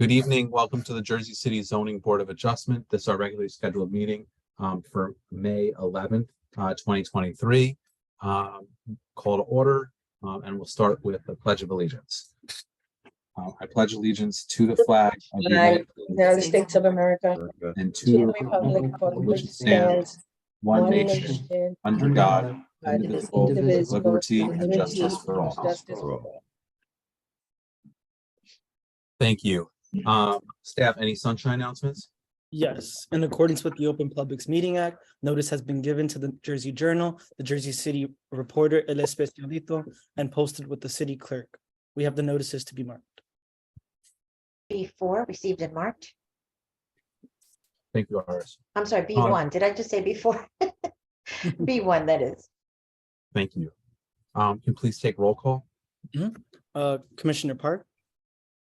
Good evening. Welcome to the Jersey City Zoning Board of Adjustment. This is our regularly scheduled meeting for May 11th, 2023. Call to order, and we'll start with the Pledge of Allegiance. I pledge allegiance to the flag of the United States of America, and to the republic for which it stands, one nation, under God, indivisible, with indivisible, liberty and with justice for all. justice for all. Thank you. Staff, any sunshine announcements? Yes, in accordance with the Open Publics Meeting Act, notice has been given to the Jersey Journal, the Jersey City Reporter, El Especialito, and posted with the city clerk. We have the notices to be marked. B4 received and marked. Thank you, Iris. I'm sorry, B1. Did I just say B4? B1, that is. Thank you. Can you please take roll call? Commissioner Park,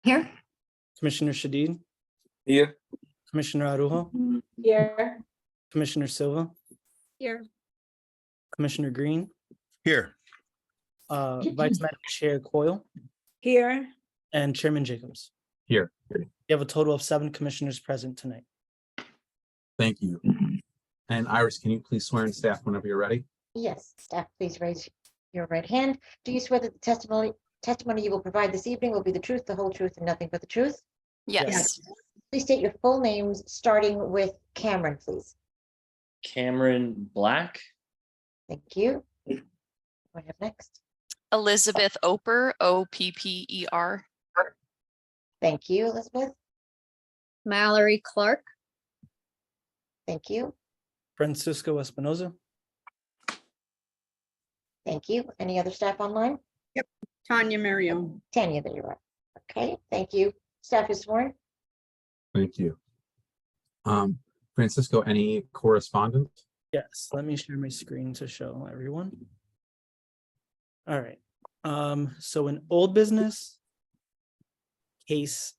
Here. Commissioner Shadid, Here. Commissioner Arujo, Here. Commissioner Silva, Here. Commissioner Green, Here. Vice Madam Chair Coyle, Here. and Chairman Jacobs. Here. You have a total of 7 commissioners present tonight. Thank you. And Iris, can you please swear in staff whenever you're ready? Yes, staff, please raise your right hand. Do you swear that the testimony you will provide this evening will be the truth, the whole truth, and nothing but the truth? Yes. Please state your full names, starting with Cameron, please. Cameron Black. Thank you. What do I have next? Elizabeth Oper, Opper. Thank you, Elizabeth. Mallory Clark, Thank you. Francisco Espinoza, Thank you. Any other staff online? Tanya Merriam. Tanya, there you are. Okay, thank you. Staff is sworn. Thank you. Francisco, any correspondence? yes, let me share my screen to show everyone. All right, so in old business, case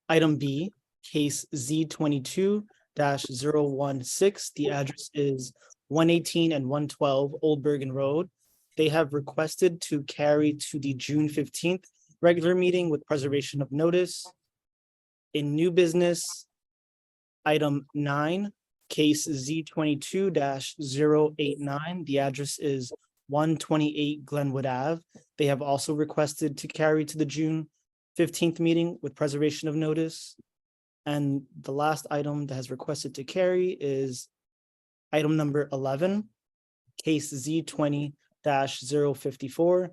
item B, case Z22-016, the address is 118 and 112 Old Bergen Road. They have requested to carry to the June 15th regular meeting with preservation of notice. In new business, item 9, case Z22-089, the address is 128 Glenwood Ave. They have also requested to carry to the June 15th meeting with preservation of notice. And the last item that has requested to carry is item number 11, case Z20-054.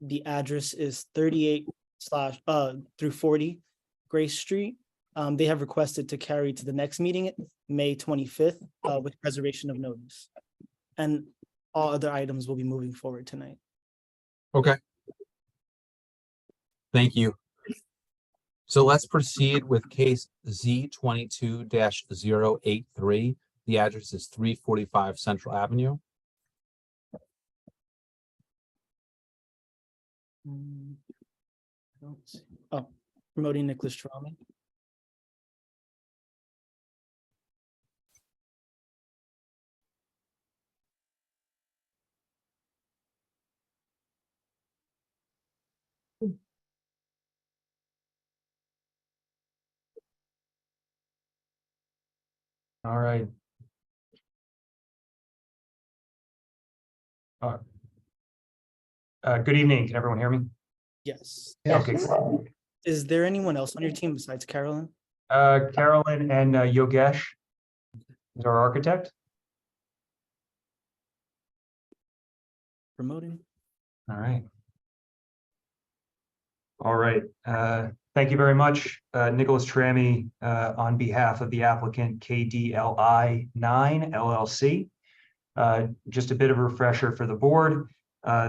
The address is 38/40 Grace Street. They have requested to carry to the next meeting, May 25th, with preservation of notice. And all other items will be moving forward tonight. Okay. Thank you. So let's proceed with case Z22-083. The address is 345 Central Avenue. I don't see. Oh, promoting Nicholas Trami. All right. Good evening. Can everyone hear me? Yes. Okay. Is there anyone else on your team besides Carolyn? Carolyn and Yogesh is our architect. Promoting. All right. All right. Thank you very much, Nicholas Trami, on behalf of the applicant KDLI 9 LLC. Just a bit of a refresher for the board.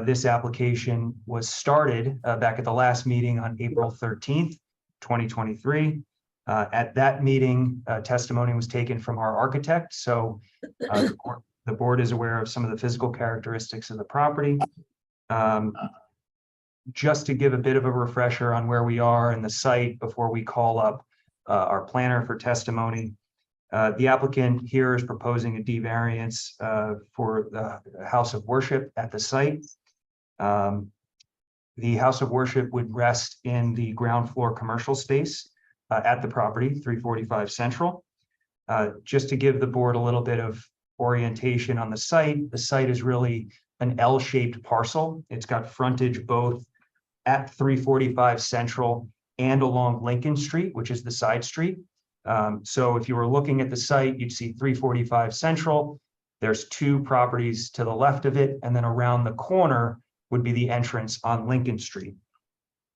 This application was started back at the last meeting on April 13th, 2023. At that meeting, testimony was taken from our architect. So the board is aware of some of the physical characteristics of the property. Just to give a bit of a refresher on where we are in the site before we call up our planner for testimony. The applicant here is proposing a D variance for the house of worship at the site. The house of worship would rest in the ground floor commercial space at the property, 345 Central. Just to give the board a little bit of orientation on the site is really an L-shaped parcel. It's got frontage both at 345 Central and along Lincoln Street, which is the side street. So if you were looking at the site, you'd see 345 Central. There's two properties to the left of it, and then around the corner would be the entrance on Lincoln Street.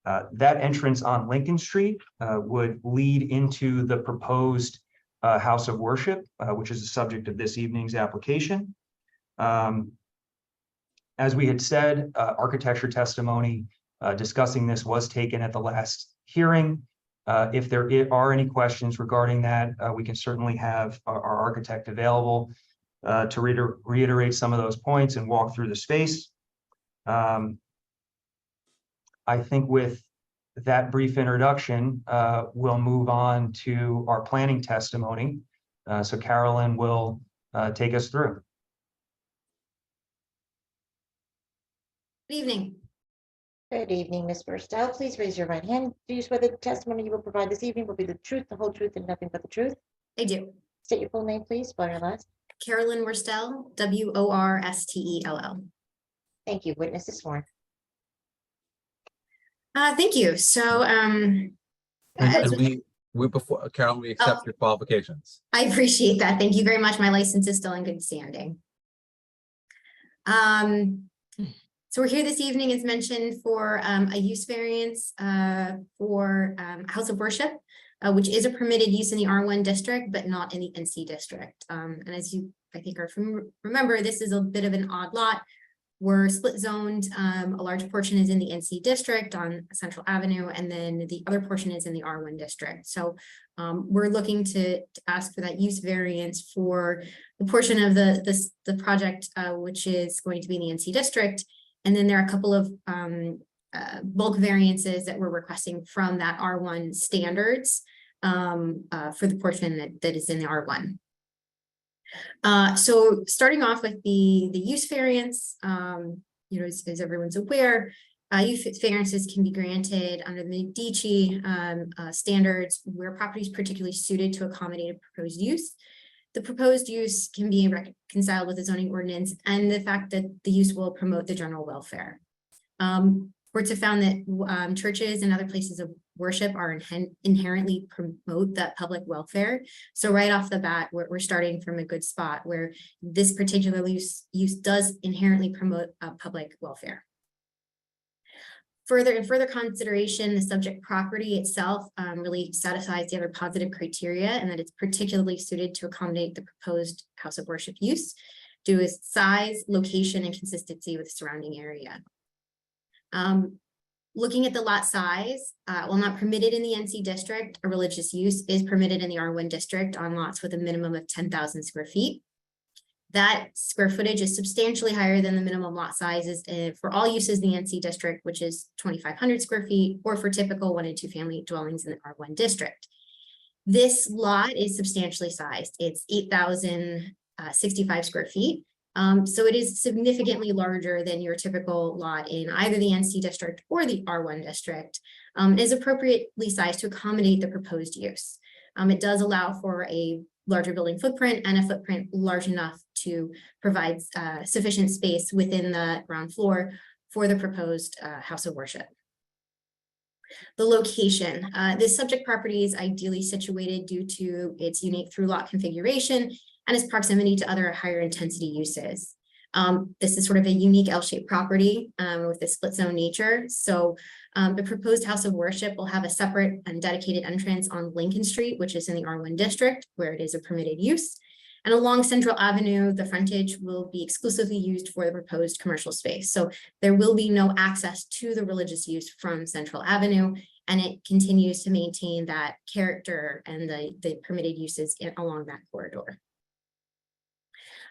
That entrance on Lincoln Street would lead into the proposed house of worship, which is the subject of this evening's application. As we had said, architecture testimony discussing this was taken at the last hearing. If there are any questions regarding that, we can certainly have our architect available to reiterate some of those points and walk through the space. I think with that brief introduction, we'll move on to our planning testimony. So Carolyn will take us through. Good evening. Good evening, Ms. Burstell. Please raise your right hand. Do you swear that the testimony you will provide this evening will be the truth, the whole truth, and nothing but the truth? I do. State your full name, please, spell your last. Carolyn Worstel, Worstell. Thank you. Witness is sworn. Thank you. So And we before, Carolyn, we accept Oh. your qualifications. I appreciate that. Thank you very much. My license is still in good standing. So we're here this evening, as mentioned, for a use variance for House of Worship, which is a permitted use in the R1 district, but not in the NC district. And as you, I think, remember, this is a bit of an odd lot. We're split zoned. A large portion is in the NC district on Central Avenue, and then the other portion is in the R1 district. So we're looking to ask for that use variance for the portion of the project, which is going to be in the NC district. And then there are a couple of bulk variances that we're requesting from that R1 standards for the portion that is in the R1. So starting off with the use variance, as everyone's aware, use variances can be granted under the Medici standards where property is particularly suited to accommodate a proposed use. The proposed use can be reconciled with the zoning ordinance and the fact that the use will promote the general welfare. Courts have found that churches and other places of worship are inherently promote that public welfare. So right off the bat, we're starting from a good spot where this particular use does inherently promote public welfare. In further consideration, the subject property itself really satisfies the other positive criteria, and that it's particularly suited to accommodate the proposed house of worship use due to its size, location, and consistency with the surrounding area. Looking at the lot size, while not permitted in the NC district, a religious use is permitted in the R1 district on lots with a minimum of 10,000 square feet. That square footage is substantially higher than the minimum lot sizes for all uses in the NC district, which is 2,500 square feet, or for typical 1 and 2 family dwellings in the R1 district. This lot is substantially sized. It's 8,065 square feet. So it is significantly larger than your typical lot in either the NC district or the R1 district. It is appropriately sized to accommodate the proposed use. It does allow for a larger building footprint and a footprint large enough to provide sufficient space within the ground floor for the proposed house of worship. The location, this subject property is ideally situated due to its unique through lot configuration and its proximity to other higher intensity uses. This is sort of a unique L-shaped property with a split zone nature. So the proposed house of worship will have a separate and dedicated entrance on Lincoln Street, which is in the R1 district, where it is a permitted use. And along Central Avenue, the frontage will be exclusively used for the proposed commercial space. So there will be no access to the religious use from Central Avenue, and it continues to maintain that character and the permitted uses along that corridor.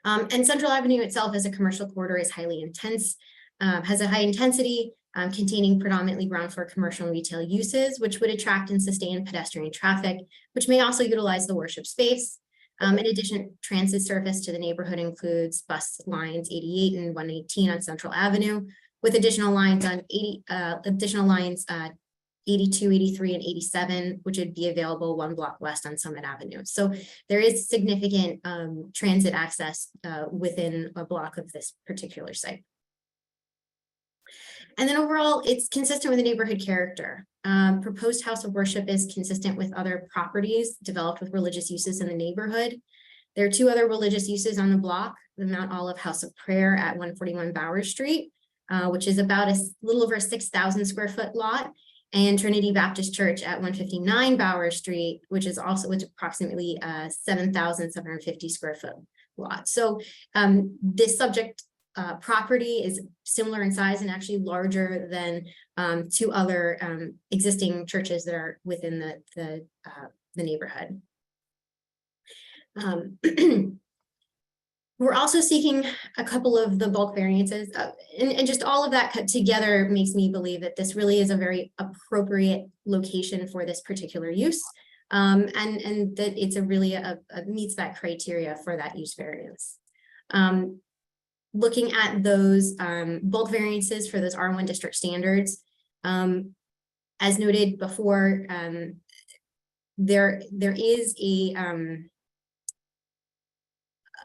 And Central Avenue itself as a commercial corridor is highly intense, has a high intensity, containing predominantly ground floor commercial and retail uses, which would attract and sustain pedestrian traffic, which may also utilize the worship space. In addition, transit service to the neighborhood includes bus lines 88 and 118 on Central Avenue, with additional lines on 82, 83, and 87, which would be available 1 block west on Summit Avenue. So there is significant transit access within a block of this particular site. And then overall, it's consistent with the neighborhood character. Proposed house of worship is consistent with other properties developed with religious uses in the neighborhood. There are 2 other religious uses on the block, the Mount Olive House of Prayer at 141 Bowers Street, which is about a little over a 6,000 square foot lot, and Trinity Baptist Church at 159 Bowers Street, which is also approximately 7,750 square foot lot. So this subject property is similar in size and actually larger than 2 other existing churches that are within the neighborhood. We're also seeking a couple of the bulk variances, and just all of that cut together makes me believe that this really is a very appropriate location for this particular use, and that it's really meets that criteria for that use variance. Looking at those bulk variances for those R1 district standards, as noted before, there is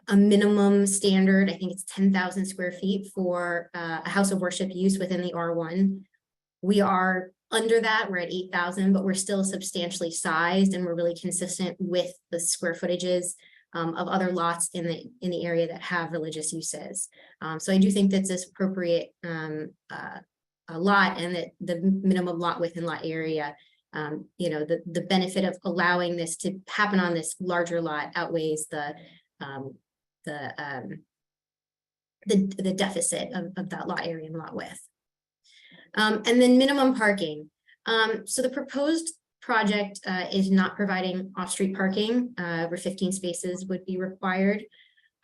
a minimum standard. I think it's 10,000 square feet for a house of worship use within the R1. We are under that, we're at 8,000, but we're still substantially sized, and we're really consistent with the square footages of other lots in the area that have religious uses. So I do think that's this appropriate a lot, and that the minimum lot width and lot area, the benefit of allowing this to happen on this larger lot outweighs the deficit of that lot area and lot width. And then minimum parking. So the proposed project is not providing off-street parking, where 15 spaces would be required.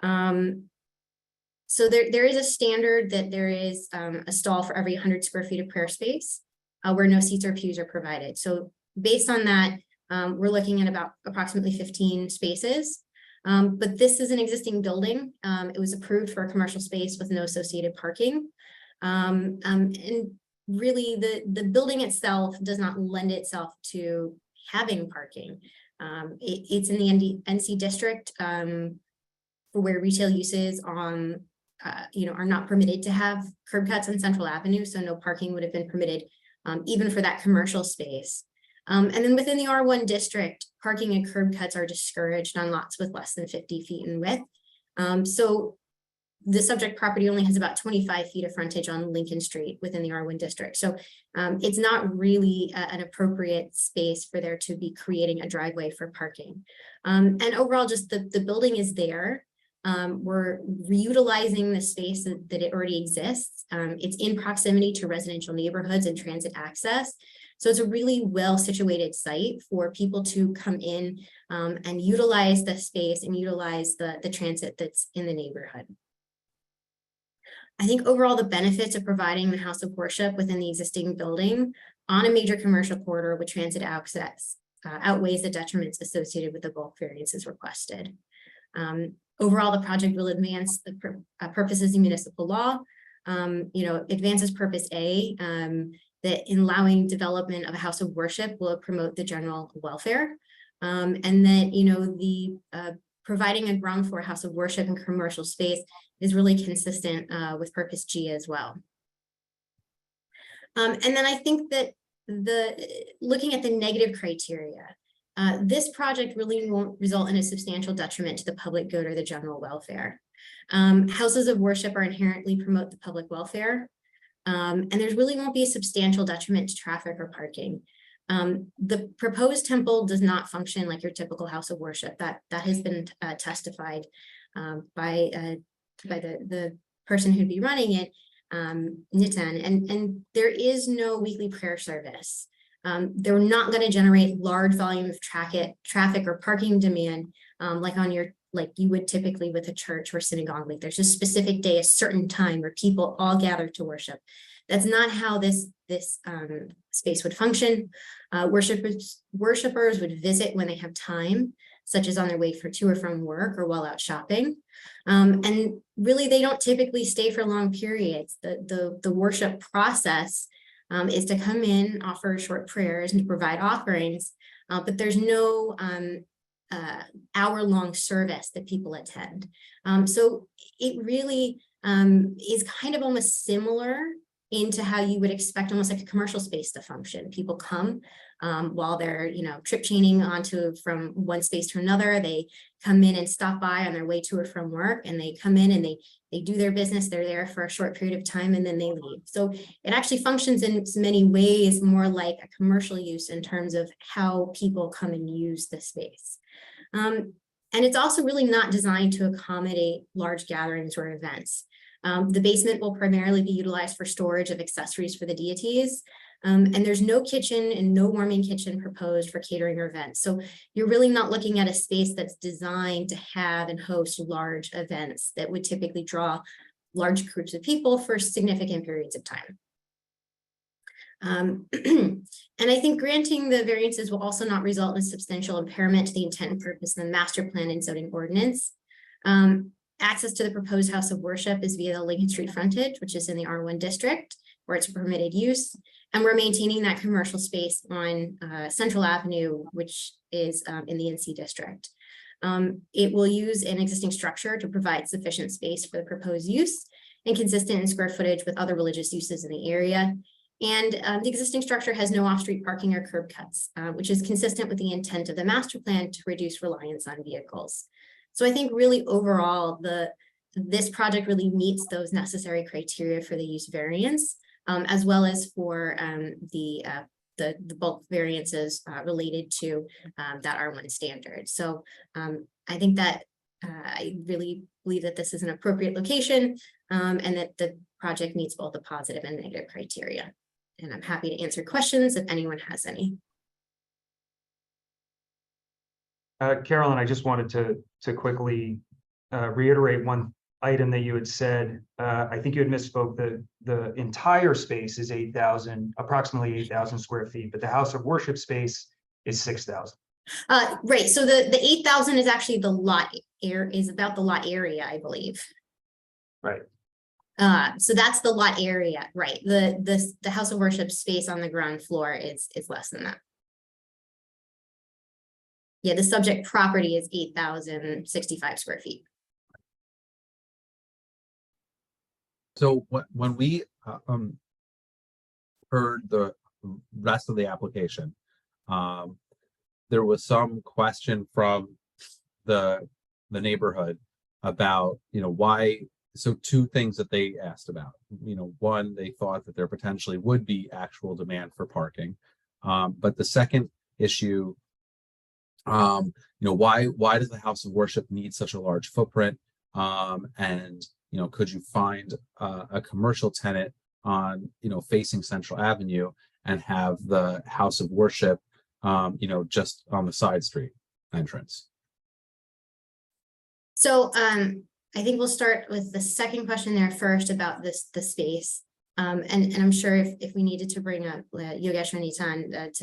So there is a standard that there is a stall for every 100 square feet of prayer space, where no seats or pews are provided. So based on that, we're looking at about approximately 15 spaces. But this is an existing building. It was approved for a commercial space with no associated parking. And really the building itself does not lend itself to having parking. It's in the NC district, for where retail uses on, are not permitted to have curb cuts on Central Avenue. So no parking would have been permitted, even for that commercial space. And then within the R1 district, parking and curb cuts are discouraged on lots with less than 50 feet in width. So the subject property only has about 25 feet of frontage on Lincoln Street within the R1 district. So it's not really an appropriate space for there to be creating a driveway for parking. And overall, just the building is there. We're reutilizing the space that it already exists. It's in proximity to residential neighborhoods and transit access. So it's a really well-situated site for people to come in and utilize the space and utilize the transit that's in the neighborhood. I think overall the benefits of providing the house of worship within the existing building on a major commercial corridor with transit access outweighs the detriments associated with the bulk variances requested. Overall, the project will advance the purposes of municipal law, advances purpose A, that in allowing development of a house of worship will promote the general welfare, and that, the providing a ground floor house of worship and commercial space is really consistent with purpose G as well. And then I think that looking at the negative criteria, this project really won't result in a substantial detriment to the public good or the general welfare. Houses of worship are inherently promote the public welfare, and there really won't be a substantial detriment to traffic or parking. The proposed temple does not function like your typical house of worship. That has been testified by the person who'd be running it, Nitin, and there is no weekly prayer service. They're not going to generate large volume of traffic or parking demand like you would typically with a church or synagogue. Like there's a specific day, a certain time where people all gather to worship. That's not how this space would function. Worshipers would visit when they have time, such as on their way to or from work or while out shopping. And really, they don't typically stay for long periods. The worship process is to come in, offer short prayers and to provide offerings, but there's no hour-long service that people attend. So it really is kind of almost similar into how you would expect almost like a commercial space to function. People come while they're, trip chaining from one space to another. They come in and stop by on their way to or from work, and they come in and they do their business. They're there for a short period of time and then they leave. So it actually functions in many ways more like a commercial use in terms of how people come and use the space. And it's also really not designed to accommodate large gatherings or events. The basement will primarily be utilized for storage of accessories for the deities. And there's no kitchen and no warming kitchen proposed for catering or events. So you're really not looking at a space that's designed to have and host large events that would typically draw large groups of people for significant periods of time. And I think granting the variances will also not result in substantial impairment to the intent and purpose of the master plan and zoning ordinance. Access to the proposed house of worship is via the Lincoln Street frontage, which is in the R1 district, where it's a permitted use. And we're maintaining that commercial space on Central Avenue, which is in the NC district. It will use an existing structure to provide sufficient space for the proposed use and consistent in square footage with other religious uses in the area. And the existing structure has no off-street parking or curb cuts, which is consistent with the intent of the master plan to reduce reliance on vehicles. So I think really overall, this project really meets those necessary criteria for the use variance, as well as for the bulk variances related to that R1 standard. So I think that I really believe that this is an appropriate location and that the project meets both the positive and negative criteria. And I'm happy to answer questions if anyone has any. Carolyn, I just wanted to quickly reiterate one item that you had said. I think you had misspoke. The entire space is approximately 8,000 square feet, but the house of worship space is 6,000. Right. So the 8,000 is actually the lot is about the lot area, I believe. Right. So that's the lot area, right? The house of worship space on the ground floor is less than that. Yeah, the subject property is 8,065 square feet. So when we heard the rest of the application, there was some question from the neighborhood about, why. So two things that they asked about, one, they thought that there potentially would be actual demand for parking. But the second issue, why does the house of worship need such a large footprint? And, could you find a commercial tenant on, facing Central Avenue and have the house of worship, just on the side street entrance? So I think we'll start with the second question there first about the space. And I'm sure if we needed to bring up Yogesh Nitan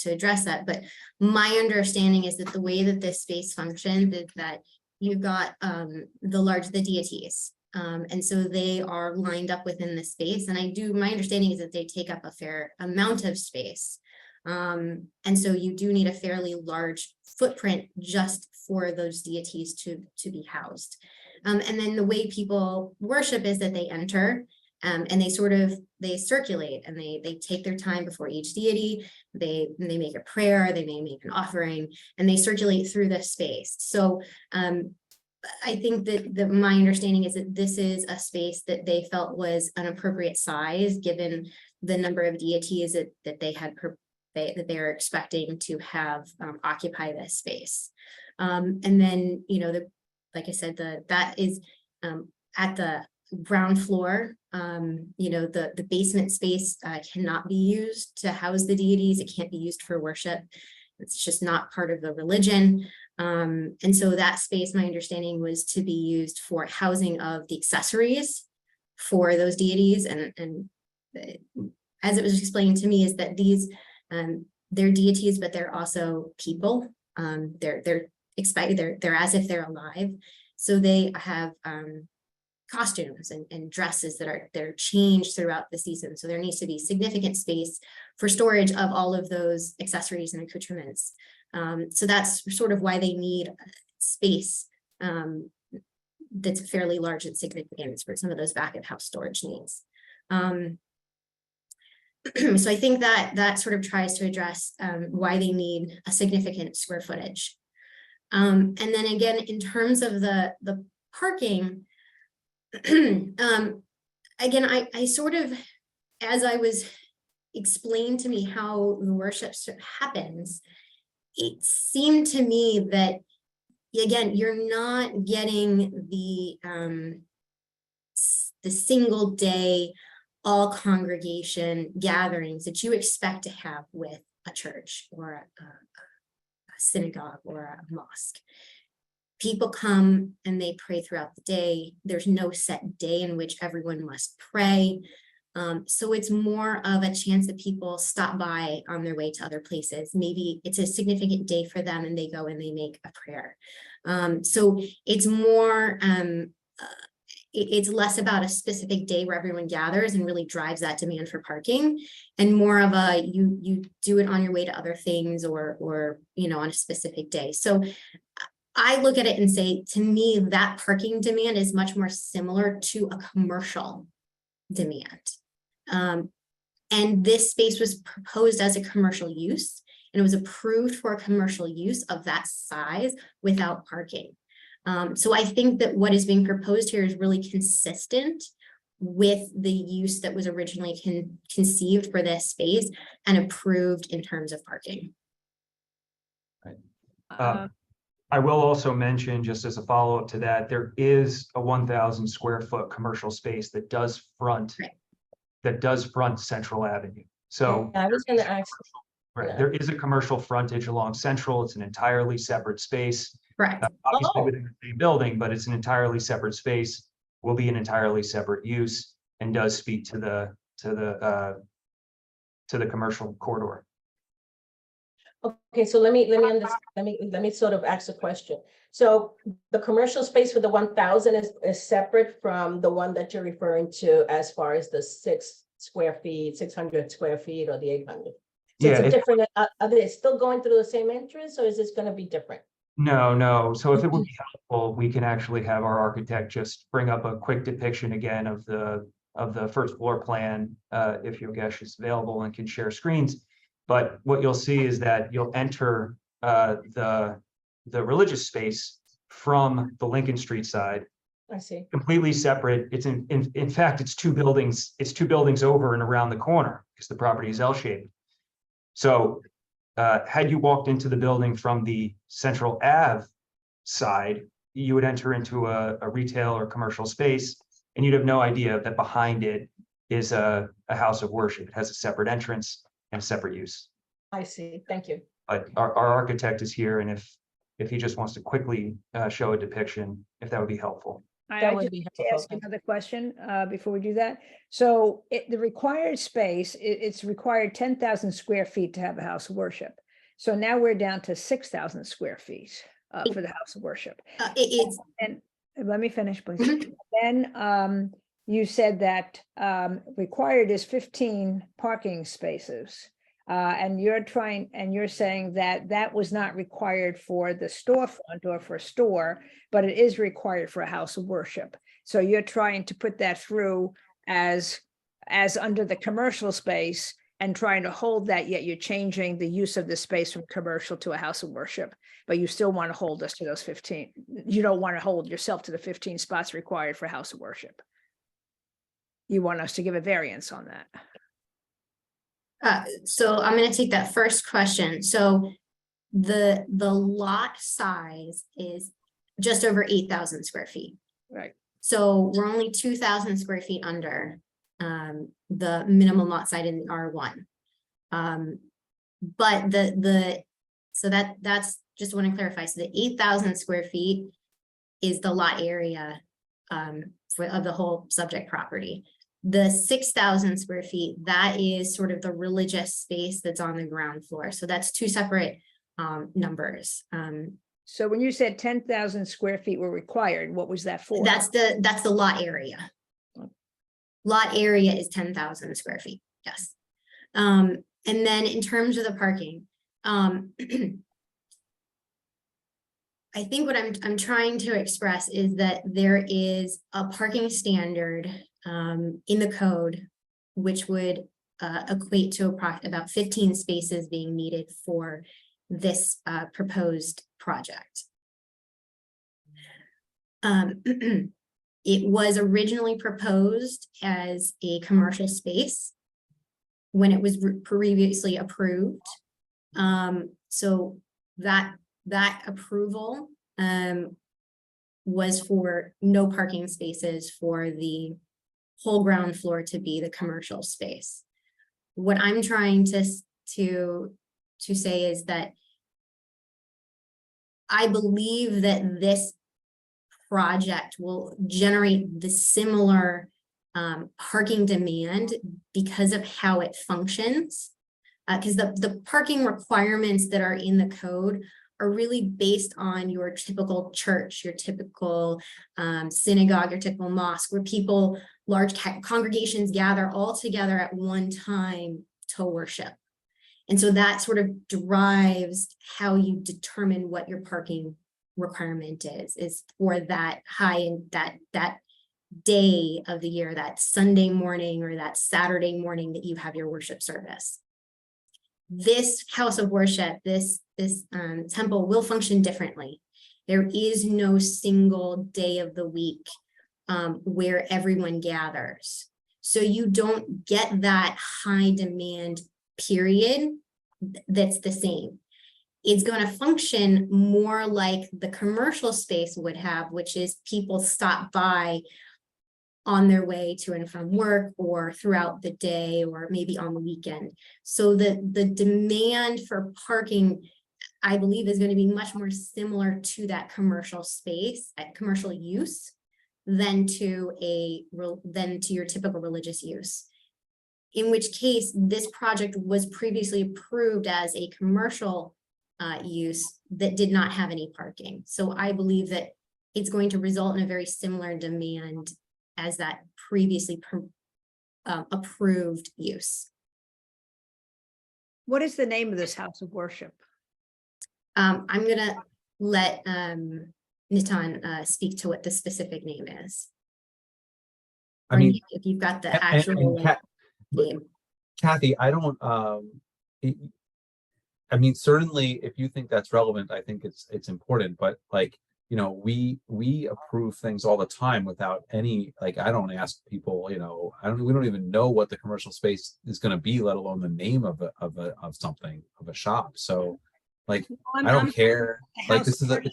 to address that, but my understanding is that the way that this space functions is that you've got the deities. And so they are lined up within the space. And my understanding is that they take up a fair amount of space. And so you do need a fairly large footprint just for those deities to be housed. And then the way people worship is that they enter and they circulate and they take their time before each deity. They make a prayer, they may make an offering, and they circulate through the space. So I think that my understanding is that this is a space that they felt was an appropriate size given the number of deities that they are expecting to have occupy this space. And then, like I said, that is at the ground floor. The basement space cannot be used to house the deities. It can't be used for worship. It's just not part of the religion. And so that space, my understanding, was to be used for housing of the accessories for those deities. And as it was explained to me, is that these they're deities, but they're also people. They're as if they're alive. So they have costumes and dresses that are changed throughout the season. So there needs to be significant space for storage of all of those accessories and accoutrements. So that's sort of why they need space that's fairly large and significant for some of those back of house storage needs. So I think that sort of tries to address why they need a significant square footage. And then again, in terms of the parking, again, I sort of, as I was explained to me how the worship happens, it seemed to me that, again, you're not getting the single day all congregation gatherings that you expect to have with a church or a synagogue or a mosque. People come and they pray throughout the day. There's no set day in which everyone must pray. So it's more of a chance that people stop by on their way to other places. Maybe it's a significant day for them and they go and they make a prayer. So it's more, it's less about a specific day where everyone gathers and really drives that demand for parking, and more of a, you do it on your way to other things or on a specific day. So I look at it and say, to me, that parking demand is much more similar to a commercial demand. And this space was proposed as a commercial use, and it was approved for a commercial use of that size without parking. So I think that what is being proposed here is really consistent with the use that was originally conceived for this space and approved in terms of parking. I will also mention, just as a follow-up to that, there is a 1,000 square foot commercial space that does front Central Avenue. So I was going to ask. right, there is a commercial frontage along Central. It's an entirely separate space. Correct. Obviously within the same building, but it's an entirely separate space, will be an entirely separate use, and does speak to the commercial corridor. Okay, so let me understand, let me sort of ask a question. So the commercial space for the 1,000 is separate from the one that you're referring to as far as the 600 square feet or the 800? So it's a different, are they still going through the same entrance, or is this going to be different? No. So if it would be helpful, we can actually have our architect just bring up a quick depiction again of the first floor plan, if Yogesh is available and can share screens. But what you'll see is that you'll enter the religious space from the Lincoln Street side. I see. Completely separate. It's in fact, it's two buildings. It's two buildings over and around the corner because the property is L-shaped. So had you walked into the building from the Central Ave side, you would enter into a retail or commercial space, and you'd have no idea that behind it is a house of worship. It has a separate entrance and a separate use. I see. Thank you. But our architect is here, and if he just wants to quickly show a depiction, if that would be helpful. That I would just be want to helpful. ask another question before we do that. So the required space, it's required 10,000 square feet to have a house of worship. So now we're down to 6,000 square feet for the house of worship. It's And let me finish, please. Mhm. Then you said that required is 15 parking spaces. And you're saying that that was not required for the storefront or for a store, but it is required for a house of worship. So you're trying to put that through as under the commercial space and trying to hold that, yet you're changing the use of the space from commercial to a house of worship, but you still want to hold us to those 15. You don't want to hold yourself to the 15 spots required for house of worship. You want us to give a variance on that. So I'm going to take that first question. So the lot size is just over 8,000 square feet. Right. So we're only 2,000 square feet under the minimum lot size in the R1. But so that's just want to clarify. So the 8,000 square feet is the lot area of the whole subject property. The 6,000 square feet, that is sort of the religious space that's on the ground floor. So that's two separate numbers. So when you said 10,000 square feet were required, what was that for? That's the lot area. Lot area is 10,000 square feet, yes. And then in terms of the parking, I think what I'm trying to express is that there is a parking standard in the code, which would equate to about 15 spaces being needed for this proposed project. It was originally proposed as a commercial space when it was previously approved. So that approval was for no parking spaces for the whole ground floor to be the commercial space. What I'm trying to say is that I believe that this project will generate the similar parking demand because of how it functions. Because the parking requirements that are in the code are really based on your typical church, your typical synagogue, your typical mosque, where people, large congregations gather all together at one time to worship. And so that sort of drives how you determine what your parking requirement is for that high and that day of the year, that Sunday morning or that Saturday morning that you have your worship service. This house of worship, this temple will function differently. There is no single day of the week where everyone gathers. So you don't get that high demand period that's the same. It's going to function more like the commercial space would have, which is people stop by on their way to and from work or throughout the day or maybe on the weekend. So the demand for parking, I believe, is going to be much more similar to that commercial space, at commercial use, than to your typical religious use. In which case, this project was previously approved as a commercial use that did not have any parking. So I believe that it's going to result in a very similar demand as that previously approved use. What is the name of this house of worship? I'm gonna let Nitin speak to what the specific name is. I Or mean, if you've got the and actual name. Kathy, I don't, I mean, certainly if you think that's relevant, I think it's important, but like, you know, we approve things all the time without any, like, I don't ask people, you know, we don't even know what the commercial space is going to be, let alone the name of something, of a shop. So like, I don't care. Like, this is I've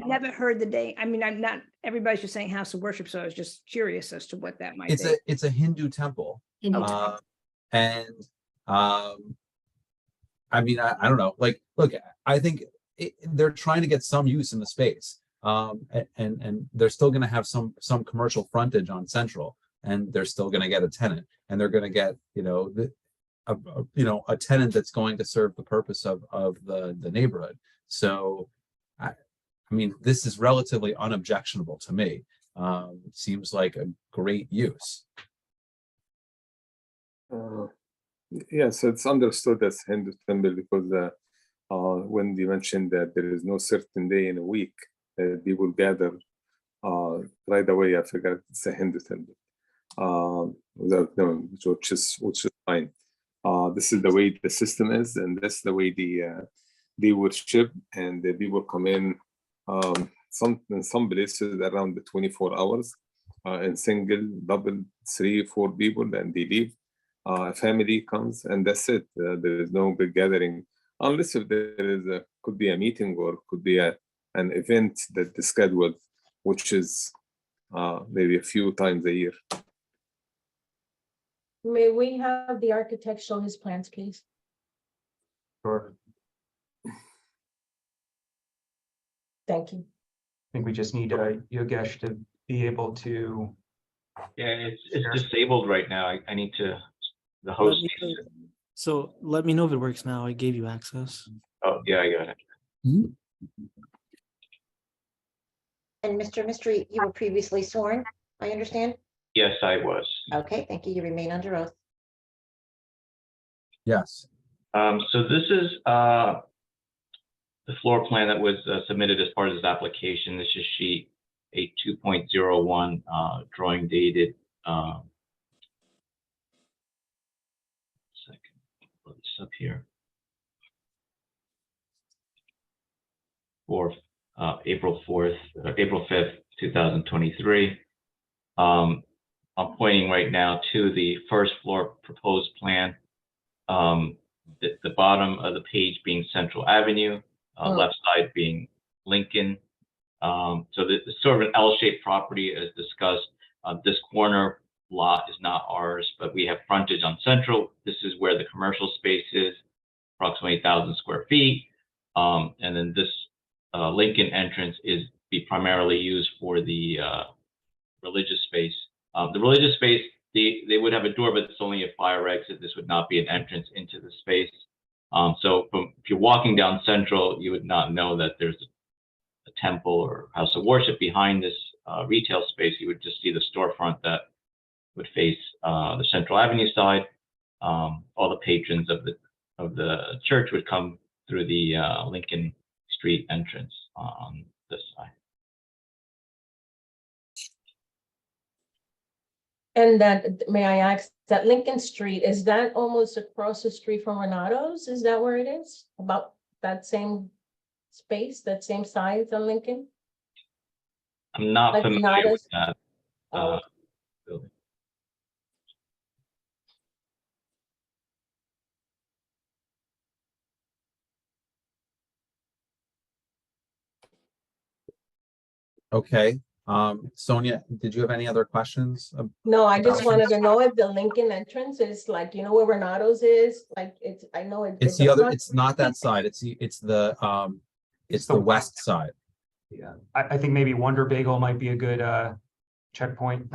never heard the day. I mean, I'm not, everybody's just saying house of worship, so I was just curious as to what that might be. it's a Hindu temple. I mean, I don't know, like, look, I think they're trying to get some use in the space, and they're still going to have some commercial frontage on Central, and they're still going to get a tenant, and they're going to get, you know, a tenant that's going to serve the purpose of the neighborhood. So I mean, this is relatively unobjectionable to me. Seems like a great use. Yes, it's understood as Hindu temple because when they mentioned that there is no certain day in a week that people gather, right away I figured it's a Hindu temple without knowing, which is fine. This is the way the system is, and that's the way they worship, and the people come in in some places around the 24 hours in single, double, 3, 4 people, and they leave. A family comes, and that's it. There is no big gathering, unless if there is could be a meeting or could be an event that is scheduled, which is maybe a few times a year. May we have the architect show his plans, please? Sure. Thank you. I think we just need Yogesh to be able to. Yeah, it's disabled right now. I need to, the host needs to. So let me know if it works now. I gave you access. Oh, yeah, I got it. And Mr. Mystery, you were previously sworn, I understand? Yes, I was. Okay, thank you. You remain under oath. Yes. So this is the floor plan that was submitted as part of this application. This is sheet a 2.01 drawing dated. Second, put this up here. For April 5th, 2023. I'm pointing right now to the first floor proposed plan. The bottom of the page being Central Avenue, left side being Lincoln. So this is sort of an L-shaped property as discussed. This corner lot is not ours, but we have frontage on Central. This is where the commercial space is, approximately 1,000 square feet. And then this Lincoln entrance is be primarily used for the religious space. The religious space, they would have a door, but it's only a fire exit. This would not be an entrance into the space. So if you're walking down Central, you would not know that there's a temple or house of worship behind this retail space. You would just see the storefront that would face the Central Avenue side. All the patrons of the church would come through the Lincoln Street entrance on this side. And that, may I ask, that Lincoln Street, is that almost across the street from Renato's? Is that where it is? About that same space, that same size on Lincoln? I'm not Like familiar Renato's? with that Oh, building. Okay. Sonia, did you have any other questions? no, I just About- wanted to know if the Lincoln entrance is like, you know where Renato's is? Like, it's, I know it. It's the a other, front it's not that side. It's the west side. Yeah, I think maybe Wonder Bagel might be a good checkpoint.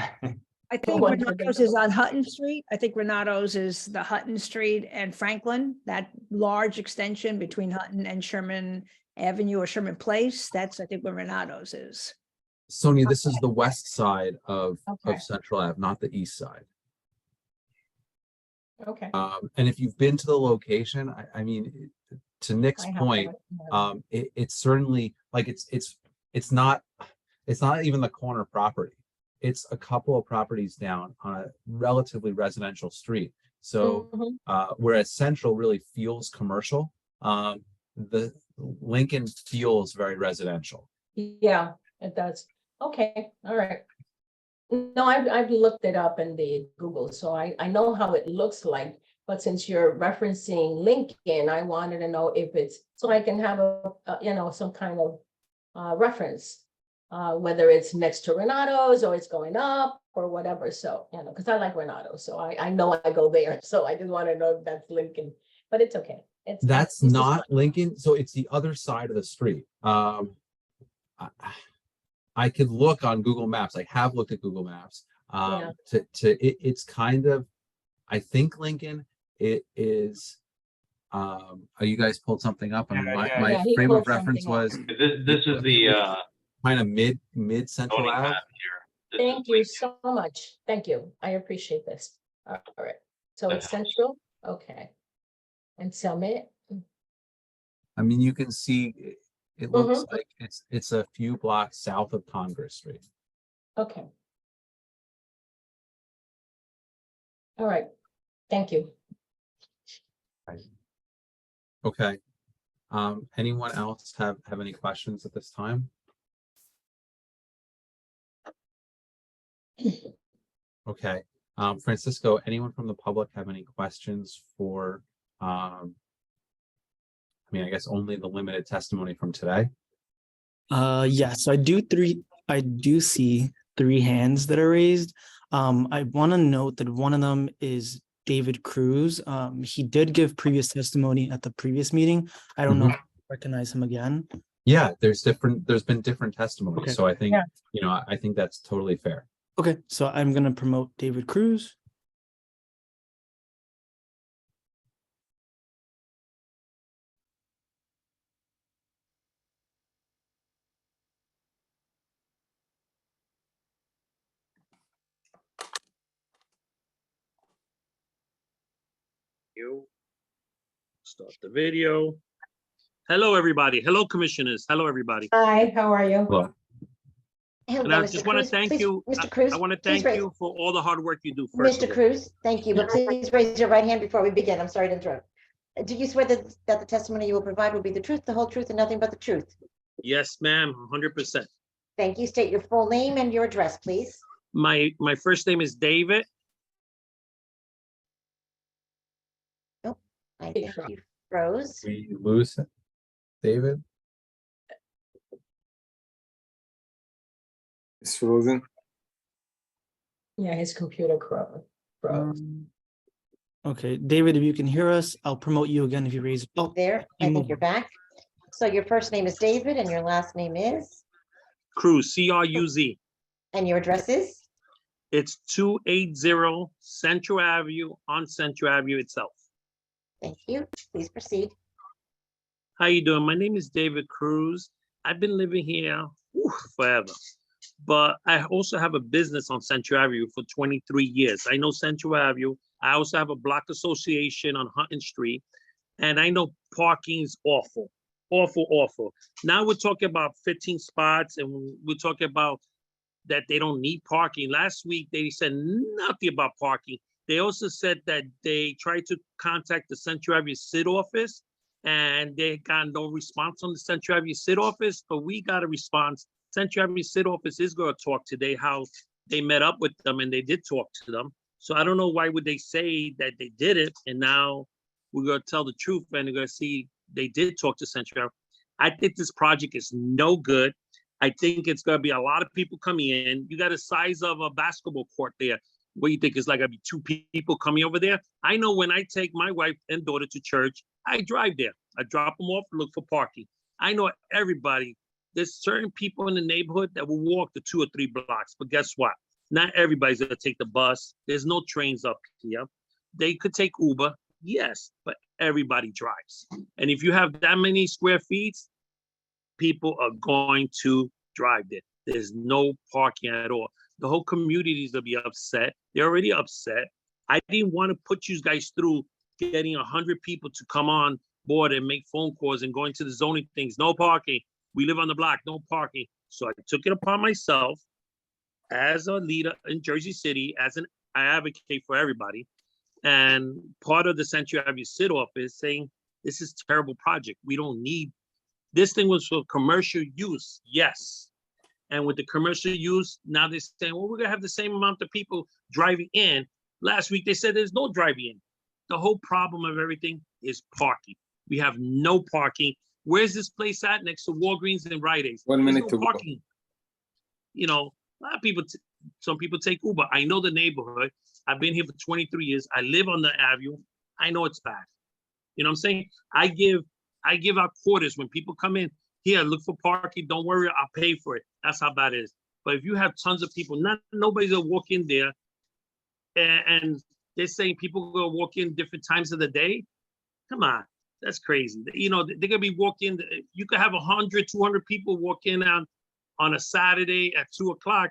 I think one for Renato's Bagel. is on Hutton Street. I think Renato's is the Hutton Street and Franklin, that large extension between Hutton and Sherman Avenue or Sherman Place. That's, I think, where Renato's is. Sonia, this is the west side of Okay. Central Ave, not the east side. Okay. And if you've been to the location, I mean, to Nick's I have point, to- it's certainly like it's not even the corner property. It's a couple of properties down on a relatively residential street. So Mhm. whereas Central really feels commercial, the Lincoln feels very residential. Yeah, it does. Okay, all right. No, I've looked it up in the Google, so I know how it looks like. But since you're referencing Lincoln, I wanted to know if it's, so I can have you know, some kind of reference. Whether it's next to Renato's or it's going up or whatever. So, you know, because I like Renato's, so I know I go there. So I just want to know if that's Lincoln, but it's okay. That's this is not fine. Lincoln, so it's the other side of the street. I could look on Google Maps. I have looked at Google Maps. Yeah. It's kind of, I think Lincoln. It is. You guys pulled something up, and Yeah, my yeah, he frame of pulled reference something up. was This is the kind of mid Central zoning Ave. map here. This is Thank you Lincoln. so much. Thank you. I appreciate this. All right. So That it's helps. Central, okay. And Summit, I mean, you can see it looks Mhm. like it's a few blocks south of Congress Street. okay. All right, thank you. Okay. Anyone else have any questions at this time? Okay. Francisco, anyone from the public have any questions for, I mean, I guess only the limited testimony from today? Yeah, so I do see 3 hands that are raised. I want to note that one of them is David Cruz. He did give previous testimony at the previous meeting. I don't know if I recognize him again. Yeah, there's been different testimonies, Okay. so I think, Yeah. you know, I think that's totally fair. Okay, so I'm gonna promote David Cruz. You start the video. Hello, everybody. Hello, commissioners. Hello, everybody. Hi, how are you? Well, Hello, And I Mr. just want to Cruz. thank Please, you. Mr. Cruz. I want to please thank raise- you for all the hard work you do. First Mr. of all. Cruz, thank you, but please raise your right hand before we begin. I'm sorry to interrupt. Do you swear that the testimony you will provide will be the truth, the whole truth, and nothing but the truth? Yes, ma'am, 100%. Thank you. State your full name and your address, please. My first name is David. I think you froze. we lose David. It's frozen. Yeah, his computer froze. Okay, David, if you can hear us, I'll promote you again if you raise. Oh, There, I You think move. you're back. So your first name is David and your last name is, Cruz, C-R-U-Z. and your address is? It's 280 Central Avenue on Central Avenue itself. Thank you. Please proceed. How you doing? My name is David Cruz. I've been living here forever, but I also have a business on Central Avenue for 23 years. I know Central Avenue. I also have a block association on Hutton Street, and I know parking is awful, awful, awful. Now we're talking about 15 spots, and we're talking about that they don't need parking. Last week, they said nothing about parking. They also said that they tried to contact the Central Avenue City office, and they got no response on the Central Avenue City office, but we got a response. Central Avenue City office is going to talk today how they met up with them, and they did talk to them. So I don't know why would they say that they did it, and now we're going to tell the truth, and they're going to see they did talk to Central Avenue. I think this project is no good. I think it's going to be a lot of people coming in. You got a size of a basketball court there. What do you think is like going to be 2 people coming over there? I know when I take my wife and daughter to church, I drive there. I drop them off, look for parking. I know everybody. There's certain people in the neighborhood that will walk the 2 or 3 blocks, but guess what? Not everybody's going to take the bus. There's no trains up here. They could take Uber, yes, but everybody drives. And if you have that many square feet, people are going to drive there. There's no parking at all. The whole community is going to be upset. They're already upset. I didn't want to put you guys through getting 100 people to come on board and make phone calls and going to the zoning things. No parking. We live on the block, no parking. So I took it upon myself as a leader in Jersey City, I advocate for everybody. And part of the Central Avenue City office saying, this is a terrible project. We don't need, this thing was for commercial use, yes. And with the commercial use, now they're saying, well, we're gonna have the same amount of people driving in. Last week, they said there's no driving in. The whole problem of everything is parking. We have no parking. Where's this place at? Next to Walgreens and Rite Aid. 1 There's minute no to go. parking. You know, a lot of people, some people take Uber. I know the neighborhood. I've been here for 23 years. I live on the avenue. I know it's bad. You know what I'm saying? I give out quarters when people come in. Here, look for parking. Don't worry, I'll pay for it. That's how bad it is. But if you have tons of people, nobody's gonna walk in there, and they're saying people gonna walk in different times of the day. Come on, that's crazy. You know, they're gonna be walking. You could have 100, 200 people walk in on a Saturday at 2 o'clock.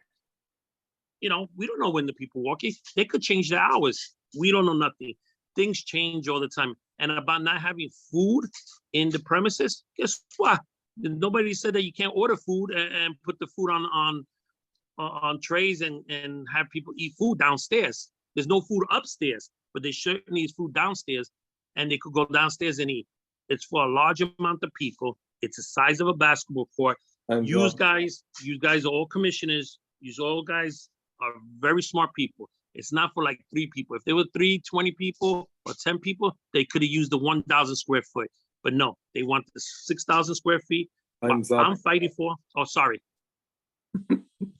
You know, we don't know when the people walking. They could change their hours. We don't know nothing. Things change all the time. And about not having food in the premises, guess what? Nobody said that you can't order food and put the food on trays and have people eat food downstairs. There's no food upstairs, but they certainly need food downstairs, and they could go downstairs and eat. It's for a large amount of people. It's the size of a basketball court. And You guys are all commissioners. You all guys are very smart people. It's not for like 3 people. If there were 20 people or 10 people, they could have used the 1,000 square foot. But no, they want the 6,000 square feet. Time's I'm up. fighting for. Oh, sorry.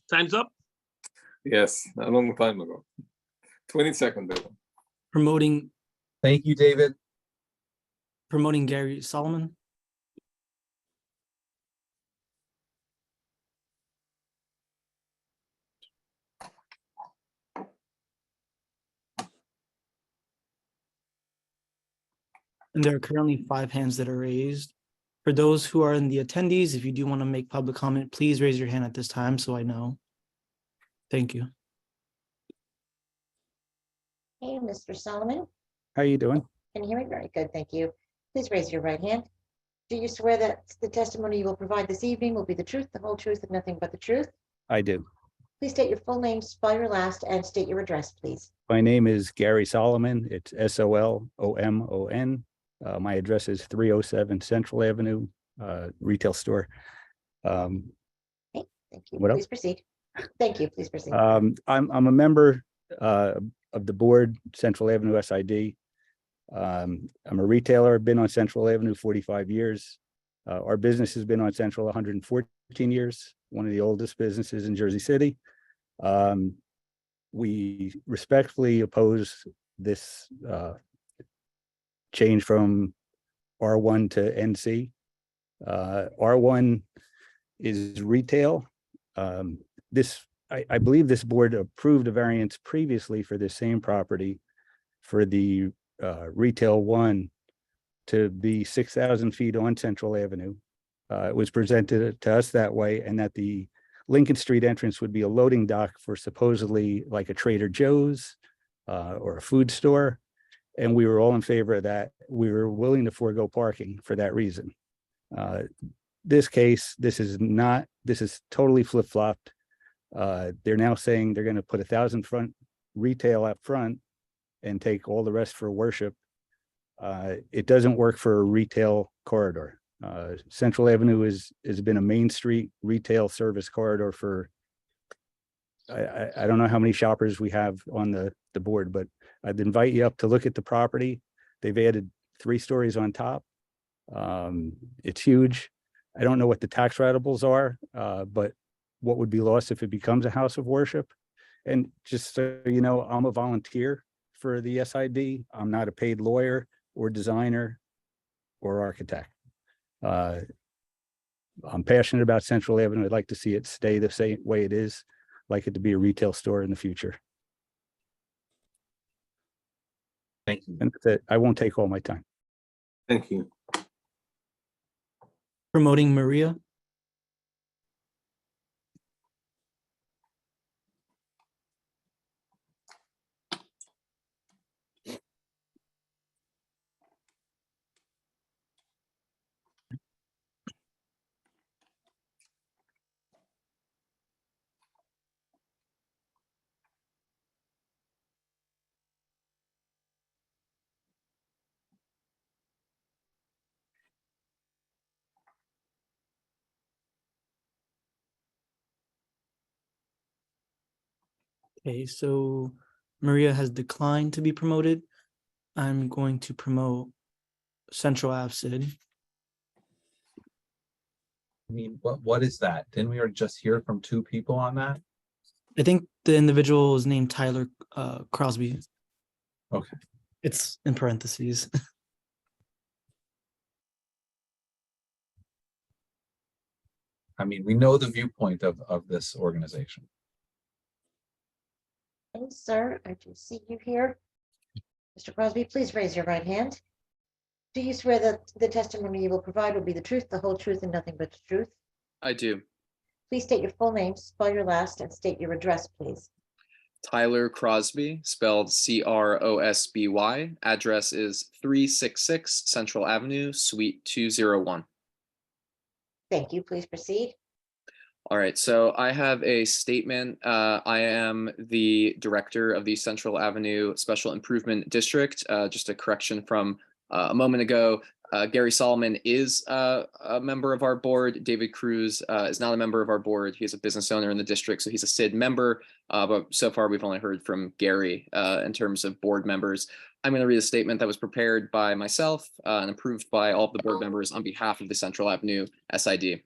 Time's up. Yes, a long time ago. 20 seconds ago. Promoting Thank you, David. Gary Solomon. And there are currently 5 hands that are raised. For those who are in the attendees, if you do want to make public comment, please raise your hand at this time so I know. Thank you. Hey, Mr. Solomon, How are you doing? Can you hear me? Very good, thank you. Please raise your right hand. Do you swear that the testimony you will provide this evening will be the truth, the whole truth, and nothing but the truth? I do. Please state your full name, spell your last, and state your address, please. My name is Gary Solomon. It's Solomon. My address is 307 Central Avenue, retail store. Thank you. What else? Please proceed. Thank you. Please proceed. I'm a member of the board, Central Avenue SID. I'm a retailer, been on Central Avenue 45 years. Our business has been on Central 114 years, one of the oldest businesses in Jersey City. We respectfully oppose this change from R1 to NC. R1 is retail. I believe this board approved a variance previously for the same property for the retail 1 to be 6,000 feet on Central Avenue. It was presented to us that way, and that the Lincoln Street entrance would be a loading dock for supposedly like a Trader Joe's or a food store. And we were all in favor of that. We were willing to forego parking for that reason. This case, this is totally flip-flopped. They're now saying they're going to put 1,000 front retail up front and take all the rest for worship. It doesn't work for a retail corridor. Central Avenue has been a Main Street retail service corridor for, I don't know how many shoppers we have on the board, but I'd invite you up to look at the property. They've added 3 stories on top. It's huge. I don't know what the tax ratables are, but what would be lost if it becomes a house of worship. And just so you know, I'm a volunteer for the SID. I'm not a paid lawyer or designer or architect. I'm passionate about Central Avenue. I'd like to see it stay the same way it is. I'd like it to be a retail store in the future. Thank you. And that's it. I won't take all my time. Thank you. Promoting Maria. Okay, so Maria has declined to be promoted. I'm going to promote Central Ave Sid. I mean, what is that? Didn't we just hear from 2 people on that? I think the individual is named Tyler Crosby. Okay. It's in parentheses. I mean, we know the viewpoint of this organization. And sir, I do see you here. Mr. Crosby, please raise your right hand. Do you swear that the testimony you will provide will be the truth, the whole truth, and nothing but the truth? I do. Please state your full name, spell your last, and state your address, please. Tyler Crosby, spelled Crosby. Address is 366 Central Avenue, Suite 201. Thank you. Please proceed. All right, so I have a statement. I am the director of the Central Avenue Special Improvement District. Just a correction from a moment ago. Gary Solomon is a member of our board. David Cruz is not a member of our board. He's a business owner in the district, so he's a SID member. But so far, we've only heard from Gary in terms of board members. I'm going to read a statement that was prepared by myself and approved by all of the board members on behalf of the Central Avenue SID.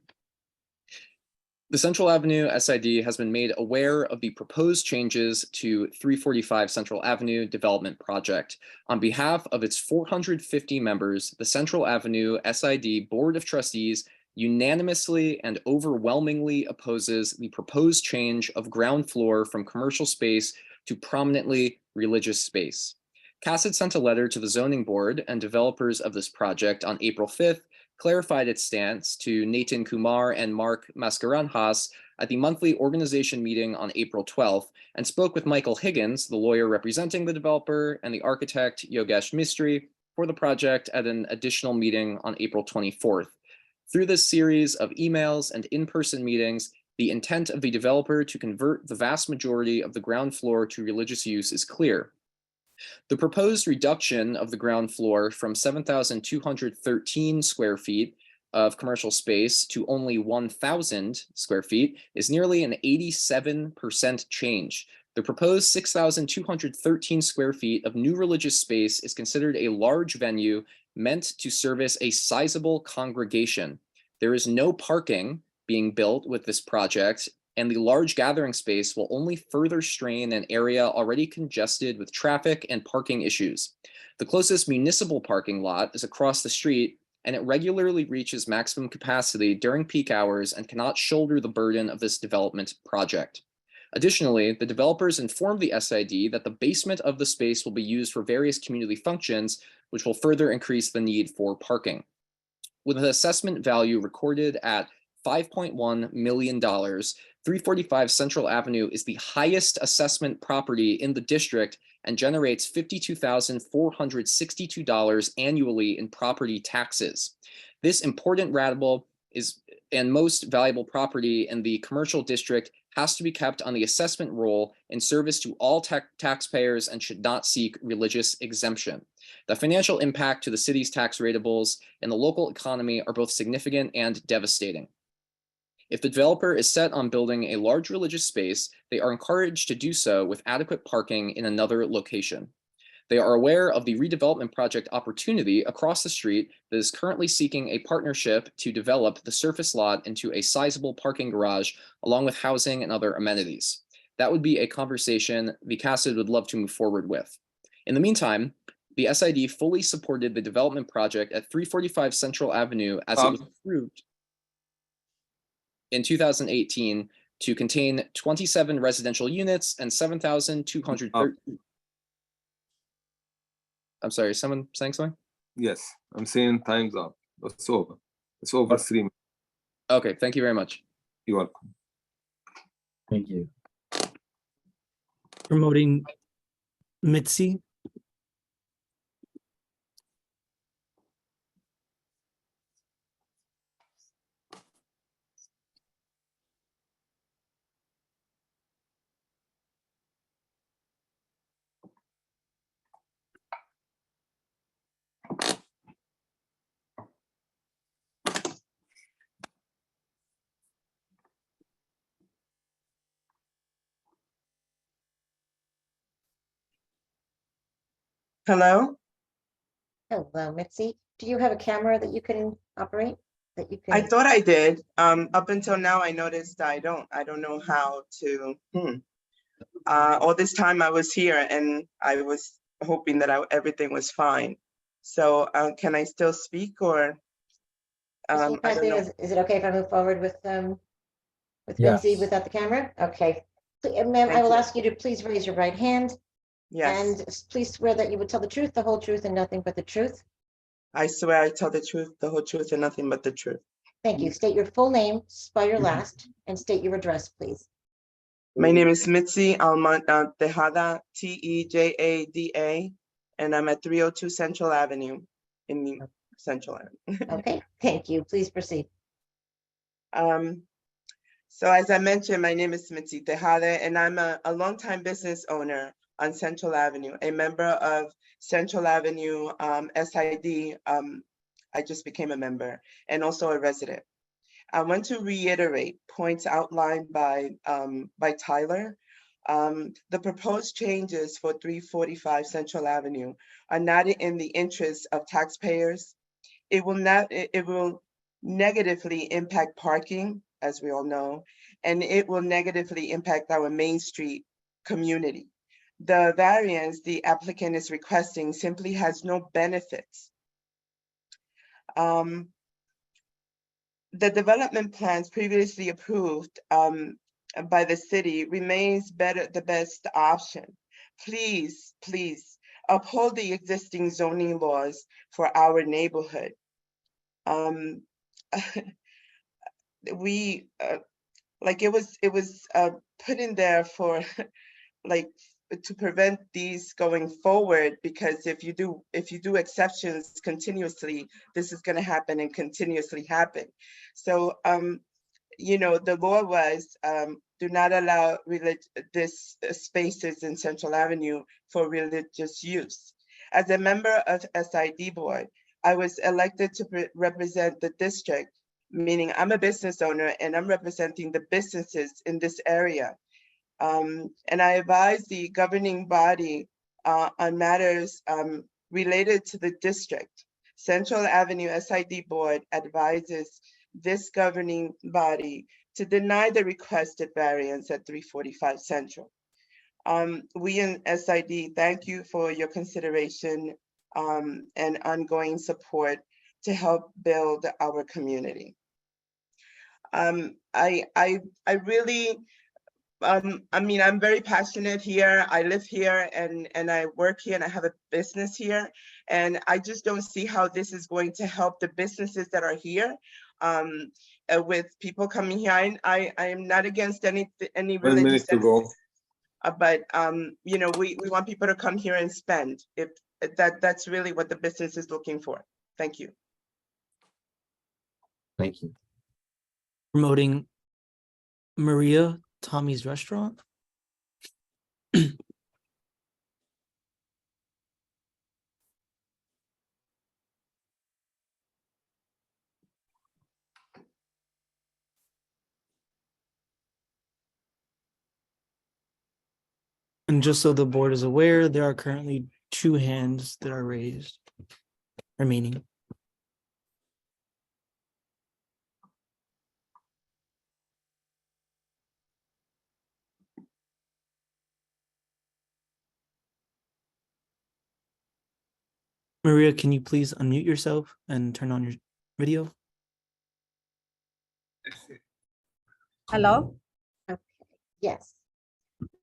The Central Avenue SID has been made aware of the proposed changes to 345 Central Avenue development project. On behalf of its 450 members, the Central Avenue SID Board of Trustees unanimously and overwhelmingly opposes the proposed change of ground floor from commercial space to prominently religious space. CASID sent a letter to the zoning board and developers of this project on April 5th, clarified its stance to Nathan Kumar and Mark Mascarenhas at the monthly organization meeting on April 12th, and spoke with Michael Higgins, the lawyer representing the developer, and the architect Yogesh Mistry, for the project at an additional meeting on April 24th. Through this series of emails and in-person meetings, the intent of the developer to convert the vast majority of the ground floor to religious use is clear. The proposed reduction of the ground floor from 7,213 square feet of commercial space to only 1,000 square feet is nearly an 87% change. The proposed 6,213 square feet of new religious space is considered a large venue meant to service a sizable congregation. There is no parking being built with this project, and the large gathering space will only further strain an area already congested with traffic and parking issues. The closest municipal parking lot is across the street, and it regularly reaches maximum capacity during peak hours and cannot shoulder the burden of this development project. Additionally, the developers informed the SID that the basement of the space will be used for various community functions, which will further increase the need for parking. With an assessment value recorded at $5.1 million, 345 Central Avenue is the highest assessment property in the district and generates $52,462 annually in property taxes. This important ratable is and most valuable property in the commercial district has to be kept on the assessment roll in service to all taxpayers and should not seek religious exemption. The financial impact to the city's tax ratables and the local economy are both significant and devastating. If the developer is set on building a large religious space, they are encouraged to do so with adequate parking in another location. They are aware of the redevelopment project opportunity across the street that is currently seeking a partnership to develop the surface lot into a sizable parking garage along with housing and other amenities. That would be a conversation the CASID would love to move forward with. In the meantime, the SID fully supported the development project at 345 Central Avenue as it was approved in 2018 to contain 27 residential units and 7,213. I'm sorry, is someone saying something? Yes, I'm saying time's up. It's over. It's over 3 minutes. Okay, thank you very much. You're welcome. Thank you. Promoting Mitzi. Hello? Hello, Mitzi. Do you have a camera that you can operate? That you I can? thought I did. Up until now, I noticed I don't know how to. All this time I was here and I was hoping that everything was fine. So can I still speak or? I don't know. Is it okay if I move forward with Yes. Lindsay without the camera? Okay. Ma'am, I Thank will you. ask you to please raise your right hand. Yes, And please swear that you would tell the truth, the whole truth, and nothing but the truth. I swear I tell the truth, the whole truth, and nothing but the truth. Thank you. State your full name, spell your last, and state your address, please. My name is Mitzi Tejada, Tejada, and I'm at 302 Central Avenue in the Central Avenue. Okay, thank you. Please proceed. So as I mentioned, my name is Mitzi Tejada, and I'm a longtime business owner on Central Avenue, a member of Central Avenue SID. I just became a member and also a resident. I want to reiterate points outlined by Tyler. The proposed changes for 345 Central Avenue are not in the interest of taxpayers. It will negatively impact parking, as we all know, and it will negatively impact our Main Street community. The variance the applicant is requesting simply has no benefits. The development plans previously approved by the city remains the best option. Please uphold the existing zoning laws for our neighborhood. It was put in there for like to prevent these going forward, because if you do exceptions continuously, this is going to happen and continuously happen. So, you know, the law was, do not allow this spaces in Central Avenue for religious use. As a member of SID board, I was elected to represent the district, meaning I'm a business owner and I'm representing the businesses in this area. And I advise the governing body on matters related to the district. Central Avenue SID board advises this governing body to deny the requested variance at 345 Central. We in SID thank you for your consideration and ongoing support to help build our community. I really, I mean, I'm very passionate here. I live here and I work here and I have a business here. And I just don't see how this is going to help the businesses that are here. With people coming here, I am not against any 1 religious minute to go. but you know, we want people to come here and spend. If that's really what the business is looking for. Thank you. Thank you. Promoting Maria Tommy's Restaurant. And just so the board is aware, there are currently 2 hands that are raised remaining. Maria, can you please unmute yourself and turn on your video? Hello. Okay. Yes.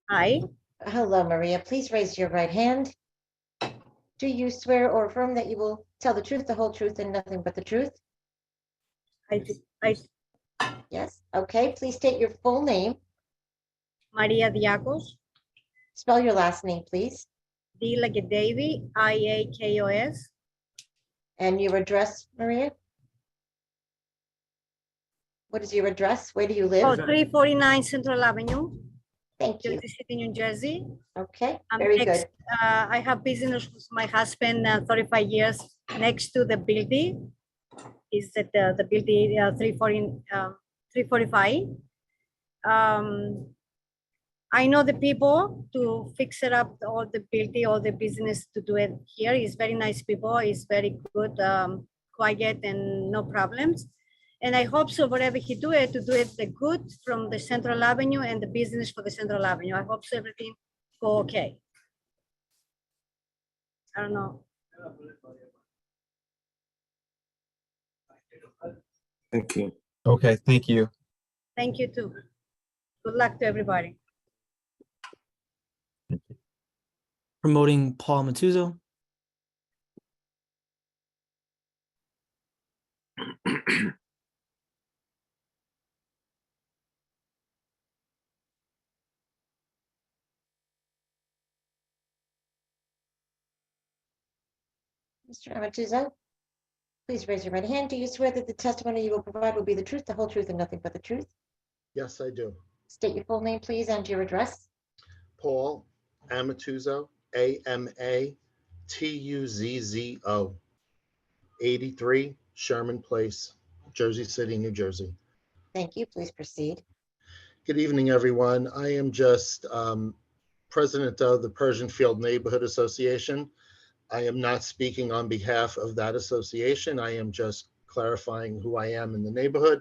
Hi. Hello, Maria. Please raise your right hand. Do you swear or affirm that you will tell the truth, the whole truth, and nothing but the truth? I Yes. Okay. Please state your full name. Maria Diakos. Spell your last name, please. D like a Davy. IAKOS. And your address, Maria? What is your address? Where do you live? Oh, 349 Central Avenue, Thank you. Jersey City, New Jersey. Okay, I'm very next, good. I have business with my husband, 35 years, next to the building. Is that the building 345. I know the people to fix it up, all the building, all the business to do it here. Is very nice people. Is very good, quiet and no problems. And I hope so, whatever he do it, to do it the good from the Central Avenue and the business for the Central Avenue. I hope so everything go okay. I don't know. Thank you. Okay, thank you. Thank you too. Good luck to everybody. Promoting Paul Matuzzo. Mr. Amatuzzo, please raise your right hand. Do you swear that the testimony you will provide will be the truth, the whole truth, and nothing but the truth? Yes, I do. State your full name, please, and your address. Paul Amatuzzo, AMATUZZO, 83 Sherman Place, Jersey City, New Jersey. Thank you. Please proceed. Good evening, everyone. I am just president of the Persian Field Neighborhood Association. I am not speaking on behalf of that association. I am just clarifying who I am in the neighborhood.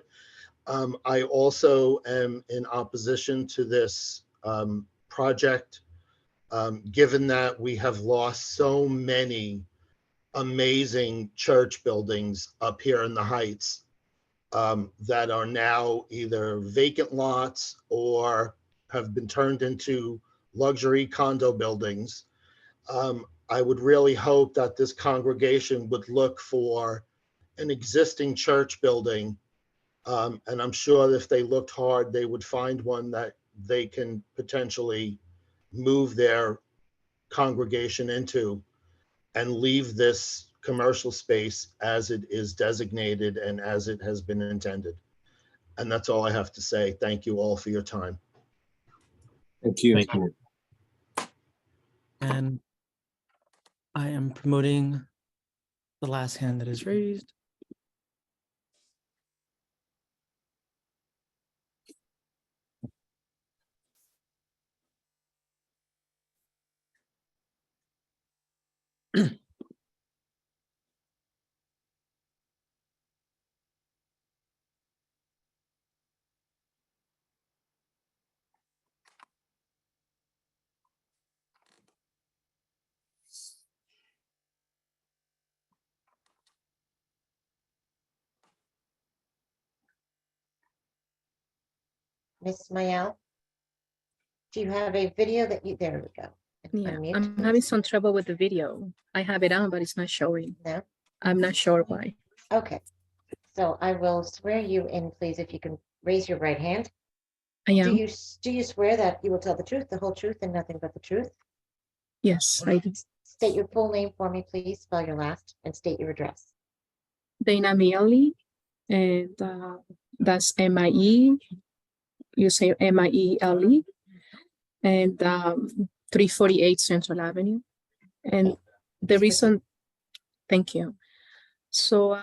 I also am in opposition to this project, given that we have lost so many amazing church buildings up here in the Heights that are now either vacant lots or have been turned into luxury condo buildings. I would really hope that this congregation would look for an existing church building. And I'm sure if they looked hard, they would find one that they can potentially move their congregation into and leave this commercial space as it is designated and as it has been intended. And that's all I have to say. Thank you all for your time. Thank you. Thank you. And I am promoting the last hand that is raised. Ms. Mayel? Do you have a video that you, there we go. Yeah, Unmute, I'm please. having some trouble with the video. I have it on, but it's not showing. No? I'm not sure why. Okay. So I will swear you in, please, if you can raise your right hand. I Do am. you swear that you will tell the truth, the whole truth, and nothing but the truth? Yes, I do. State your full name for me, please. Spell your last and state your address. Dana Miele, and that's M-I-E. You say M-I-E-L-E, and 348 Central Avenue. And the reason, thank you. So,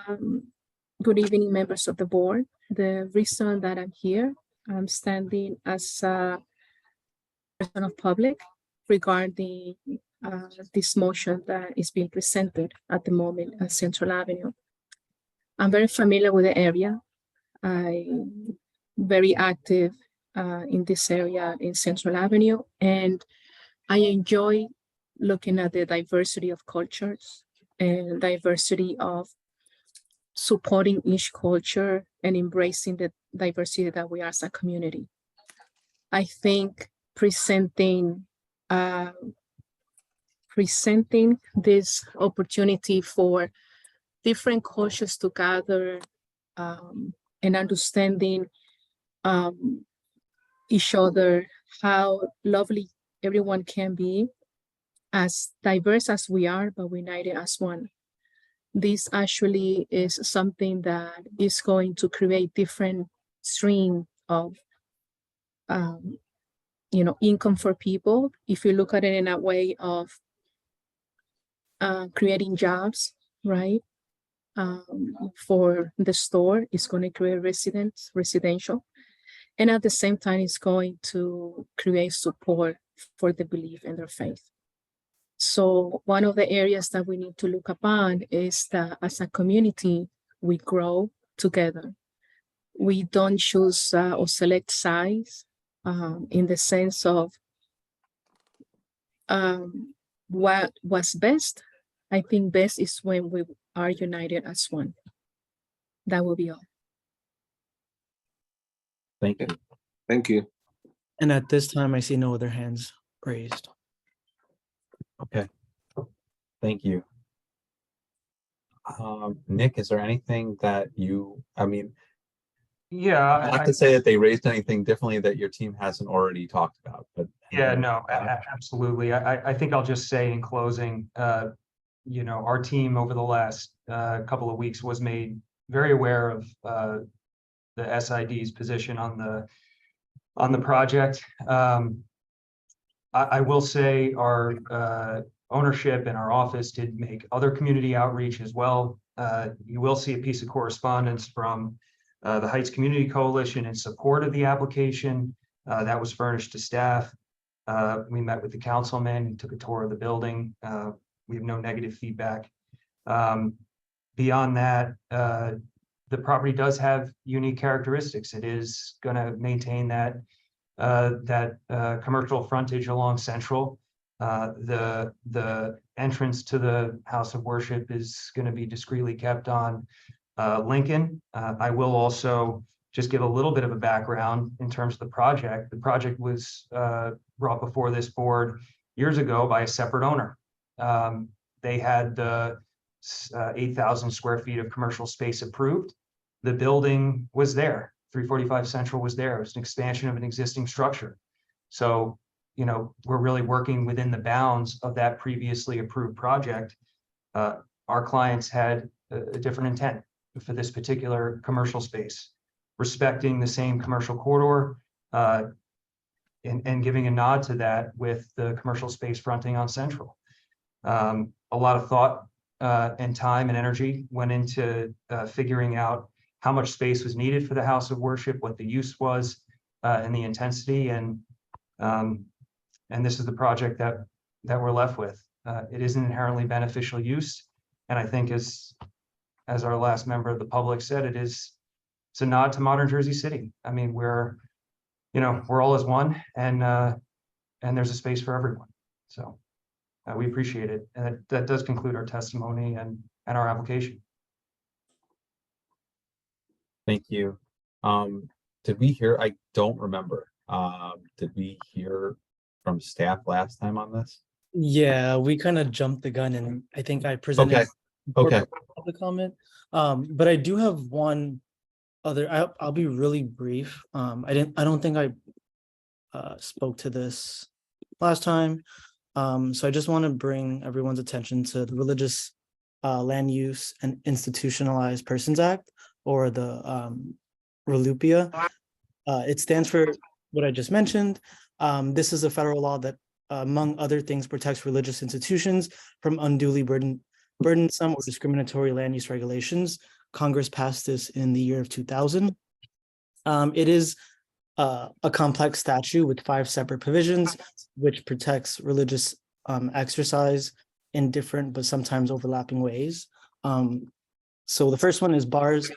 good evening, members of the board. The reason that I'm here, I'm standing as a person of public regarding this motion that is being presented at the moment at Central Avenue. I'm very familiar with the area. I'm very active in this area in Central Avenue, and I enjoy looking at the diversity of cultures and diversity of supporting each culture and embracing the diversity that we are as a community. I think presenting this opportunity for different cultures to gather and understanding each other, how lovely everyone can be, as diverse as we are, but united as one. This actually is something that is going to create different stream of income for people. If you look at it in a way of creating jobs, right? For the store, it's going to create residential. And at the same time, it's going to create support for the belief in their faith. So one of the areas that we need to look upon is that as a community, we grow together. We don't choose or select sides in the sense of what's best. I think best is when we are united as one. That will be all. Thank you. Thank you. And at this time, I see no other hands raised. Okay. Thank you. Nick, is there anything that Yeah, not to say that they raised anything differently that your team hasn't already talked about, but yeah, no, absolutely. I think I'll just say in closing, our team over the last couple of weeks was made very aware of the SID's position on the project. I will say our ownership and our office did make other community outreach as well. You will see a piece of correspondence from the Heights Community Coalition in support of the application. That was furnished to staff. We met with the councilman, took a tour of the building. We have no negative feedback. Beyond that, the property does have unique characteristics. It is going to maintain that commercial frontage along Central. The entrance to the house of worship is going to be discreetly kept on Lincoln. I will also just give a little bit of a background in terms of the project. The project was brought before this board years ago by a separate owner. They had the 8,000 square feet of commercial space approved. The building was there. 345 Central was there. It was an expansion of an existing structure. So, you know, we're really working within the bounds of that previously approved project. Our clients had a different intent for this particular commercial space, respecting the same commercial corridor, and giving a nod to that with the commercial space fronting on Central. A lot of thought and time and energy went into figuring out how much space was needed for the house of worship, what the use was, and the intensity, and this is the project that we're left with. It is an inherently beneficial use, and I think as our last member of the public said, it's a nod to modern Jersey City. I mean, we're all as one, and there's a space for everyone. So we appreciate it, and that does conclude our testimony and our application. Thank you. Did we hear, I don't remember, did we hear from staff last time on this? Yeah, we kind of jumped the gun, and I think I presented Okay. public comment. But I do have one other. I'll be really brief. I don't think I spoke to this last time. So I just want to bring everyone's attention to the Religious Land Use and Institutionalized Persons Act, or the RLUIPA. It stands for what I just mentioned. This is a federal law that, among other things, protects religious institutions from unduly burdensome or discriminatory land use regulations. Congress passed this in the year of 2000. It is a complex statute with 5 separate provisions, which protects religious exercise in different but sometimes overlapping ways. So the first one is bars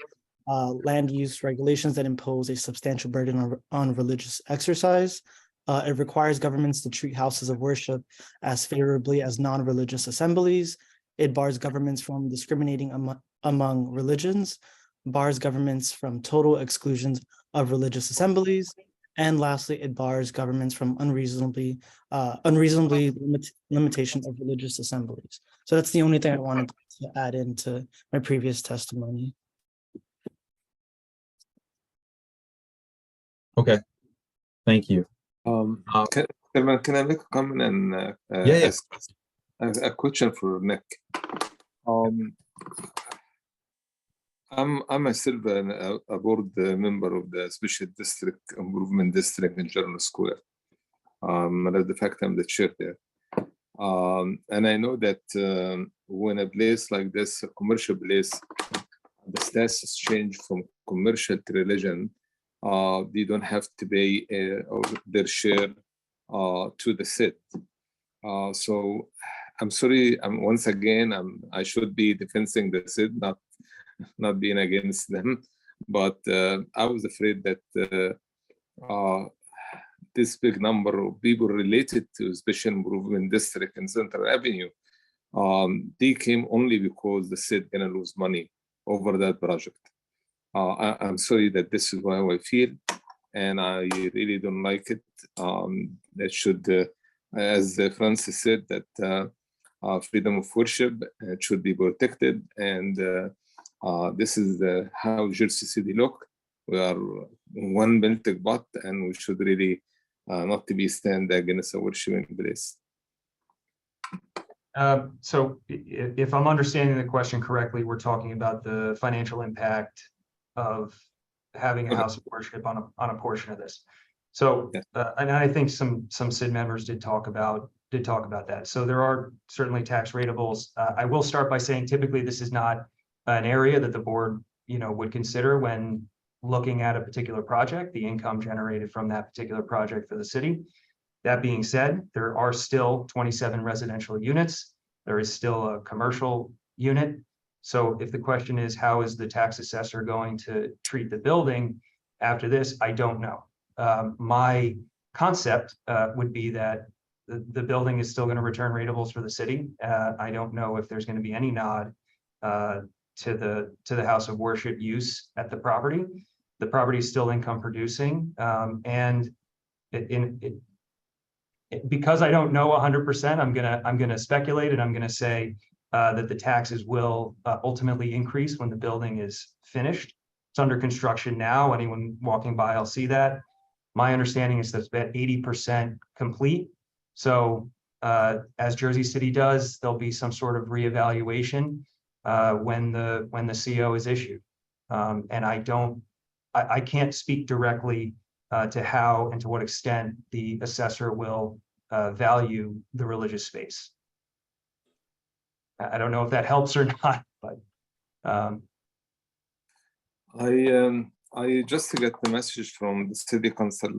land use regulations that impose a substantial burden on religious exercise. It requires governments to treat houses of worship as favorably as non-religious assemblies. It bars governments from discriminating among religions, bars governments from total exclusions of religious assemblies, and lastly, it bars governments from unreasonably limitation of religious assemblies. So that's the only thing I wanted to add into my previous testimony. Okay, thank you. Can I make a comment and ask a question for Nick? I'm myself a board member of the Special District Improvement District in Journal Square. The fact I'm the chair there. And I know that when a place like this, a commercial place, the status change from commercial to religion, they don't have to pay their share to the city. So I'm sorry. Once again, I should be defending the city, not being against them. But I was afraid that this big number of people related to Special Improvement District in Central Avenue, they came only because the city gonna lose money over that project. I'm sorry that this is how I feel, and I really don't like it. That should, as Francis said, that freedom of worship should be protected, and this is how Jersey City look. We are one melting pot, and we should really not to be stand against a worshiping place. So if I'm understanding the question correctly, we're talking about the financial impact of having a house of worship on a portion of this. So, and I think some CID members did talk about that. So there are certainly tax rateables. I will start by saying typically this is not an area that the board, would consider when looking at a particular project, the income generated from that particular project for the city. That being said, there are still 27 residential units. There is still a commercial unit. So if the question is, how is the tax assessor going to treat the building after this? I don't know. My concept would be that the building is still going to return rateables for the city. I don't know if there's going to be any nod to the house of worship use at the property. The property is still income producing, and because I don't know 100%, I'm gonna speculate, and I'm gonna say that the taxes will ultimately increase when the building is finished. It's under construction now. Anyone walking by, I'll see that. My understanding is that's about 80% complete. So as Jersey City does, there'll be some sort of reevaluation when the CO is issued. And I can't speak directly to how and to what extent the assessor will value the religious space. I don't know if that helps or not, but I just get the message from the city council,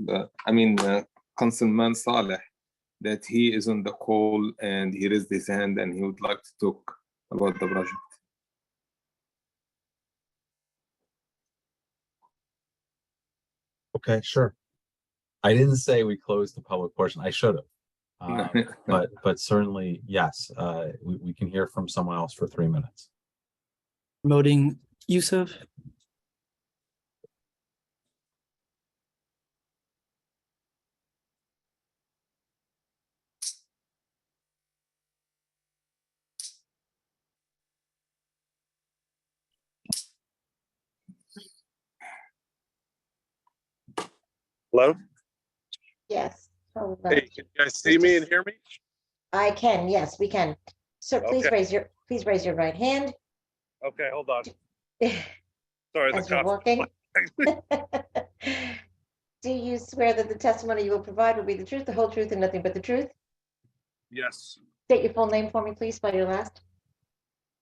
Councilman Saleh, that he is on the call and he raised his hand and he would like to talk about the project. Okay, sure. I didn't say we closed the public portion. I should have. But certainly, yes, we can hear from someone else for 3 minutes. Promoting Yusuf. Hello? Yes. Hold on. Hey, can you guys see me and hear me? I can, yes, we can. Sir, please Okay. please raise your right hand. Okay, hold on. Sorry, the As you're cops. walking. Do you swear that the testimony you will provide will be the truth, the whole truth, and nothing but the truth? Yes. State your full name for me, please, by your last.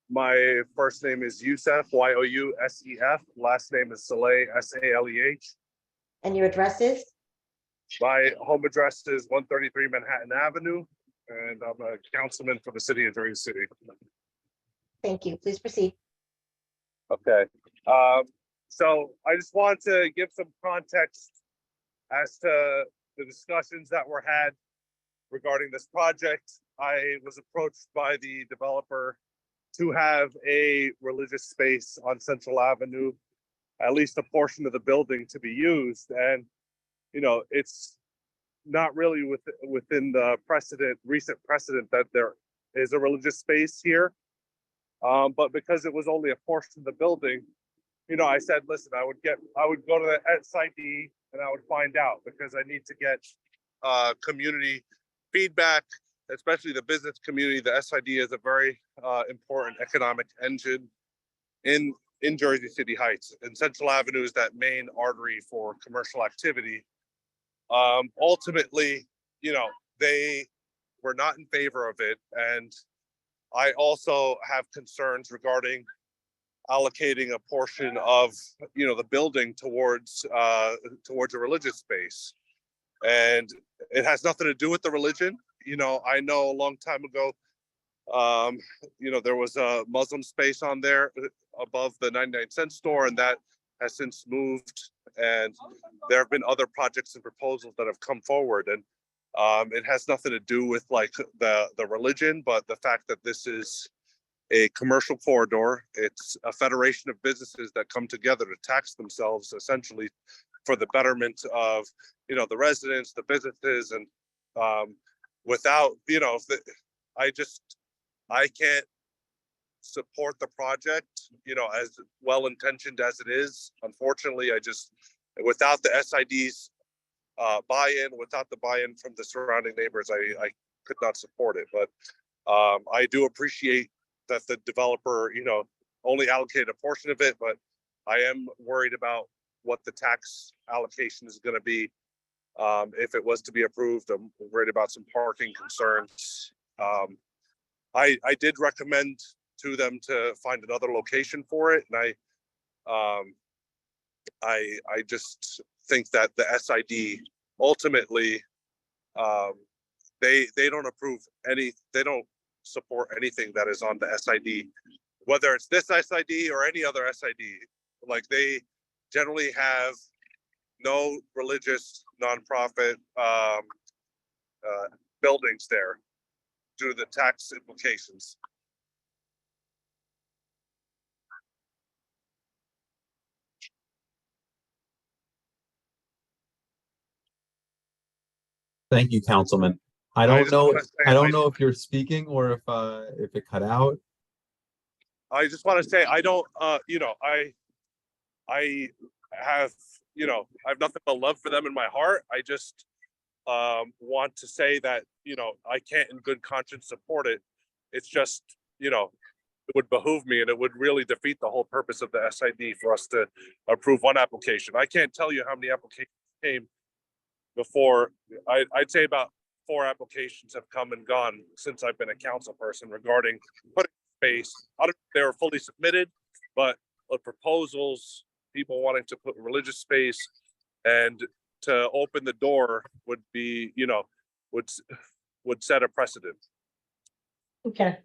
My first name is Youssef, Yousef. Last name is Saleh, Saleh. And your address is? My home address is 133 Manhattan Avenue, and I'm a councilman for the city of Jersey City. Thank you. Please proceed. Okay. So I just want to give some context as to the discussions that were had regarding this project. I was approached by the developer to have a religious space on Central Avenue, at least a portion of the building to be used. And, you know, it's not really within the recent precedent that there is a religious space here. But because it was only a portion of the building, you know, I said, listen, I would go to the SID and I would find out, because I need to get community feedback, especially the business community. The SID is a very important economic engine in Jersey City Heights, and Central Avenue is that main artery for commercial activity. Ultimately, you know, they were not in favor of it. And I also have concerns regarding allocating a portion of, you know, the building towards a religious space. And it has nothing to do with the religion. You know, I know a long time ago, you know, there was a Muslim space on there above the 99-cent store, and that has since moved. And there have been other projects and proposals that have come forward. And it has nothing to do with like the religion, but the fact that this is a commercial corridor. It's a federation of businesses that come together to tax themselves essentially for the betterment of, you know, the residents, the businesses, and without, you know, I can't support the project, you know, as well-intentioned as it is. Unfortunately, without the SID's buy-in, without the buy-in from the surrounding neighbors, I could not support it. But I do appreciate that the developer, you know, only allocated a portion of it, but I am worried about what the tax allocation is going to be if it was to be approved. I'm worried about some parking concerns. I did recommend to them to find another location for it, and I just think that the SID ultimately they don't approve they don't support anything that is on the SID, whether it's this SID or any other SID. Like, they generally have no religious nonprofit buildings there due to the tax implications. Thank you, Councilman. I don't know if you're speaking or if it cut out. I just want to say, I don't, you know, I I have, I have nothing but love for them in my heart. I just want to say that, I can't in good conscience support it. It's just, it would behoove me and it would really defeat the whole purpose of the SID for us to approve one application. I can't tell you how many applications came before. I'd say about 4 applications have come and gone since I've been a council person regarding putting space. I don't know if they were fully submitted, but the proposals, people wanting to put religious space and to open the door would be, would set a precedent. Okay,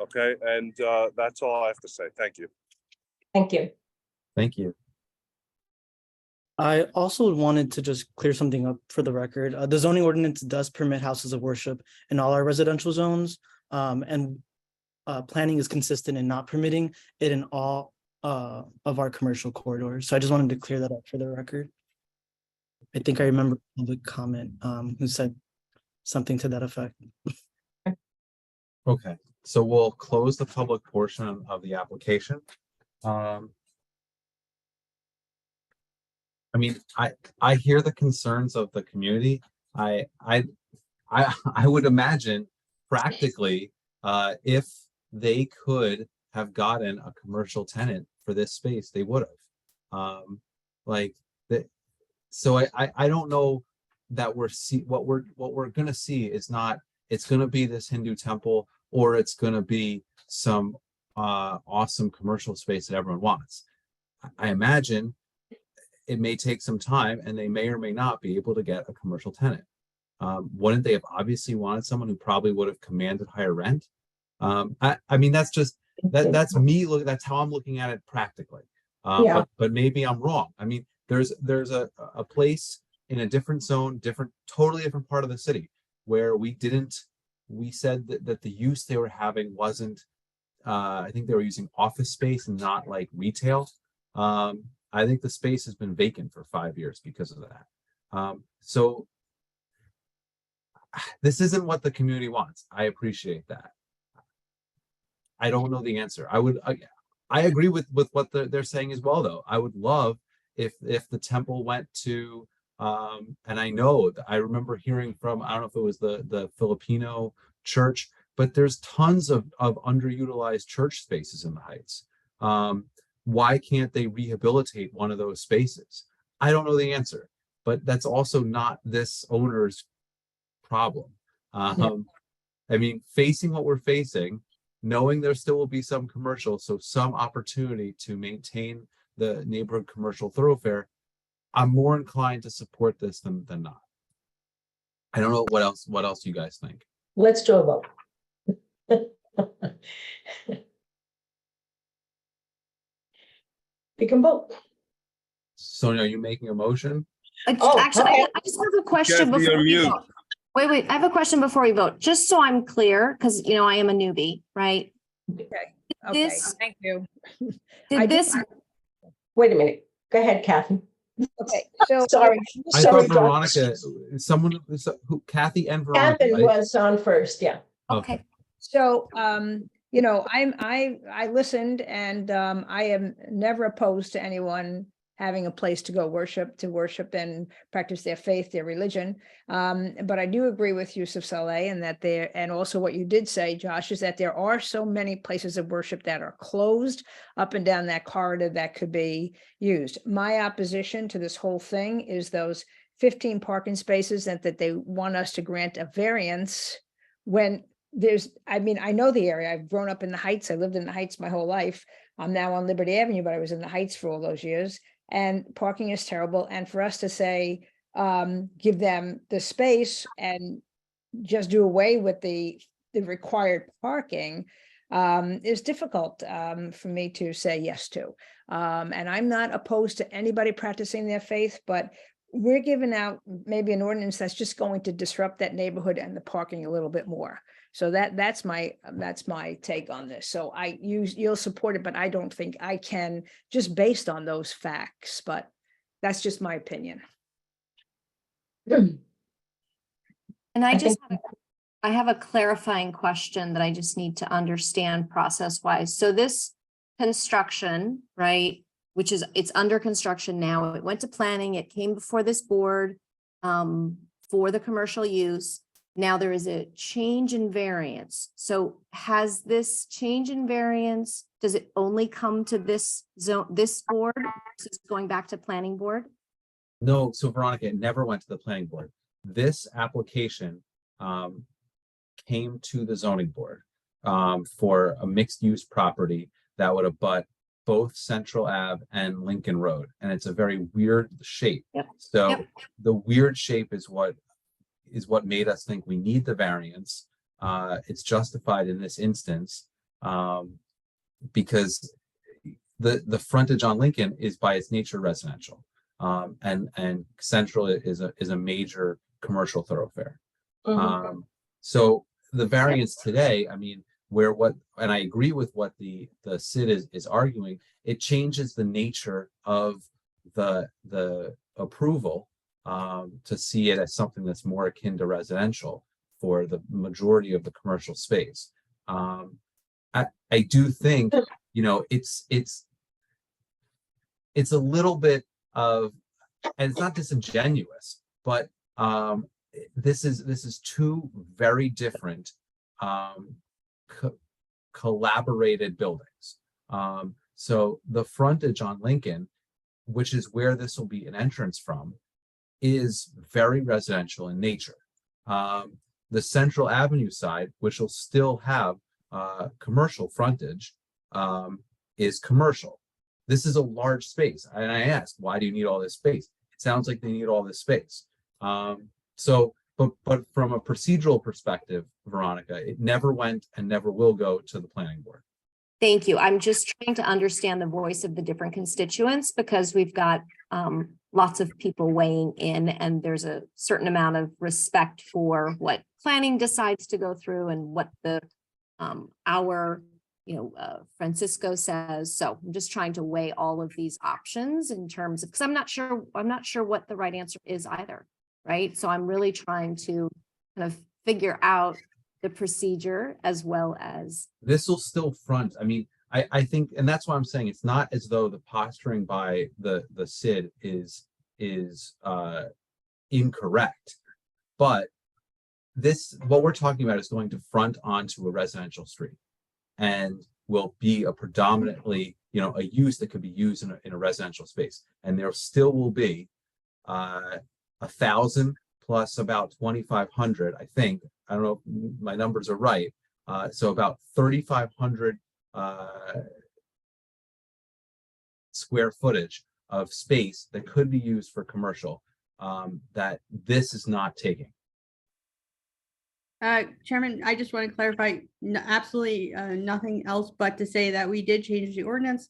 Okay, and that's all I have to say. Thank you. thank you. Thank you. I also wanted to just clear something up for the record. The zoning ordinance does permit houses of worship in all our residential zones. And planning is consistent in not permitting it in all of our commercial corridors. So I just wanted to clear that up for the record. I think I remember the comment who said something to that effect. Okay, so we'll close the public portion of the application. I mean, I hear the concerns of the community. I would imagine practically, if they could have gotten a commercial tenant for this space, they would have. Like that. So I don't know that what we're gonna see is not, it's gonna be this Hindu temple, or it's gonna be some awesome commercial space that everyone wants. I imagine it may take some time and they may or may not be able to get a commercial tenant. Wouldn't they have obviously wanted someone who probably would have commanded higher rent? I mean, that's just, that's me, that's how I'm looking at it practically. Yeah. But maybe I'm wrong. I mean, there's a place in a different zone, totally different part of the city where we said that the use they were having wasn't, I think they were using office space and not like retail. I think the space has been vacant for 5 years because of that. So this isn't what the community wants. I appreciate that. I don't know the answer. I agree with what they're saying as well, though. I would love if the temple went to, and I remember hearing from, I don't know if it was the Filipino church, but there's tons of underutilized church spaces in the Heights. Why can't they rehabilitate one of those spaces? I don't know the answer, but that's also not this owner's problem. I mean, facing what we're facing, knowing there still will be some commercial, so some opportunity to maintain the neighborhood commercial thoroughfare, I'm more inclined to support this than not. I don't know what else you guys think. Let's do a vote. We can vote. Sonia, are you making a motion? Actually, I just have a question Kathy, before you're we mute. vote. Wait, I have a question before we vote, just so I'm clear, because I am a newbie, right? Okay, This, thank you. did this, Wait a minute. Go ahead, Kathy. Okay, so. Sorry. I Sorry, thought Veronica, Kathy and Veronica. Kathy right? was on first, yeah. okay. So, I listened and I am never opposed to anyone having a place to go worship and practice their faith, their religion. But I do agree with Yusuf Saleh and also what you did say, Josh, is that there are so many places of worship that are closed up and down that corridor that could be used. My opposition to this whole thing is those 15 parking spaces that they want us to grant a variance when I know the area. I've grown up in the Heights. I lived in the Heights my whole life. I'm now on Liberty Avenue, but I was in the Heights for all those years. And parking is terrible. And for us to say, give them the space and just do away with the required parking is difficult for me to say yes to. And I'm not opposed to anybody practicing their faith, but we're giving out maybe an ordinance that's just going to disrupt that neighborhood and the parking a little bit more. So that's my take on this. So you'll support it, but I don't think I can, just based on those facts, but that's just my opinion. And I have a clarifying question that I just need to understand process-wise. So this construction, right, which is, it's under construction now. It went to planning, it came before this board for the commercial use. Now there is a change in variance. So has this change in variance, does it only come to this zone, this board? Is this going back to planning board? No, so Veronica, it never went to the planning board. This application came to the zoning board for a mixed-use property that would abut both Central Ave and Lincoln Road, and it's a very weird shape. Yep. So Yep. the weird shape is what made us think we need the variance. It's justified in this instance because the frontage on Lincoln is by its nature residential, and Central is a major commercial thoroughfare. So the variance today, I mean, and I agree with what the CID is arguing, it changes the nature of the approval to see it as something that's more akin to residential for the majority of the commercial space. I do think, you know, it's a little bit of, and it's not disingenuous, but this is two very different collaborated buildings. So the frontage on Lincoln, which is where this will be an entrance from, is very residential in nature. The Central Avenue side, which will still have commercial frontage, is commercial. This is a large space. And I asked, why do you need all this space? It sounds like they need all this space. But from a procedural perspective, Veronica, it never went and never will go to the planning board. Thank you. I'm just trying to understand the voice of the different constituents because we've got lots of people weighing in, and there's a certain amount of respect for what planning decides to go through and what the Francisco says. So I'm just trying to weigh all of these options in terms of, because I'm not sure what the right answer is either. Right. So I'm really trying to kind of figure out the procedure as well as. This will still front. I mean, I think, and that's why I'm saying it's not as though the posturing by the CID is incorrect, but what we're talking about is going to front onto a residential street and will be a predominantly, you know, a use that could be used in a residential space. And there still will be 1,000 plus about 2,500, I think. I don't know if my numbers are right. So about 3,500 square footage of space that could be used for commercial that this is not taking. Chairman, I just want to clarify, absolutely nothing else but to say that we did change the ordinance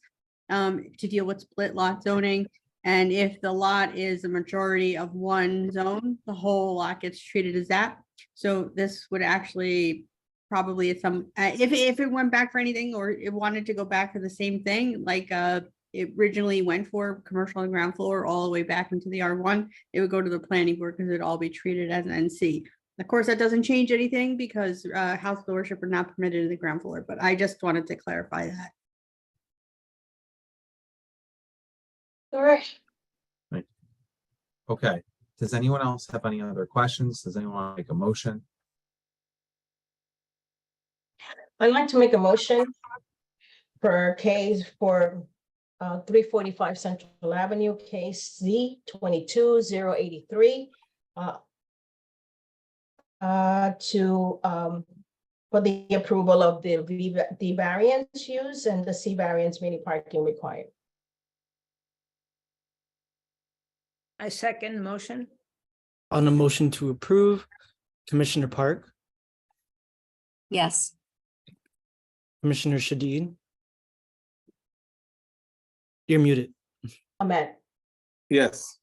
to deal with split lot zoning. And if the lot is a majority of one zone, the whole lot gets treated as that. So this would actually probably at some, if it went back for anything or it wanted to go back for the same thing, like it originally went for commercial and ground floor all the way back into the R1, it would go to the planning board because it'd all be treated as an NC. Of course, that doesn't change anything because house of worship are not permitted in the ground floor, but I just wanted to clarify that. All right. Right. Okay. Does anyone else have any other questions? Does anyone want to make a motion? I'd like to make a motion for case for 345 Central Avenue, case Z22083. For the approval of the variance use and the C variance meaning parking required. I second motion. On a motion to approve, Commissioner Park, Yes. Commissioner Shadid. You're muted. Ahmed. Yes.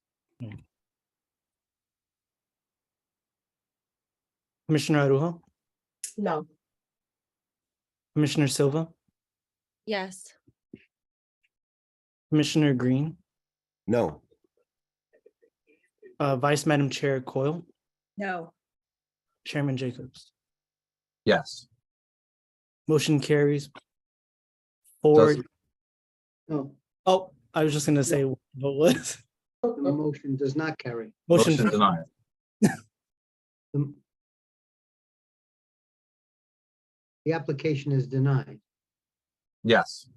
Commissioner Arujo, No. Commissioner Silva, Yes. Commissioner Green, No. Vice Madam Chair Coyle, No. Chairman Jacobs. Yes. Motion carries. Four. Does- Oh, I was just gonna say, what was? The motion does not carry. Motion Motion denied. The the application is denied. Yes.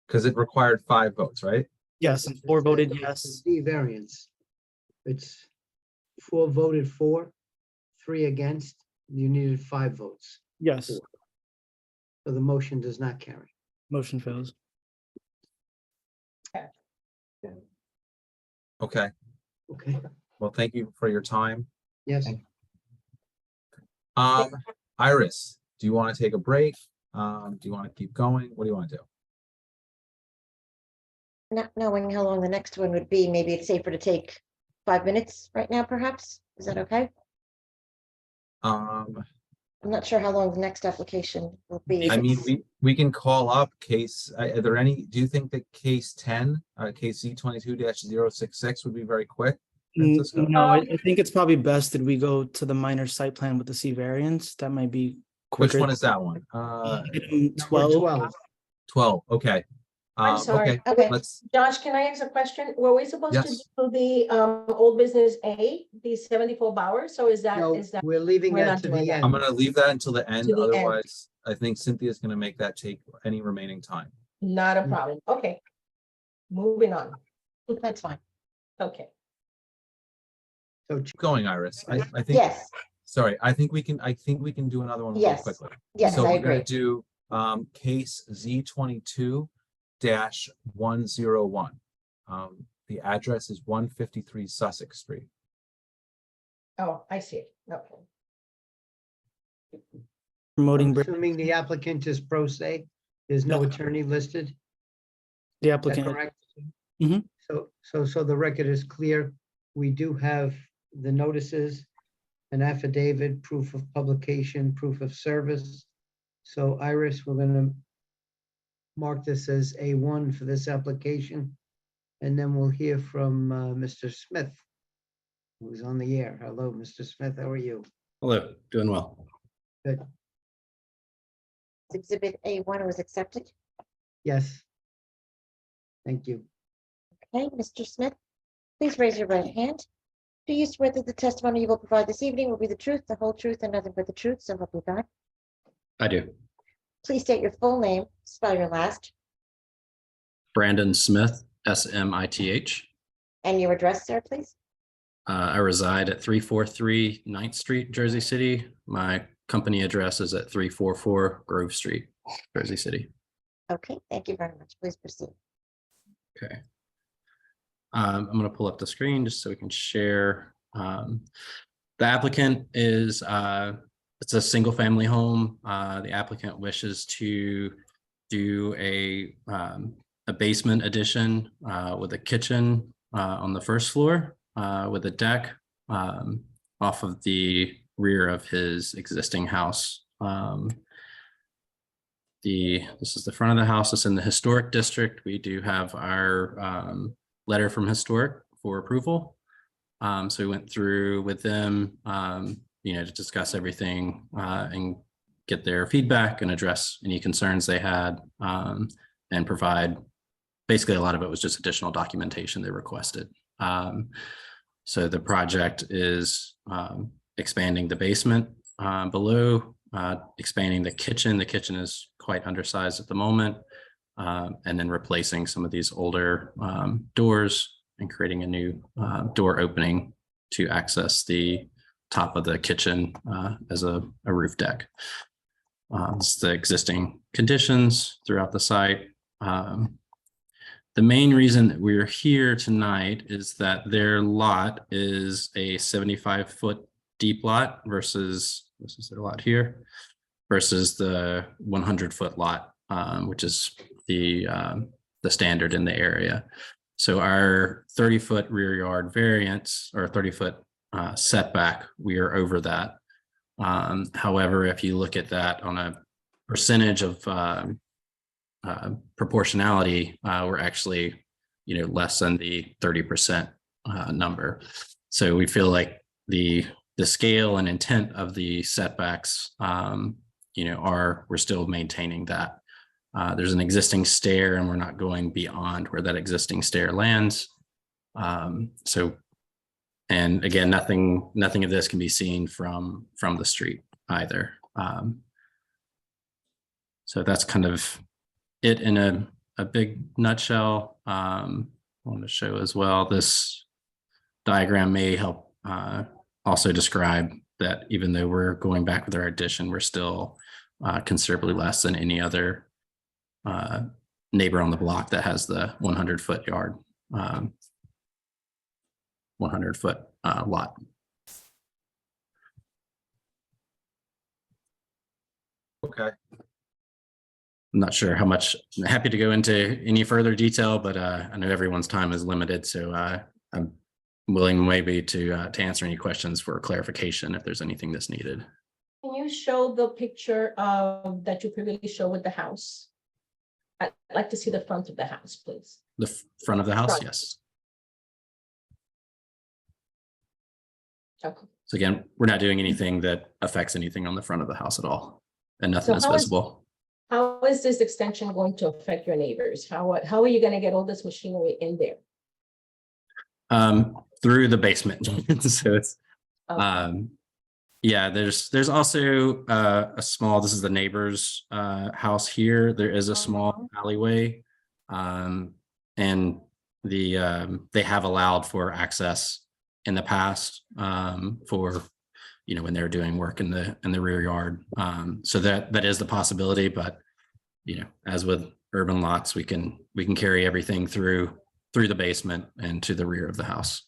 Because it required 5 votes, right? Yes, and 4 voted It's yes. D variance. It's 4 voted for, 3 against, you needed 5 votes. Yes, So the motion does not carry. motion fails. Okay. Okay, Well, thank you for your time. yes. Iris, do you want to take a break? Do you want to keep going? What do you want to do? Not knowing how long the next one would be, maybe it's safer to take 5 minutes right now, perhaps? Is that okay? Um, I'm not sure how long the next application will be. I mean, we can call up case, are there any, do you think that case 10, case Z22-066 would be very quick? Francisco? No, I think it's probably best that we go to the minor site plan with the C variance. That might be quicker. Which one is that one? Item 12. 12, okay. I'm sorry. Okay, let's, Josh, can I ask a question? Were we supposed to Yes. do the old business A, the 74 Bowers? So is that, No, is that? we're leaving we're that not to doing the that. end. I'm gonna leave that until the end, To the end. otherwise, I think Cynthia's gonna make that take any remaining time. Not a problem. Okay. Moving on. That's fine. Okay. So Keep going, Iris. I think, Yes, sorry, I think we can do another one really Yes. quickly. yes, So I we're gonna agree. do case Z22-101. The address is 153 Sussex Street. Oh, I see. Okay. Promoting I'm Brit- assuming the applicant is pro se, there's no No. attorney listed, is the that applicant. correct? Mhm. So the record is clear. We do have the notices, an affidavit, proof of publication, proof of service. So Iris, we're gonna mark this as A1 for this application. And then we'll hear from Mr. Smith, who's on the air. Hello, Mr. Smith, how are you? Hello, doing well. Good, Exhibit A1 was accepted. yes. Thank you. Okay, Mr. Smith, please raise your right hand. Do you swear that the testimony you will provide this evening will be the truth, the whole truth, and nothing but the truth, so help you God? I do. Please state your full name, spell your last, Brandon Smith, SMITH. and your address, sir, please. I reside at 343 9th Street, Jersey City. My company address is at 344 Grove Street, Jersey City. Okay, thank you very much. Please proceed. Okay. I'm going to pull up the screen just so we can share. The applicant is, it's a single family home. The applicant wishes to do a basement addition with a kitchen on the first floor with a deck off of the rear of his existing house. This is the front of the house. It's in the historic district. We do have our letter from historic for approval. So we went through with them, to discuss everything and get their feedback and address any concerns they had and provide, basically a lot of it was just additional documentation they requested. So the project is expanding the basement below, expanding the kitchen. The kitchen is quite undersized at the moment. And then replacing some of these older doors and creating a new door opening to access the top of the kitchen as a roof deck. It's the existing conditions throughout the site. The main reason that we're here tonight is that their lot is a 75-foot deep lot versus, this is their lot here, versus the 100-foot lot, which is the standard in the area. So our 30-foot rear yard variance or 30-foot setback, we are over that. However, if you look at that on a percentage of proportionality, we're actually, less than the 30% number. So we feel like the scale and intent of the setbacks, we're still maintaining that. There's an existing stair and we're not going beyond where that existing stair lands. So, and again, nothing of this can be seen from the street either. So that's kind of it in a big nutshell. I want to show as well, this diagram may help also describe that even though we're going back with our addition, we're still considerably less than any other neighbor on the block that has the 100-foot yard, 100-foot lot. Okay. I'm not sure how much, I'm happy to go into any further detail, but I know everyone's time is limited, so I'm willing maybe to answer any questions for clarification if there's anything that's needed. Can you show the picture that you previously showed with the house? I'd like to see the front of the house, please. The front of the house, Front. yes. Okay. So again, we're not doing anything that affects anything on the front of the house at all, and nothing is how is- visible. How is this extension going to affect your neighbors? How are you going to get all this machinery in there? Through the basement. So it's yeah, there's also a small, this is the neighbor's house here. There is a small alleyway. And they have allowed for access in the past for, you know, when they're doing work in the rear yard. So that is the possibility, but you know, as with urban lots, we can carry everything through the basement and to the rear of the house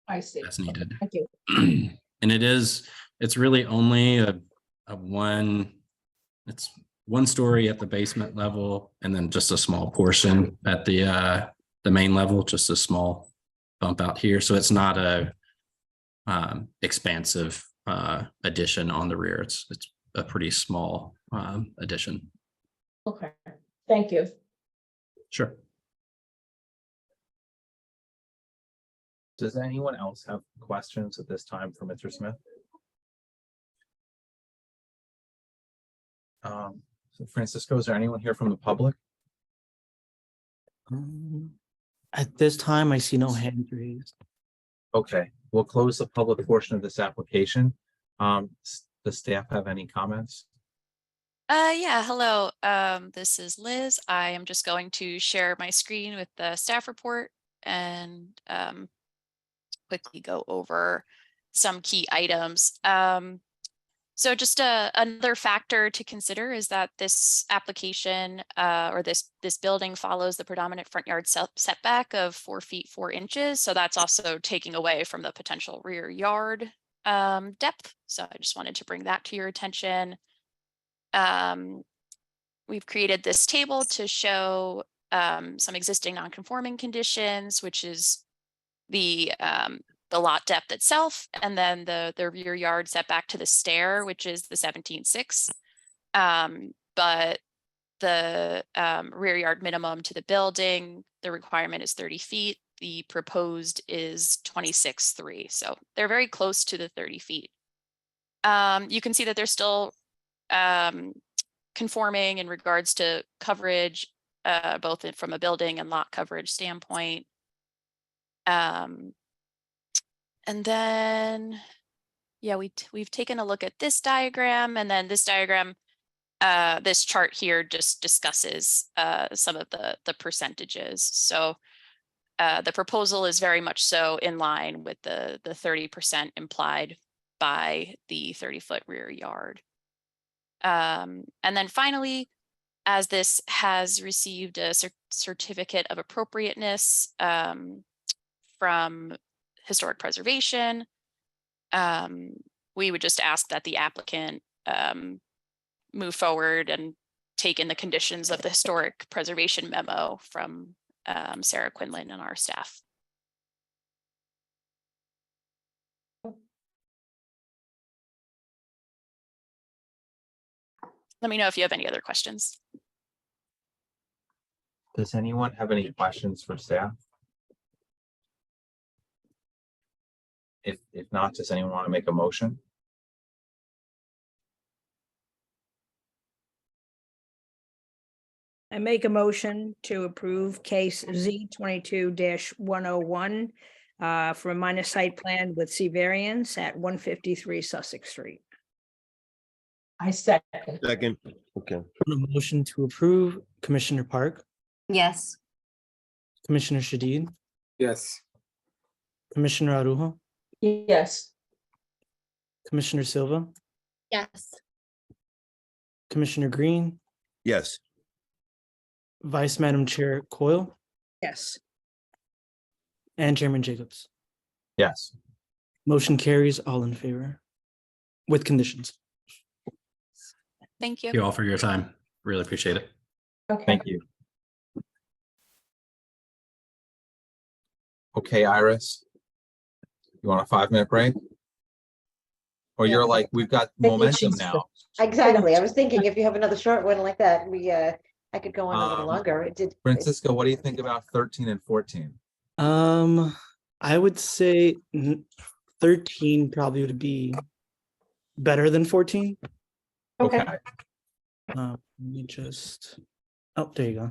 I see. as needed. Thank you. And it's really only a one story at the basement level, and then just a small portion at the main level, just a small bump out here. So it's not a expansive addition on the rear. It's a pretty small addition. Okay, thank you. Sure. Does anyone else have questions at this time for Mr. Smith? So Francisco, is there anyone here from the public? At this time, I see no hands raised. Okay, we'll close the public portion of this application. Does staff have any comments? Yeah, hello. This is Liz. I am just going to share my screen with the staff report and quickly go over some key items. So just another factor to consider is that this application or this building follows the predominant front yard setback of 4 feet 4 inches. So that's also taking away from the potential rear yard depth. So I just wanted to bring that to your attention. We've created this table to show some existing non-conforming conditions, which is the lot depth itself, and then the rear yard setback to the stair, which is the 17.6. But the rear yard minimum to the building, the requirement is 30 feet. The proposed is 26.3. So they're very close to the 30 feet. You can see that they're still conforming in regards to coverage, both from a building and lot coverage standpoint. And then, yeah, we've taken a look at this diagram, and then this diagram, this chart here just discusses some of the percentages. So the proposal is very much so in line with the 30% implied by the 30-foot rear yard. And then finally, as this has received a certificate of appropriateness from Historic Preservation, we would just ask that the applicant move forward and take in the conditions of the Historic Preservation memo from Sarah Quinlan and our staff. Let me know if you have any other questions. Does anyone have any questions for staff? If not, does anyone want to make a motion? I make a motion to approve case Z 22-101 for a minor site plan with C variance at 153 Sussex Street. I second. Second, okay. On the motion to approve, Commissioner Park, Yes. Commissioner Shadid, Yes. Commissioner Arujo, Yes. Commissioner Silva, Yes. Commissioner Green, Yes. Vice Madam Chair Coyle, Yes. and Chairman Jacobs. Yes. Motion carries, all in favor with conditions. Thank you. Thank you all for your time. Really appreciate it. Okay. Thank you. Okay, Iris. You want a 5-minute break? Or Yeah. you're like, we've got Maybe momentum she's- now. Exactly. I was thinking if you have another short one like that, I could go on a little longer. It did. Francisco, what do you think about 13 and 14? I would say 13 probably would be better than 14. Okay. Let me just, oh, there you go.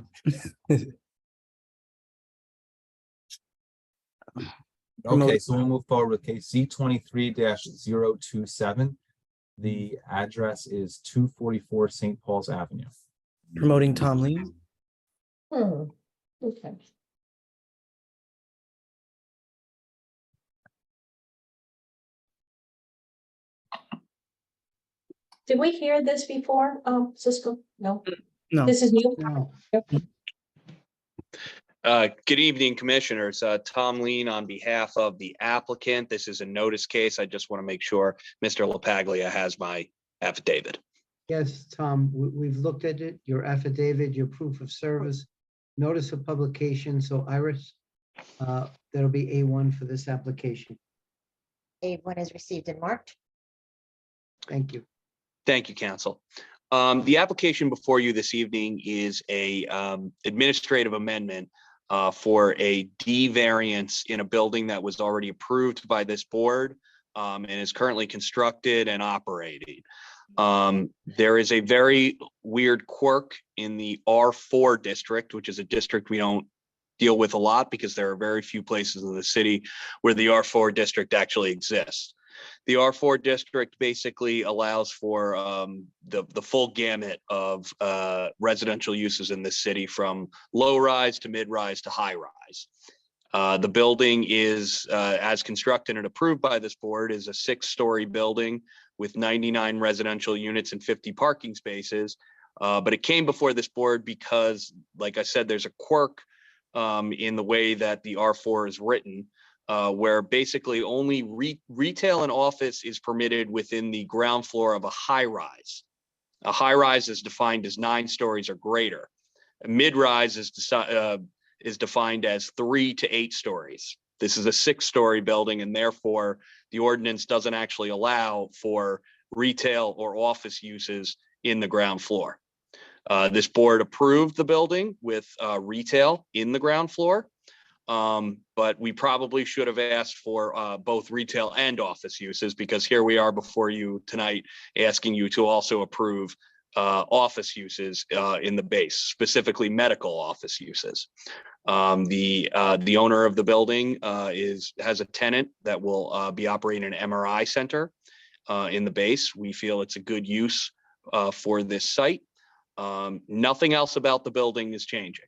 Okay, so we'll move forward with case Z 23-027. The address is 244 St. Paul's Avenue. Promoting Tom Lee. Okay. Did we hear this before, Cisco? No? No. This is new? No. Okay. Good evening, Commissioners. Tom Lean on behalf of the applicant. This is a notice case. I just want to make sure Mr. LaPaglia has my affidavit. Yes, Tom, we've looked at it, your affidavit, your proof of service, notice of publication. So Iris, that'll be A1 for this application. A1 is received and marked. Thank you. Thank you, Counsel. The application before you this evening is a administrative amendment for a D variance in a building that was already approved by this board and is currently constructed and operating. There is a very weird quirk in the R4 district, which is a district we don't deal with a lot because there are very few places in the city where the R4 district actually exists. The R4 district basically allows for the full gamut of residential uses in this city, from low rise to mid rise to high rise. The building is, as constructed and approved by this board, is a 6-story building with 99 residential units and 50 parking spaces. But it came before this board because, like I said, there's a quirk in the way that the R4 is written, where basically only retail and office is permitted within the ground floor of a high rise. A high rise is defined as 9 stories or greater. A mid rise is defined as 3 to 8 stories. This is a 6-story building, and therefore the ordinance doesn't actually allow for retail or office uses in the ground floor. This board approved the building with retail in the ground floor, but we probably should have asked for both retail and office uses, because here we are before you tonight asking you to also approve office uses in the base, specifically medical office uses. The owner of the building has a tenant that will be operating an MRI center in the base. We feel it's a good use for this site. Nothing else about the building is changing.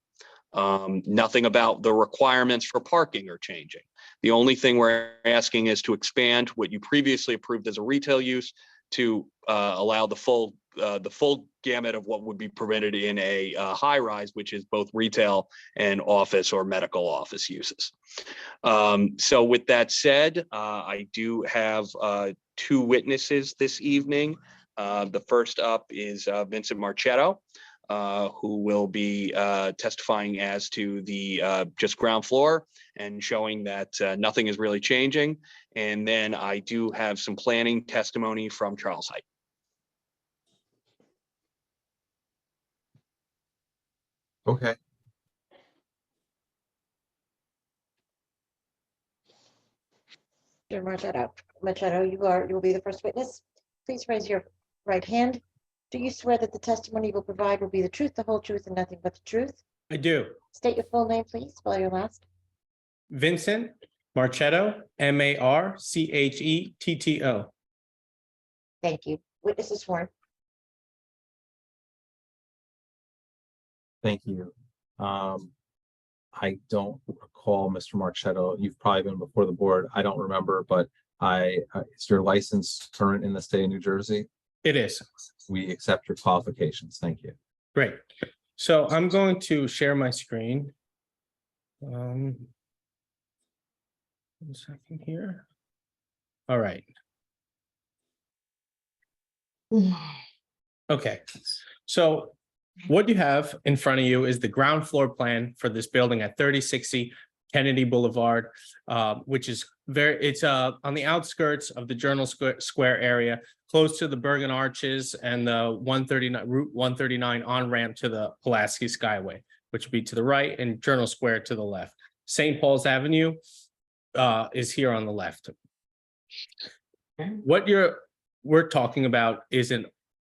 Nothing about the requirements for parking are changing. The only thing we're asking is to expand what you previously approved as a retail use to allow the full gamut of what would be permitted in a high rise, which is both retail and office or medical office uses. So with that said, I do have 2 witnesses this evening. The first up is Vincent Marchetto, who will be testifying as to the just ground floor and showing that nothing is really changing. And then I do have some planning testimony from Charles Height. Okay. Mr. Machado, you will be the first witness. Please raise your right hand. Do you swear that the testimony you will provide will be the truth, the whole truth, and nothing but the truth? I do. State your full name, please, spell your last. Vincent Marchetto, Marchetto. Thank you. Witness is sworn. Thank you. I don't recall, Mr. Marchetto, you've probably been before the board. I don't remember, but is your license current in the state of New Jersey? It is. We accept your qualifications. Thank you. Great. So I'm going to share my screen. 1 second here. All right. Okay, so what you have in front of you is the ground floor plan for this building at 3060 Kennedy Boulevard, which is it's on the outskirts of the Journal Square area, close to the Bergen Arches and the Route 139 on-ramp to the Pulaski Skyway, which would be to the right, and Journal Square to the left. St. Paul's Avenue is here on the left. What we're talking about is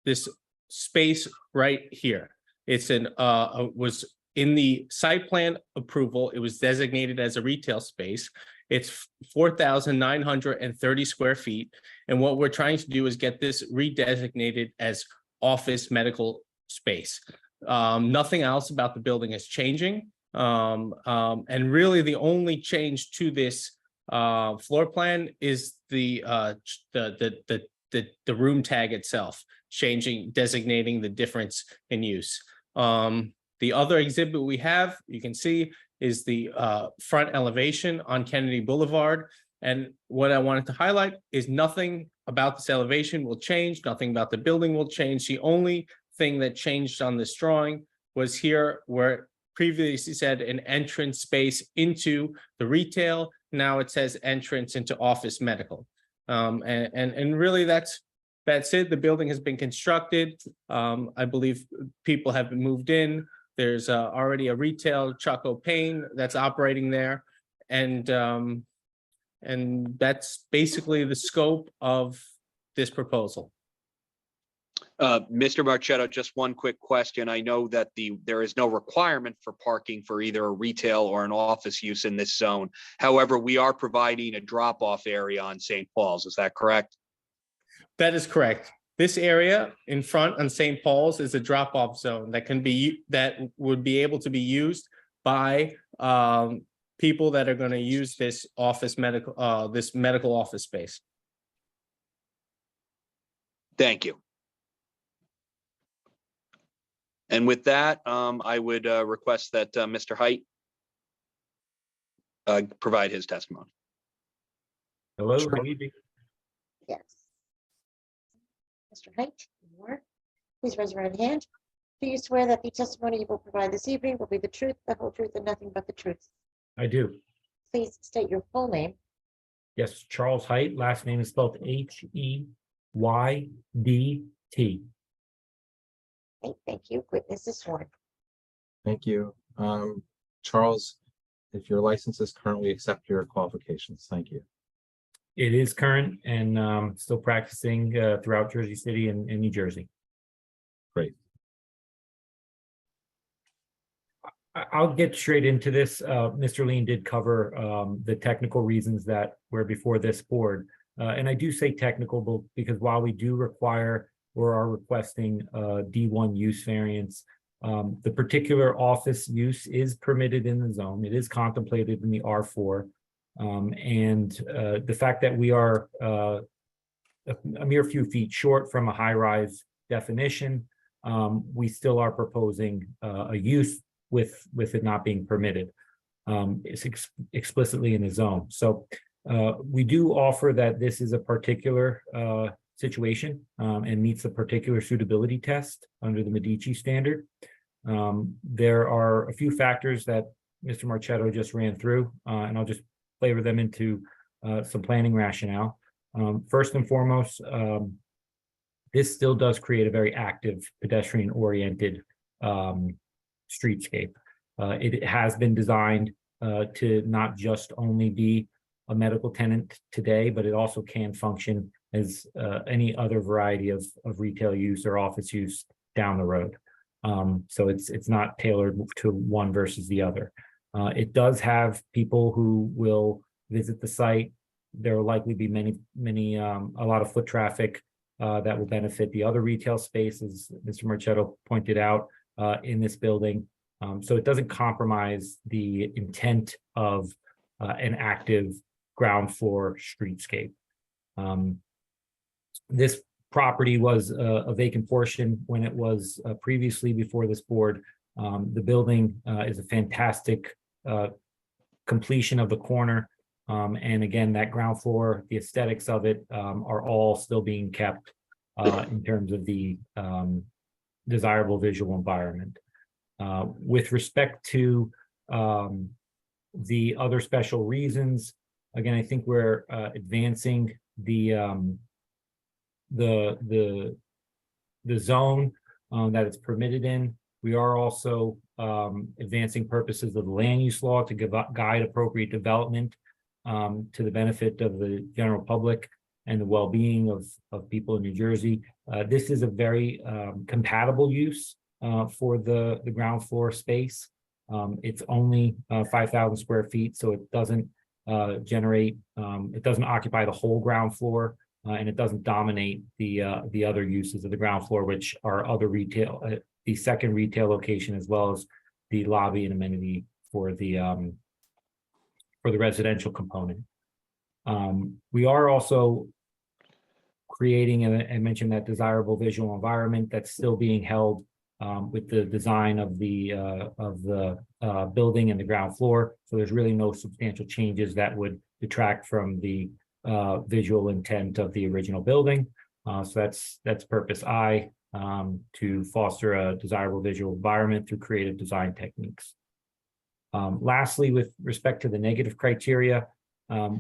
this space right here. It's was in the site plan approval. It was designated as a retail space. It's 4,930 square feet. And what we're trying to do is get this redesignated as office medical space. Nothing else about the building is changing. And really the only change to this floor plan is the room tag itself, designating the difference in use. The other exhibit we have, you can see, is the front elevation on Kennedy Boulevard. And what I wanted to highlight is nothing about this elevation will change, nothing about the building will change. The only thing that changed on this drawing was here where it previously said an entrance space into the retail. Now it says entrance into office medical. And really that's it. The building has been constructed. I believe people have been moved in. There's already a retail Choco Pain that's operating there. And that's basically the scope of this proposal. Mr. Marchetto, just one quick question. I know that there is no requirement for parking for either a retail or an office use in this zone. However, we are providing a drop-off area on St. Paul's. Is that correct? That is correct. This area in front on St. Paul's is a drop-off zone that would be able to be used by people that are going to use this this medical office space. Thank you. And with that, I would request that Mr. Height provide his testimony. Hello, Sure. good evening. Yes. Mr. Height, please raise your right hand. Do you swear that the testimony you will provide this evening will be the truth, the whole truth, and nothing but the truth? I do. Please state your full name. Yes, Charles Height, last name is spelled H-E-Y-D-T. Okay, thank you. Witness is sworn. Thank you. Charles, if your license is current, we accept your qualifications. Thank you. It is current and still practicing throughout Jersey City and New Jersey. Great. I'll get straight into this. Mr. Lean did cover the technical reasons that were before this board. And I do say technical because while we do require or are requesting D1 use variance, the particular office use is permitted in the zone. It is contemplated in the R4. And the fact that we are a mere few feet short from a high-rise definition, we still are proposing a use with it not being permitted. It's explicitly in the zone. So we do offer that this is a particular situation and meets a particular suitability test under the Medici standard. There are a few factors that Mr. Marchetto just ran through, and I'll just flavor them into some planning rationale. First and foremost, this still does create a very active pedestrian-oriented streetscape. It has been designed to not just only be a medical tenant today, but it also can function as any other variety of retail use or office use down the road. So it's not tailored to one versus the other. It does have people who will visit the site. There will likely be a lot of foot traffic that will benefit the other retail spaces, Mr. Marchetto pointed out, in this building. So it doesn't compromise the intent of an active ground floor streetscape. This property was a vacant portion when it was previously before this board. The building is a fantastic completion of the corner. And again, that ground floor, the aesthetics of it are all still being kept in terms of the desirable visual environment. With respect to the other special reasons, again, I think we're advancing the zone that it's permitted in. We are also advancing purposes of the land use law to guide appropriate development to the benefit of the general public and the well-being of people in New Jersey. This is a very compatible use for the ground floor space. It's only 5,000 square feet, so it doesn't it doesn't occupy the whole ground floor, and it doesn't dominate the other uses of the ground floor, which are other retail, the second retail location, as well as the lobby and amenity for the residential component. We are also creating, and I mentioned that desirable visual environment that's still being held with the design of the building and the ground floor. So there's really no substantial changes that would detract from the visual intent of the original building. So that's purpose I, to foster a desirable visual environment through creative design techniques. Lastly, with respect to the negative criteria,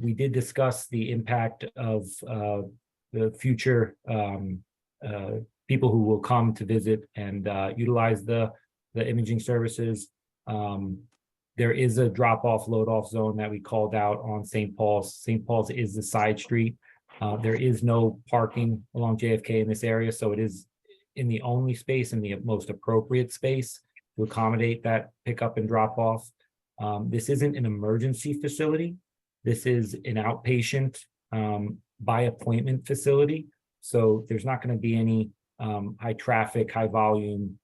we did discuss the impact of the future people who will come to visit and utilize the imaging services. There is a drop-off, load-off zone that we called out on St. Paul's. St. Paul's is the side street. There is no parking along JFK in this area, so it is in the only space, in the most appropriate space to accommodate that pickup and drop-off. This isn't an emergency facility. This is an outpatient by appointment facility. So there's not going to be any high traffic, high volume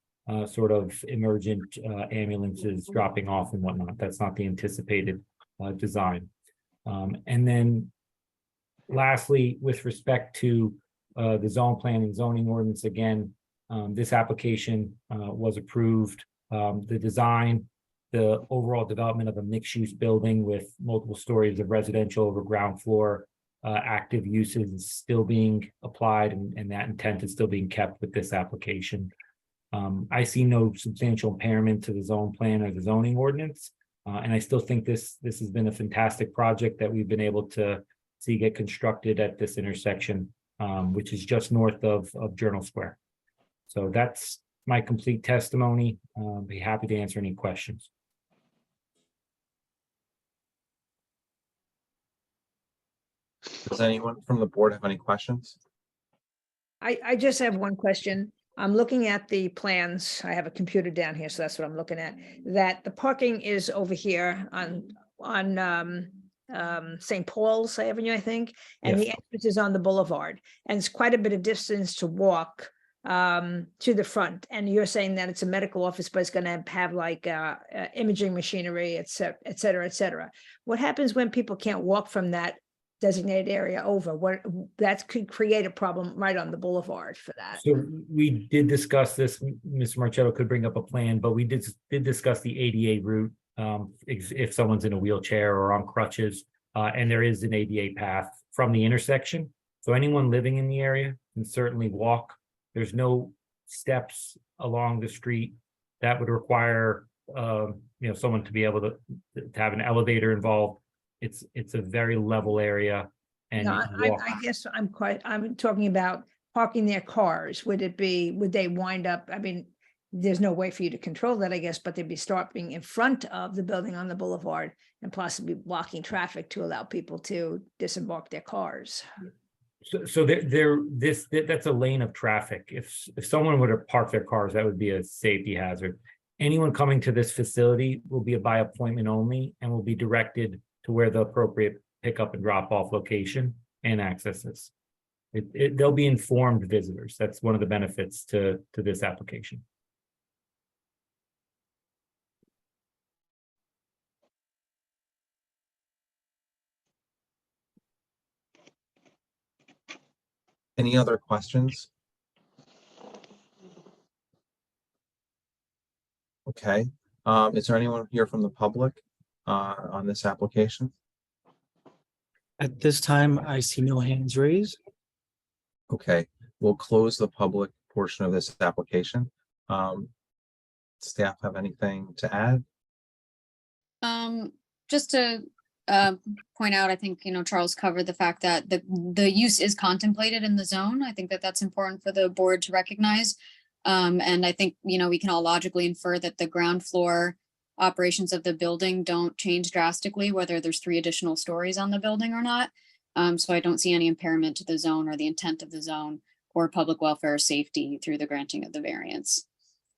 sort of emergent ambulances dropping off and whatnot. That's not the anticipated design. And then lastly, with respect to the zone plan and zoning ordinance, again, this application was approved. The design, the overall development of a mixed-use building with multiple stories of residential over ground floor active uses is still being applied, and that intent is still being kept with this application. I see no substantial impairment to the zone plan or the zoning ordinance, and I still think this has been a fantastic project that we've been able to see get constructed at this intersection, which is just north of Journal Square. So that's my complete testimony. Be happy to answer any questions. Does anyone from the board have any questions? I just have one question. I'm looking at the plans. I have a computer down here, so that's what I'm looking at. That the parking is over here on St. Paul's Avenue, I think, and the entrance is on the boulevard. And it's quite a bit of distance to walk to the front. And you're saying that it's a medical office, but it's going to have like imaging machinery, et cetera, et cetera. What happens when people can't walk from that designated area over? What that could create a problem right on the boulevard for that. So we did discuss this. Mr. Marchetto could bring up a plan, but we did discuss the ADA route if someone's in a wheelchair or on crutches, and there is an ADA path from the intersection. So anyone living in the area can certainly walk. There's no steps along the street that would require someone to be able to have an elevator involved. It's a very level area. And No, I guess I'm talking about parking their cars. Would they wind up, I mean, there's no way for you to control that, I guess, but they'd be stopping in front of the building on the boulevard and possibly blocking traffic to allow people to disembark their cars. So that's a lane of traffic. If someone were to park their cars, that would be a safety hazard. Anyone coming to this facility will be by appointment only and will be directed to where the appropriate pickup and drop off location and access is. They'll be informed visitors. That's one of the benefits to this application. Any other questions? Okay, is there anyone here from the public on this application? At this time, I see no hands raised. Okay, we'll close the public portion of this application. Staff have anything to add? Just to point out, I think, Charles covered the fact that the use is contemplated in the zone. I think that that's important for the board to recognize. And I think, we can all logically infer that the ground floor operations of the building don't change drastically, whether there's 3 additional stories on the building or not. So I don't see any impairment to the zone or the intent of the zone or public welfare or safety through the granting of the variance.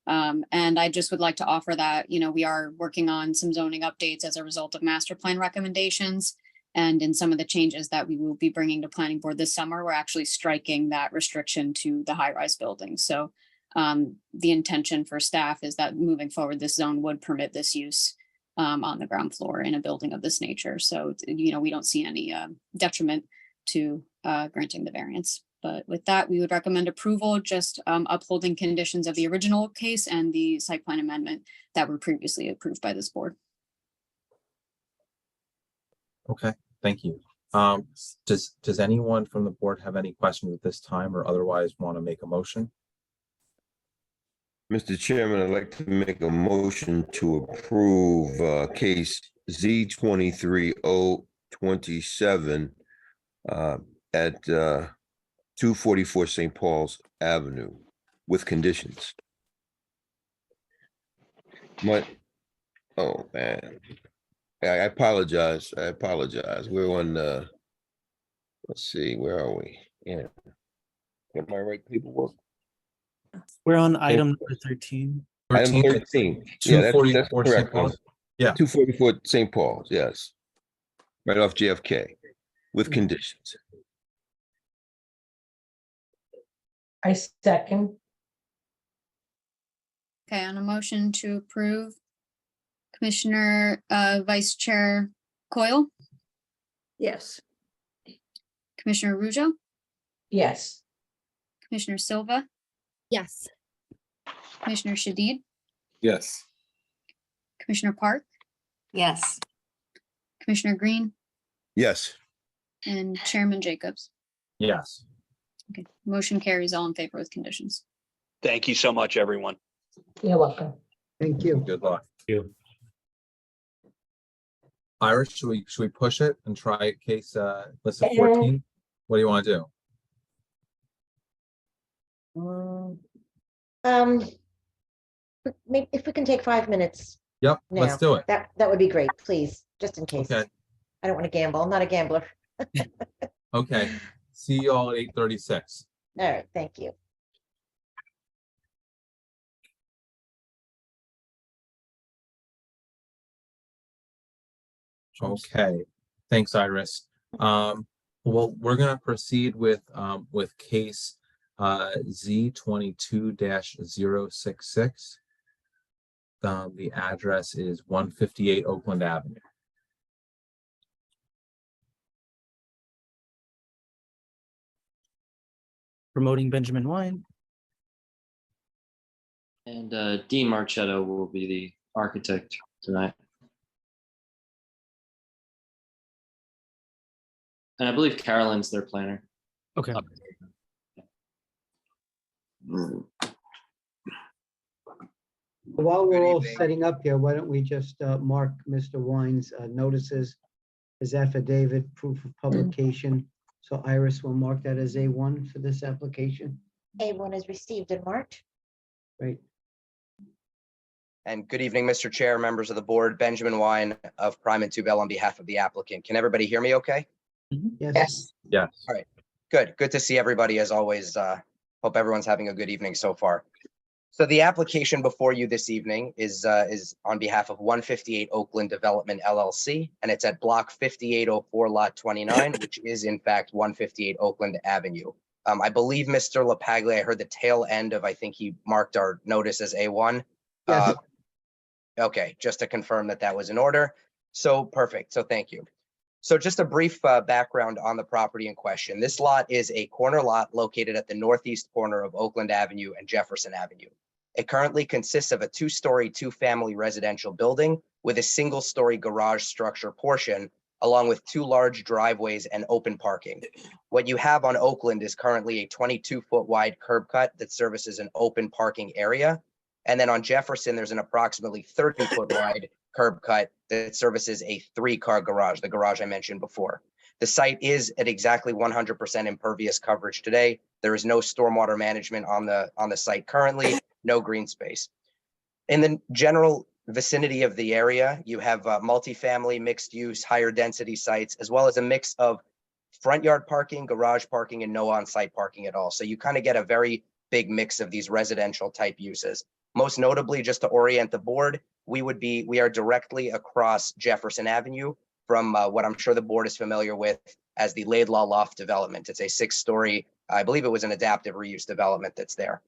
And I just would like to offer that, we are working on some zoning updates as a result of master plan recommendations. And in some of the changes that we will be bringing to planning board this summer, we're actually striking that restriction to the high-rise buildings. So the intention for staff is that moving forward, this zone would permit this use on the ground floor in a building of this nature. So, we don't see any detriment to granting the variance. But with that, we would recommend approval, just upholding conditions of the original case and the site plan amendment that were previously approved by this board. Okay, thank you. Does anyone from the board have any questions at this time or otherwise want to make a motion? Mr. Chairman, I'd like to make a motion to approve case Z23027 at 244 St. Paul's Avenue with conditions. Oh, man. I apologize. We're on, let's see, where are we? Yeah. Get my right paperwork. We're on item number 13. Item 13. Yeah, that's 244 St. correct. Paul's. Yeah. 244 St. Paul's, yes. Right off JFK with conditions. I second. Okay, on a motion to approve, Commissioner Vice Chair Coyle, Yes. Commissioner Rujo, Yes. Commissioner Silva, Yes. Commissioner Shadid, Yes. Commissioner Park, Yes. Commissioner Green, Yes. and Chairman Jacobs. Yes. Okay, motion carries all in favor with conditions. Thank you so much, everyone. You're welcome. Thank you. Good luck. Thank you. Iris, should we push it and try case list of 14? What do you want to do? Maybe if we can take 5 minutes. Yep, let's now, do it. That would be great, please, just in case. Okay. I don't want to gamble. I'm not a gambler. Okay. See you all at 8:36. All right, thank you. Okay, thanks, Iris. Well, we're gonna proceed with case Z22-066. The address is 158 Oakland Avenue. Promoting Benjamin Wine. And Dean Marchetto will be the architect tonight. And I believe Carolyn's their planner. Okay. While we're all setting up here, why don't we just mark Mr. Wine's notices as affidavit, proof of publication. So Iris will mark that as A1 for this application. A1 is received and marked. Great. And good evening, Mr. Chair, members of the board, Benjamin Wine of Prime and Tubel on behalf of the applicant. Can everybody hear me okay? Yes. Yes. All right. Good to see everybody as always. Hope everyone's having a good evening so far. So the application before you this evening is on behalf of 158 Oakland Development LLC, and it's at block 5804 lot 29, which is in fact 158 Oakland Avenue. I believe Mr. LaPaglia, I heard the tail end of, I think he marked our notice as A1. Yes. Okay, just to confirm that that was in order. So perfect. So thank you. So just a brief background on the property in question. This lot is a corner lot located at the northeast corner of Oakland Avenue and Jefferson Avenue. It currently consists of a two-story, two-family residential building with a single-story garage structure portion, along with two large driveways and open parking. What you have on Oakland is currently a 22-foot wide curb cut that services an open parking area. And then on Jefferson, there's an approximately 30-foot wide curb cut that services a 3-car garage, the garage I mentioned before. The site is at exactly 100% impervious coverage today. There is no stormwater management on the site currently, no green space. In the general vicinity of the area, you have multifamily, mixed use, higher density sites, as well as a mix of front yard parking, garage parking, and no on-site parking at all. So you kind of get a very big mix of these residential type uses. Most notably, just to orient the board, we are directly across Jefferson Avenue from what I'm sure the board is familiar with as the Laidlaw Loft development. It's a 6-story, I believe it was an adaptive reuse development that's there.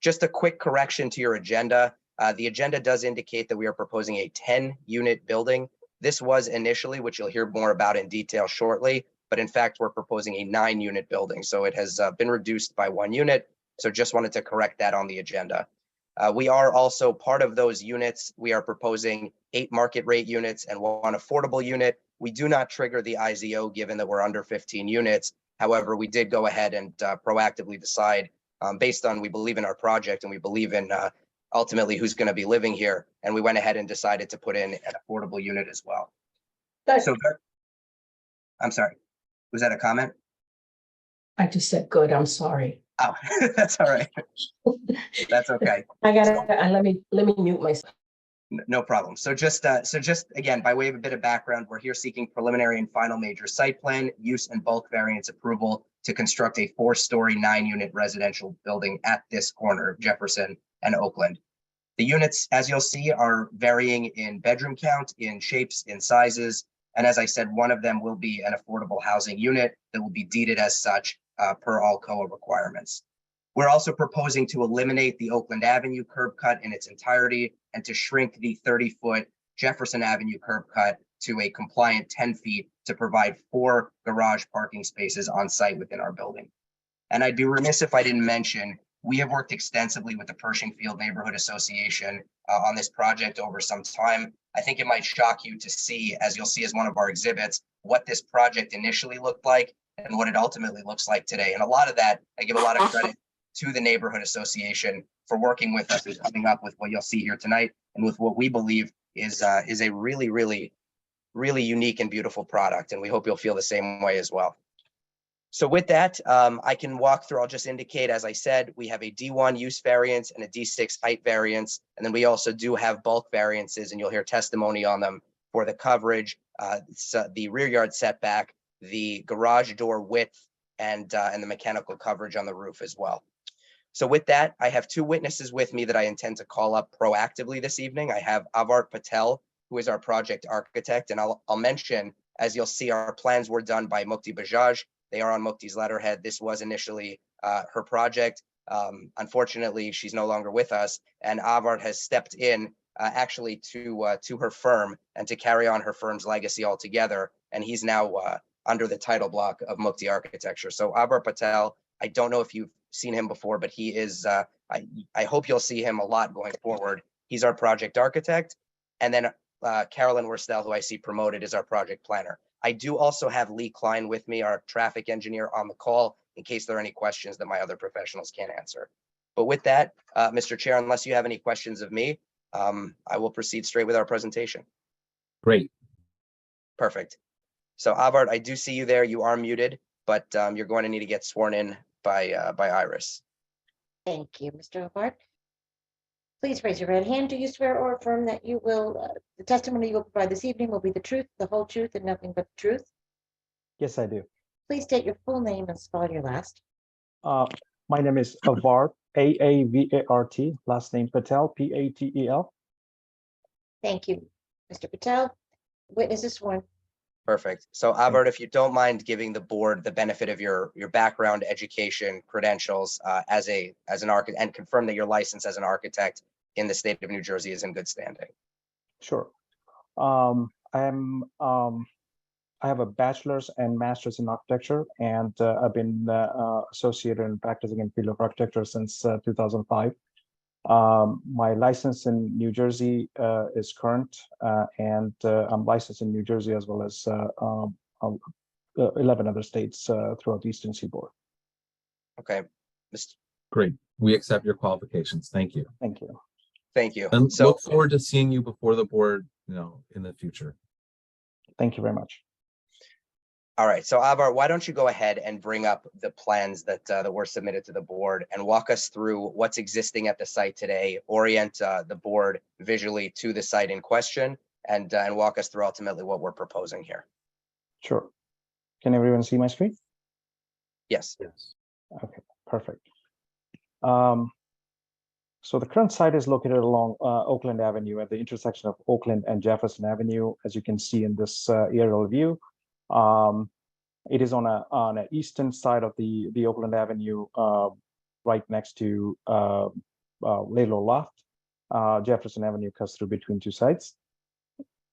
Just a quick correction to your agenda. The agenda does indicate that we are proposing a 10-unit building. This was initially, which you'll hear more about in detail shortly, but in fact, we're proposing a 9-unit building. So it has been reduced by 1 unit. So just wanted to correct that on the agenda. We are also part of those units. We are proposing 8 market rate units and 1 affordable unit. We do not trigger the IZO given that we're under 15 units. However, we did go ahead and proactively decide based on we believe in our project and we believe in ultimately who's going to be living here. And we went ahead and decided to put in an affordable unit as well. So I'm sorry, was that a comment? I just said, good, I'm sorry. Oh, that's all right. That's okay. Let me mute myself. No problem. So just again, by way of a bit of background, we're here seeking preliminary and final major site plan, use and bulk variance approval to construct a 4-story, 9-unit residential building at this corner of Jefferson and Oakland. The units, as you'll see, are varying in bedroom count, in shapes, in sizes. And as I said, one of them will be an affordable housing unit that will be deeded as such per all COA requirements. We're also proposing to eliminate the Oakland Avenue curb cut in its entirety and to shrink the 30-foot Jefferson Avenue curb cut to a compliant 10 feet to provide 4 garage parking spaces on site within our building. And I'd be remiss if I didn't mention, we have worked extensively with the Pershing Field Neighborhood Association on this project over some time. I think it might shock you to see, as you'll see as one of our exhibits, what this project initially looked like and what it ultimately looks like today. And a lot of that, I give a lot of credit to the Neighborhood Association for working with us and coming up with what you'll see here tonight and with what we believe is a really, really, really unique and beautiful product. And we hope you'll feel the same way as well. So with that, I can walk through, I'll just indicate, as I said, we have a D1 use variance and a D6 height variance. And then we also do have bulk variances, and you'll hear testimony on them for the coverage, the rear yard setback, the garage door width, and the mechanical coverage on the roof as well. So with that, I have 2 witnesses with me that I intend to call up proactively this evening. I have Avart Patel, who is our project architect, and I'll mention, as you'll see, our plans were done by Mukti Bajaj. They are on Mukti's letterhead. This was initially her project. Unfortunately, she's no longer with us, and Avart has stepped in actually to her firm and to carry on her firm's legacy altogether. And he's now under the title block of Mukti Architecture. So Avart Patel, I don't know if you've seen him before, but he is, I hope you'll see him a lot going forward. He's our project architect. And then Carolyn Worstel, who I see promoted, is our project planner. I do also have Lee Klein with me, our traffic engineer, on the call in case there are any questions that my other professionals can't answer. But with that, Mr. Chair, unless you have any questions of me, I will proceed straight with our presentation. Great. Perfect. So Avart, I do see you there. You are muted, but you're going to need to get sworn in by Iris. Thank you, Mr. Avart. Please raise your right hand. Do you swear or affirm that you will, the testimony you will provide this evening will be the truth, the whole truth, and nothing but the truth? Yes, I do. Please state your full name and spell your last. My name is Avart, Aavart, last name Patel, Patel. Thank you, Mr. Patel. Witness is sworn. Perfect. So Albert, if you don't mind giving the board the benefit of your background, education, credentials as an architect, and confirm that your license as an architect in the state of New Jersey is in good standing. Sure. I have a bachelor's and master's in architecture, and I've been associated and practicing in field of architecture since 2005. My license in New Jersey is current, and I'm licensed in New Jersey as well as 11 other states throughout the Eastern Seaboard. Okay. Great. We accept your qualifications. Thank you. Thank you. Thank you. And So look forward to seeing you before the board, in the future. Thank you very much. all right, so Avar, why don't you go ahead and bring up the plans that were submitted to the board and walk us through what's existing at the site today, orient the board visually to the site in question, and walk us through ultimately what we're proposing here. Sure. Can everyone see my screen? Yes. Okay, perfect. So the current site is located along Oakland Avenue at the intersection of Oakland and Jefferson Avenue, as you can see in this aerial view. It is on an eastern side of the Oakland Avenue, right next to Lalo Loft. Jefferson Avenue cuts through between two sites.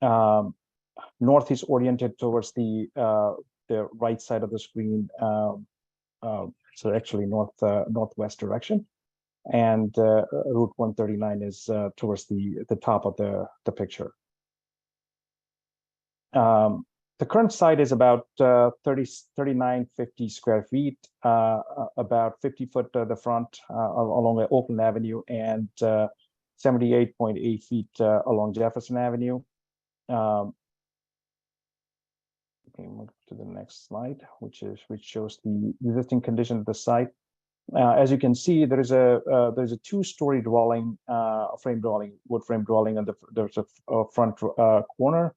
North is oriented towards the right side of the screen, so actually northwest direction, and Route 139 is towards the top of the picture. The current site is about 3950 square feet, about 50 foot to the front along the Oakland Avenue, and 78.8 feet along Jefferson Avenue. Okay, move to the next slide, which shows the existing condition of the site. As you can see, there's a two-story dwelling, wood frame dwelling, and there's a front corner.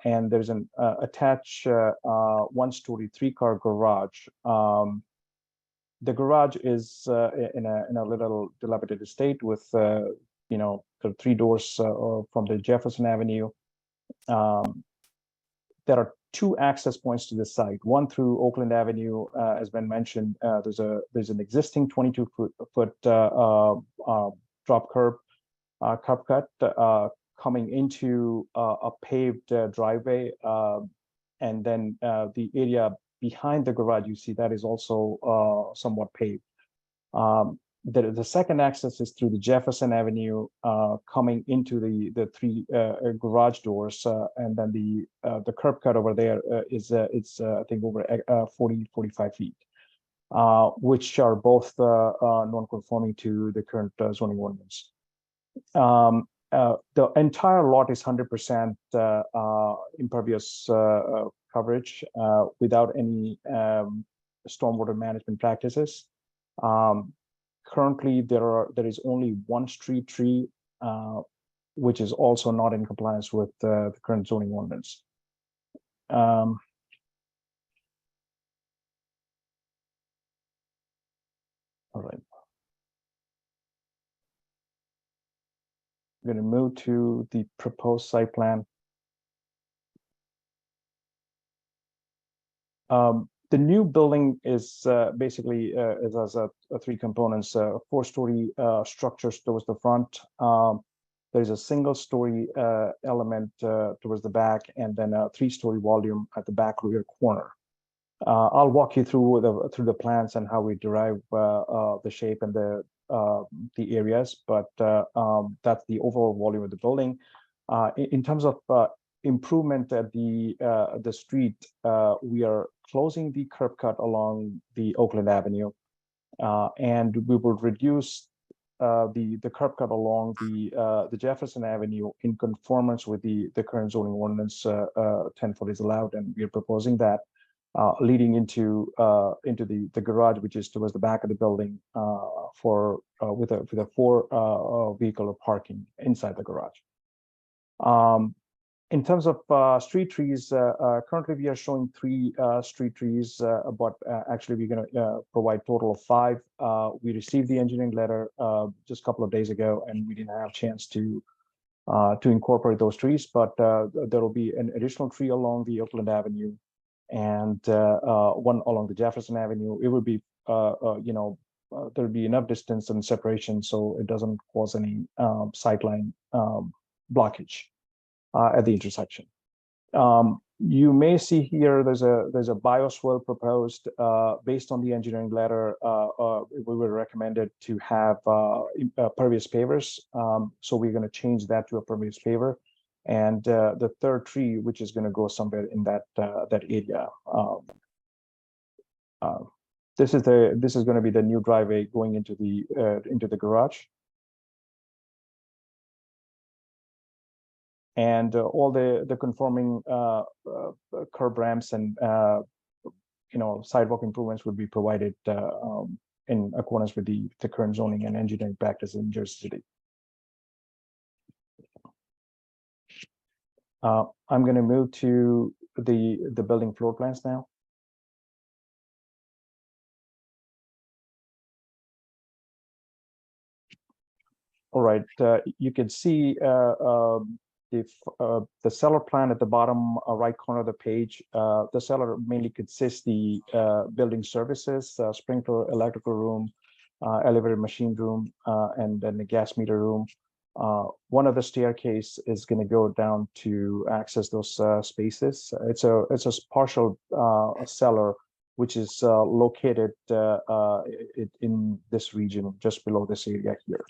And there's an attached one-story three-car garage. The garage is in a little dilapidated state with the 3 doors from the Jefferson Avenue. There are 2 access points to the site. One through Oakland Avenue, as been mentioned. There's an existing 22-foot drop curb cut coming into a paved driveway, and then the area behind the garage, you see that is also somewhat paved. The second access is through the Jefferson Avenue, coming into the 3 garage doors, and then the curb cut over there is I think over 45 feet, which are both non-conforming to the current zoning ordinance. The entire lot is 100% impervious coverage without any stormwater management practices. Currently, there is only 1 street tree, which is also not in compliance with the current zoning ordinance. All right. I'm going to move to the proposed site plan. The new building is basically it has 3 components: 4-story structures towards the front. There's a single-story element towards the back, and then a 3-story volume at the back rear corner. I'll walk you through the plans and how we derive the shape and the areas, but that's the overall volume of the building. In terms of improvement at the street, we are closing the curb cut along the Oakland Avenue, and we will reduce the curb cut along the Jefferson Avenue in conformance with the current zoning ordinance. 10 foot is allowed, and we are proposing that leading into the garage, which is towards the back of the building, with a 4 vehicular parking inside the garage. In terms of street trees, currently we are showing 3 street trees, but actually we're going to provide total of 5. We received the engineering letter just a couple of days ago, and we didn't have a chance to incorporate those trees, but there will be an additional tree along the Oakland Avenue and one along the Jefferson Avenue. It will be, there'll be enough distance and separation so it doesn't cause any sightline blockage at the intersection. You may see here there's a bioswale proposed based on the engineering letter. We were recommended to have pervious pavers, so we're going to change that to a pervious paver. And the third tree, which is going to go somewhere in that area. This is going to be the new driveway going into the garage. And all the conforming curb ramps and sidewalk improvements would be provided in accordance with the current zoning and engineering practice in Jersey City. I'm going to move to the building floor plans now. All right, you can see the seller plan at the bottom right corner of the page. The seller mainly consists the building services, sprinkler, electrical room, elevator machine room, and then the gas meter room. One of the staircase is going to go down to access those spaces. It's a partial cellar which is located in this region, just below this area here.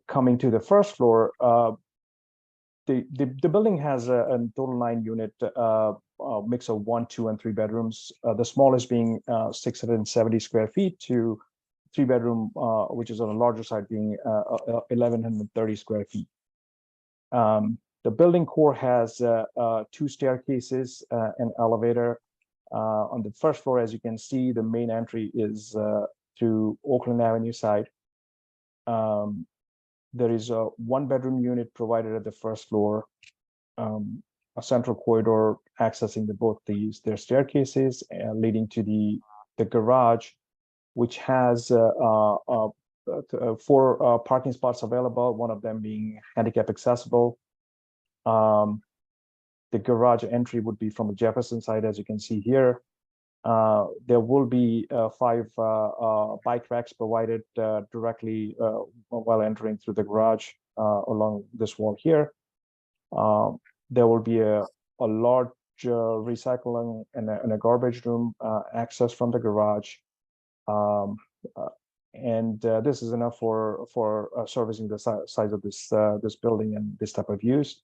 Coming to the first floor, the building has a total 9-unit mix of 1, 2, and 3 bedrooms. The smallest being 670 square feet to 3-bedroom, which is on a larger side, being 1,130 square feet. The building core has 2 staircases, an elevator. On the first floor, as you can see, the main entry is through Oakland Avenue side. There is a 1-bedroom unit provided at the first floor, a central corridor accessing both their staircases, leading to the garage, which has 4 parking spots available, one of them being handicap accessible. The garage entry would be from the Jefferson side, as you can see here. There will be 5 bike racks provided directly while entering through the garage along this wall here. There will be a large recycling and a garbage room access from the garage. This is enough for servicing the size of this building and this type of use.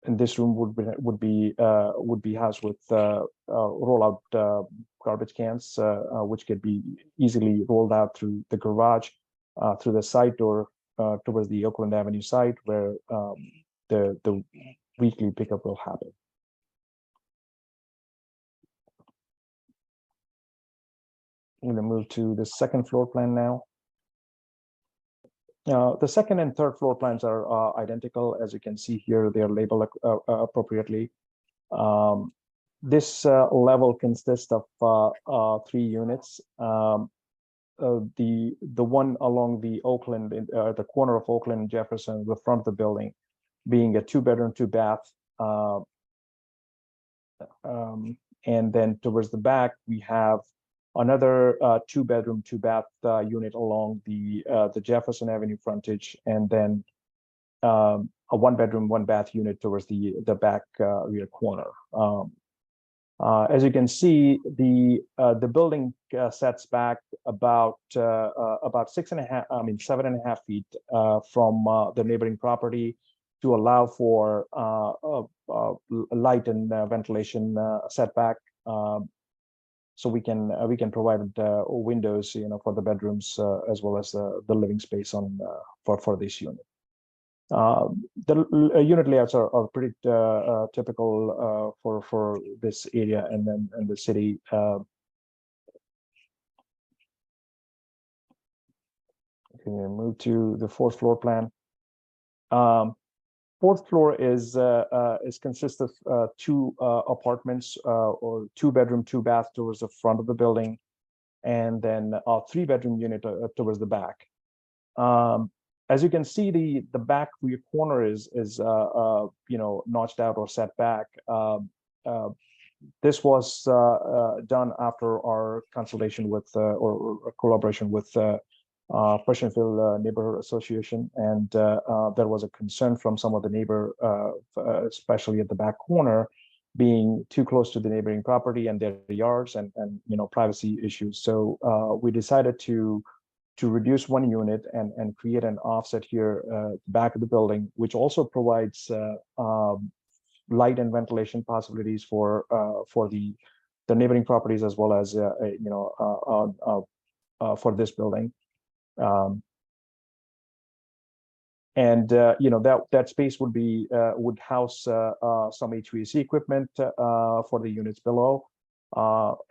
And this room would be housed with roll-out garbage cans, which could be easily rolled out through the garage, through the side door towards the Oakland Avenue site, where the weekly pickup will happen. I'm going to move to the second floor plan now. The second and third floor plans are identical. As you can see here, they are labeled appropriately. This level consists of 3 units. The one along the Oakland, the corner of Oakland and Jefferson, the front of the building, being a 2-bedroom, 2-bath. And then towards the back, we have another 2-bedroom, 2-bath unit along the Jefferson Avenue frontage, and then a 1-bedroom, 1-bath unit towards the back rear corner. As you can see, the building sets back about 7.5 feet from the neighboring property to allow for light and ventilation setback. So we can provide windows, for the bedrooms as well as the living space for this unit. The unit layouts are pretty typical for this area and the city. Okay, move to the fourth floor plan. Fourth floor is consists of two apartments or 2-bedroom, 2-bath towards the front of the building, and then a 3-bedroom unit towards the back. As you can see, the back rear corner is notched out or set back. This was done after our consultation with or collaboration with Pershingville Neighborhood Association, and there was a concern from some of the neighbor, especially at the back corner, being too close to the neighboring property and their yards and privacy issues. So we decided to reduce one unit and create an offset here back of the building, which also provides light and ventilation possibilities for the neighboring properties as well as for this building. That space would house some HVAC equipment for the units below,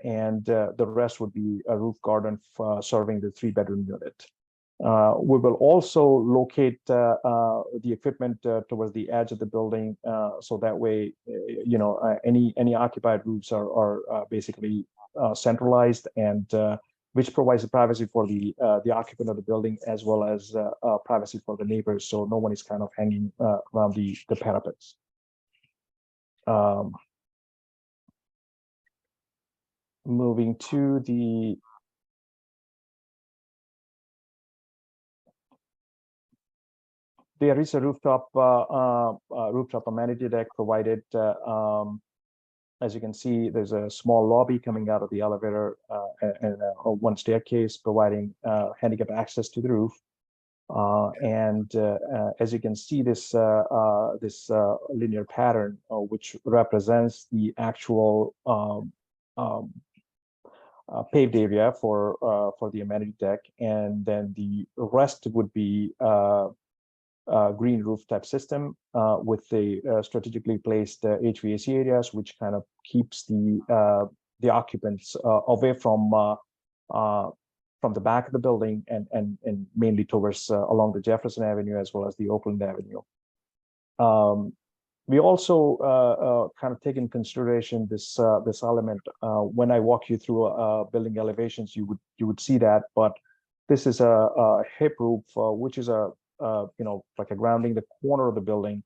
and the rest would be a roof garden serving the 3-bedroom unit. We will also locate the equipment towards the edge of the building, so that way, any occupied roofs are basically centralized, and which provides the privacy for the occupant of the building as well as privacy for the neighbors, so no one is kind of hanging around the parapets. Moving to there is a rooftop amenity deck provided. As you can see, there's a small lobby coming out of the elevator and one staircase providing handicap access to the roof. As you can see, this linear pattern, which represents the actual paved area for the amenity deck, and then the rest would be green roof type system with the strategically placed HVAC areas, which kind of keeps the occupants away from the back of the building and mainly towards along the Jefferson Avenue as well as the Oakland Avenue. We also kind of take in consideration this element when I walk you through building elevations. You would see that, but this is a hip roof, which is like a grounding the corner of the building,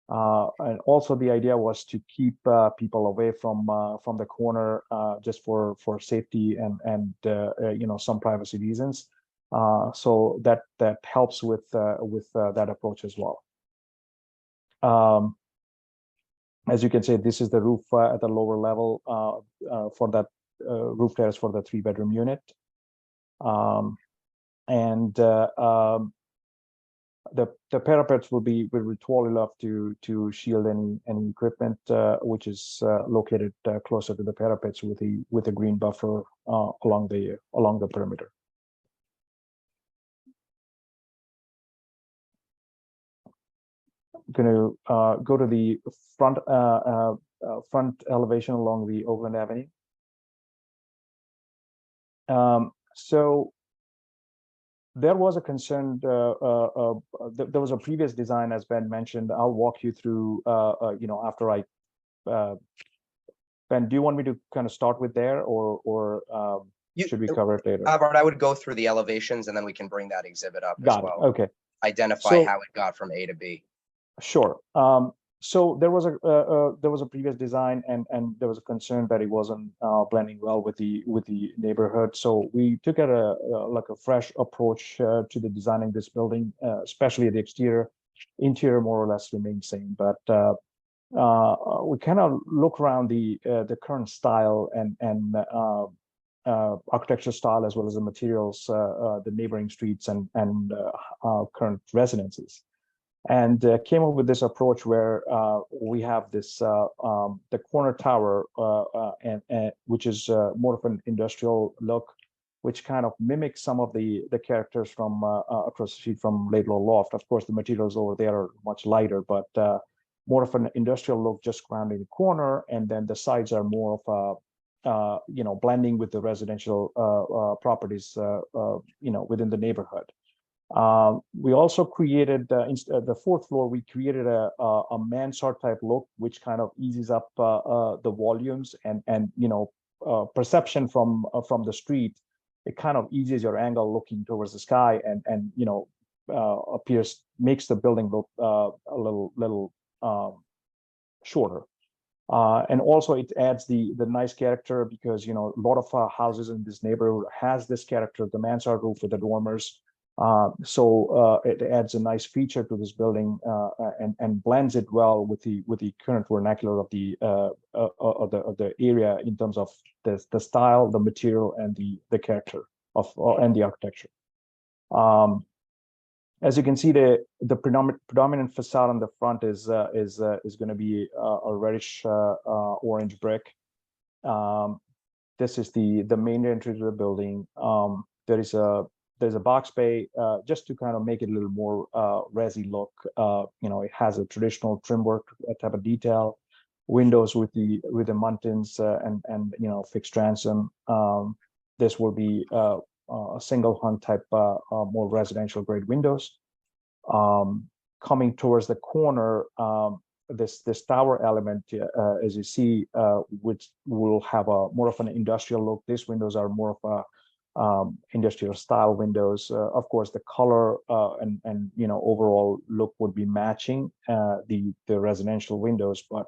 and also the idea was to keep people away from the corner just for safety and some privacy reasons. So that helps with that approach as well. As you can see, this is the roof at the lower level for that roof terrace for the 3-bedroom unit, the parapets will be tall enough to shield any equipment which is located closer to the parapets with a green buffer along the perimeter. Going to go to the front elevation along the Oakland Avenue. So there was a concern. There was a previous design, as Ben mentioned. I'll walk you through. After I. Ben, do you want me to kind of start with there, or should we cover it later? Robert, I would go through the elevations, and then we can bring that exhibit up as well. Okay. Identify how it got from A to B. Sure. So there was a previous design, and there was a concern that it wasn't blending well with the neighborhood. So we took a fresh approach to the designing this building, especially the exterior. Interior more or less remained same, but we kind of look around the current style and architecture style as well as the materials, the neighboring streets and current residences. And came up with this approach where we have this the corner tower, and which is more of an industrial look, which kind of mimics some of the characters from across the street from Laidlaw Loft. Of course, the materials over there are much lighter, but more of an industrial look, just grounding the corner, and then the sides are more of a blending with the residential properties within the neighborhood. We also created the fourth floor. We created a mansard type look, which kind of eases up the volumes and perception from the street. It kind of eases your angle looking towards the sky and makes the building look a little shorter. And also it adds the nice character because a lot of houses in this neighborhood has this character, the mansard roof with the dormers. So it adds a nice feature to this building and blends it well with the current vernacular of the area in terms of the style, the material, and the character and the architecture. As you can see, the predominant facade on the front is going to be a reddish orange brick. This is the main entry to the building. There's a box bay just to kind of make it a little more resi look. It has a traditional trim work type of detail, windows with the muntins and fixed transom. This will be a single hung type more residential grade windows. Coming towards the corner, this tower element, as you see, which will have a more of an industrial look. These windows are more of a industrial style windows. Of course, the color and overall look would be matching the residential windows, but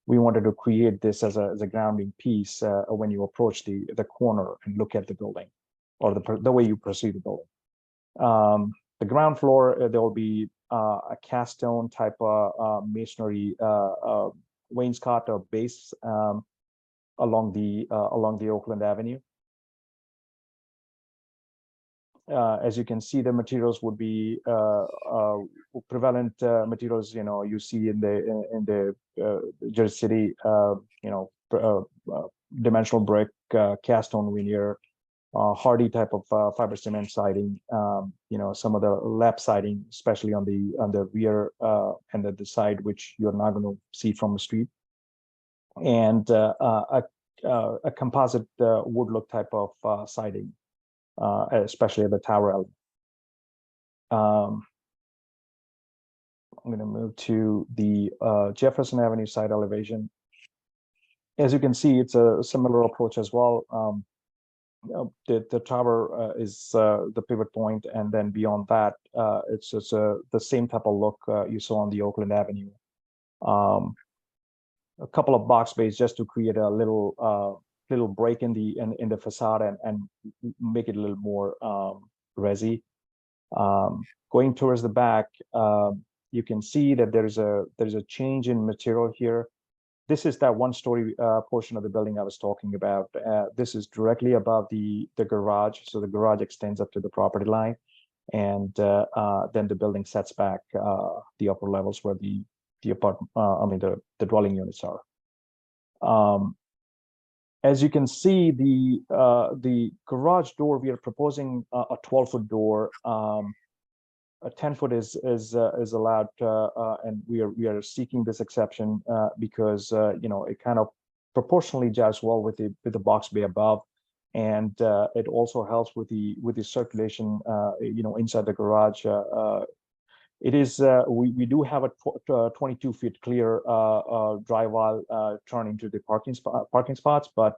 we wanted to create this as a grounding piece when you approach the corner and look at the building or the way you perceive the building. The ground floor, there will be a cast stone type masonry wainscot or base along the Oakland Avenue. As you can see, the materials would be prevalent materials you see in the Jersey City, dimensional brick, cast stone veneer, hardy type of fiber cement siding. Some of the lap siding, especially on the rear and the side, which you're not going to see from the street, and a composite wood look type of siding. Especially at the tower element. I'm going to move to the Jefferson Avenue side elevation. As you can see, it's a similar approach as well. The tower is the pivot point, and then beyond that, it's just the same type of look you saw on the Oakland Avenue. A couple of box bays just to create a little break in the facade and make it a little more resi. Going towards the back, you can see that there's a change in material here. This is that one-story portion of the building I was talking about. This is directly above the garage, so the garage extends up to the property line, and then the building sets back the upper levels where the dwelling units are. As you can see, the garage door, we are proposing a 12-foot door. A 10-foot is allowed, and we are seeking this exception because it kind of proportionally jives well with the box bay above, and it also helps with the circulation inside the garage. It is we do have a 22 feet clear drive aisle turn into the parking spots, but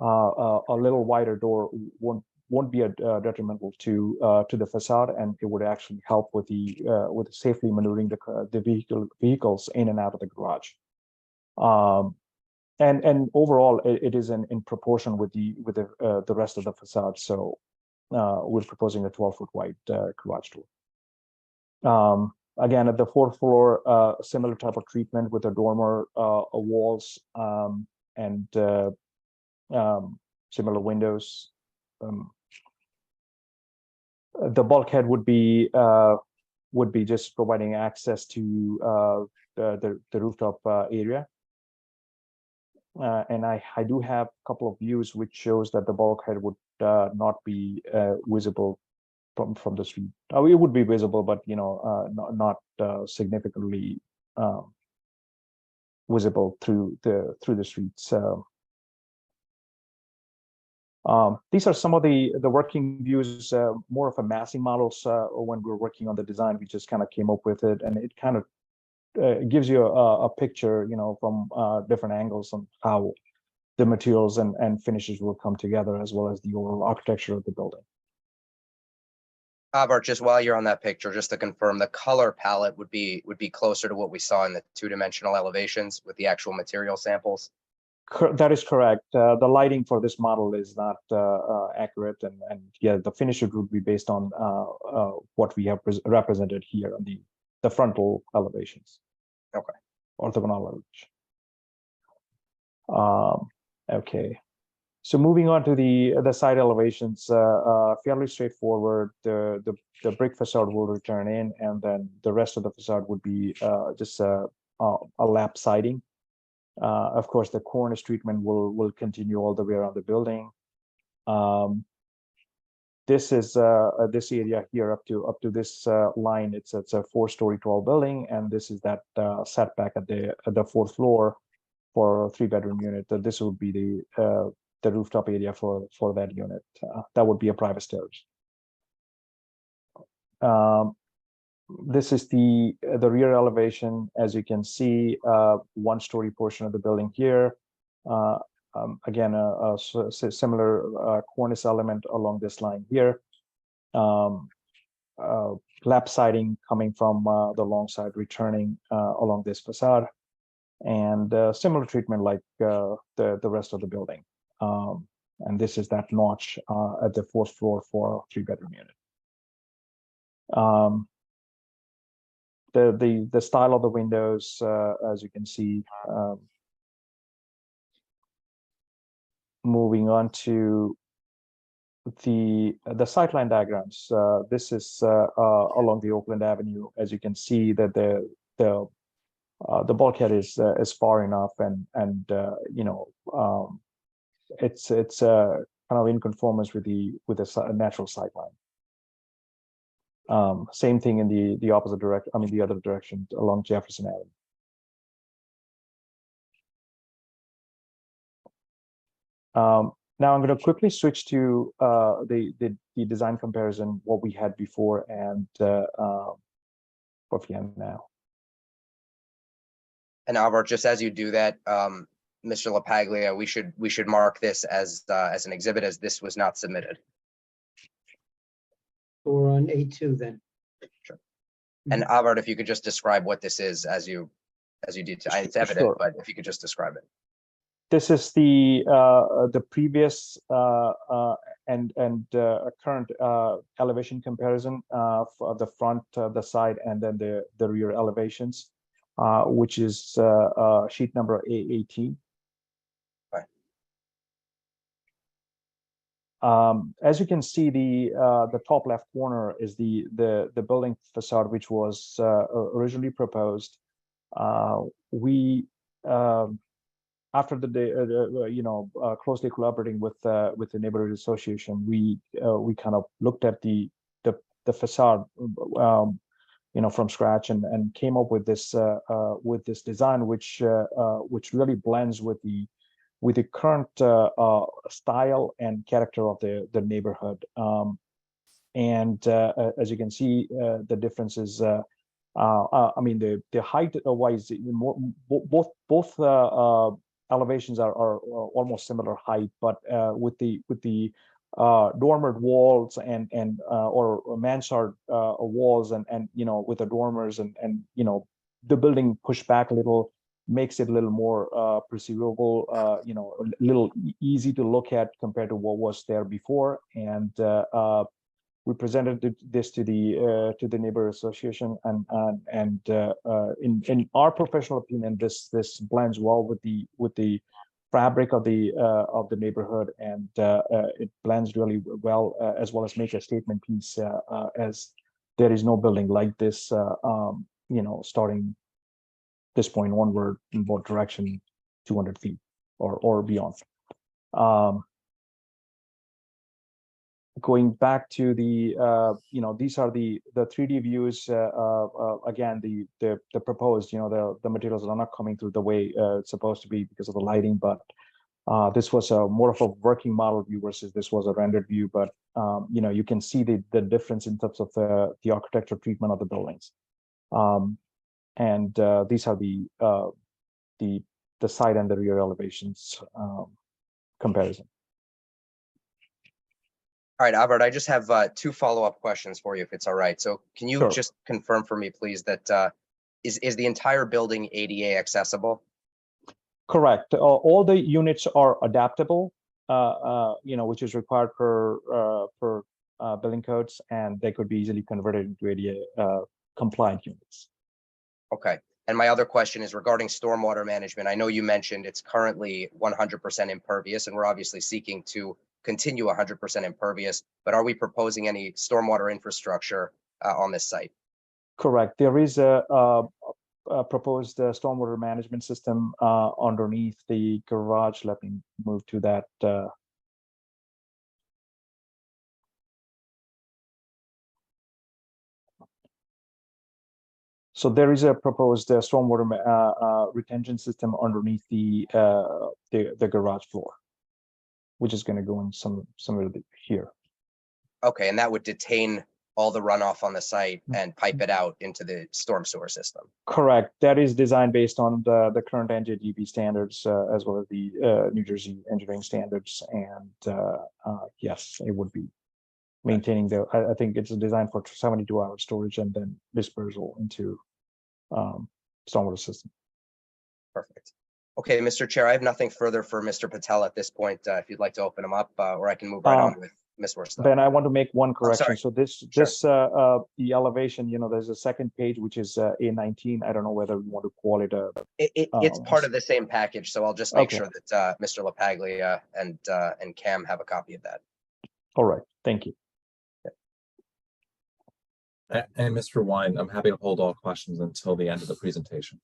a little wider door won't be detrimental to the facade, and it would actually help with safely maneuvering the vehicles in and out of the garage. And overall, it is in proportion with the rest of the facade. So we're proposing a 12-foot wide garage door. Again, at the fourth floor, similar type of treatment with a dormer, walls, and similar windows. The bulkhead would be just providing access to the rooftop area. And I do have a couple of views which shows that the bulkhead would not be visible from the street. It would be visible, but not significantly visible through the streets. These are some of the working views, more of a massing models. When we're working on the design, we just kind of came up with it, and it kind of gives you a picture, you know, from different angles on how the materials and finishes will come together, as well as the overall architecture of the building. Albert, just while you're on that picture, just to confirm, the color palette would be closer to what we saw in the two-dimensional elevations with the actual material samples. That is correct. The lighting for this model is not accurate, and yeah, the finishes would be based on what we have represented here on the frontal elevations. Okay. Orthogonal elevation. Okay. So moving on to the side elevations, fairly straightforward. The brick facade will return in, and then the rest of the facade would be just a lap siding. Of course, the cornice treatment will continue all the way around the building. This is this area here up to this line. It's a 4-story tall building, and this is that setback at the 4th floor for a 3-bedroom unit. This would be the rooftop area for that unit. That would be a private stairs. This is the rear elevation. As you can see, 1-story portion of the building here. Again, a similar cornice element along this line here. Lap siding coming from the long side, returning along this facade, and similar treatment like the rest of the building. And this is that notch at the 4th floor for a 3-bedroom unit. The style of the windows, as you can see. Moving on to the sightline diagrams. This is along the Oakland Avenue. As you can see, that the bulkhead is far enough, and you know, it's kind of in conformance with the natural sightline. Same thing in the opposite direction. I mean, the other direction along Jefferson Avenue. Now I'm going to quickly switch to the design comparison, what we had before and what we have now. And Albert, just as you do that, Mr. LaPaglia, we should mark this as an exhibit, as this was not submitted. We're on A2 then. Sure. And Albert, if you could just describe what this is as you did. It's evident, Sure. but if you could just describe it. This is the previous and current elevation comparison for the front, the side, and then the rear elevations, which is sheet number A18. As you can see, the top left corner is the building facade, which was originally proposed. After the day, closely collaborating with the neighborhood association, we kind of looked at the facade, from scratch, and came up with this design, which really blends with the current style and character of the neighborhood. As you can see, the difference is, I mean, the height wise, both elevations are almost similar height, but with the dormered walls and or mansard walls and with the dormers and the building pushed back a little, makes it a little more perceivable, a little easy to look at compared to what was there before. And we presented this to the neighbor association, and in our professional opinion, this blends well with the fabric of the neighborhood, and it blends really well, as well as make a statement piece, as there is no building like this, starting this point onward in both direction, 200 feet or beyond. Going back to the, these are the 3D views. Again, the proposed, the materials are not coming through the way it's supposed to be because of the lighting, but This was a more of a working model view versus this was a rendered view, but you can see the difference in terms of the architectural treatment of the buildings. And these are the side and the rear elevations comparison. All right, Albert, I just have two follow-up questions for you, if it's all right. So can you Sure. just confirm for me, please, that is the entire building ADA accessible? Correct. All the units are adaptable, which is required per building codes, and they could be easily converted into ADA compliant units. Okay. And my other question is regarding stormwater management. I know you mentioned it's currently 100% impervious, and we're obviously seeking to continue 100% impervious, but are we proposing any stormwater infrastructure on this site? Correct. There is a proposed stormwater management system underneath the garage. Let me move to that. So there is a proposed stormwater retention system underneath the garage floor, which is going to go in somewhere here. Okay, and that would detain all the runoff on the site and pipe it out into the storm sewer system. Correct. That is designed based on the current NJDP standards as well as the New Jersey engineering standards. And yes, it would be maintaining I think it's designed for 72-hour storage and then dispersal into stormwater system. Perfect. Okay, Mr. Chair, I have nothing further for Mr. Patel at this point. If you'd like to open him up, or I can move right on with Ms. Worstel. Ben, I want to make one correction. sorry. So the elevation, there's a second page, which is A19. I don't know whether we want to call it a. It's part of the same package, so I'll just make Okay. sure that Mr. LaPaglia and Cam have a copy of that. All right, thank you. And Mr. Wine, I'm happy to hold all questions until the end of the presentation.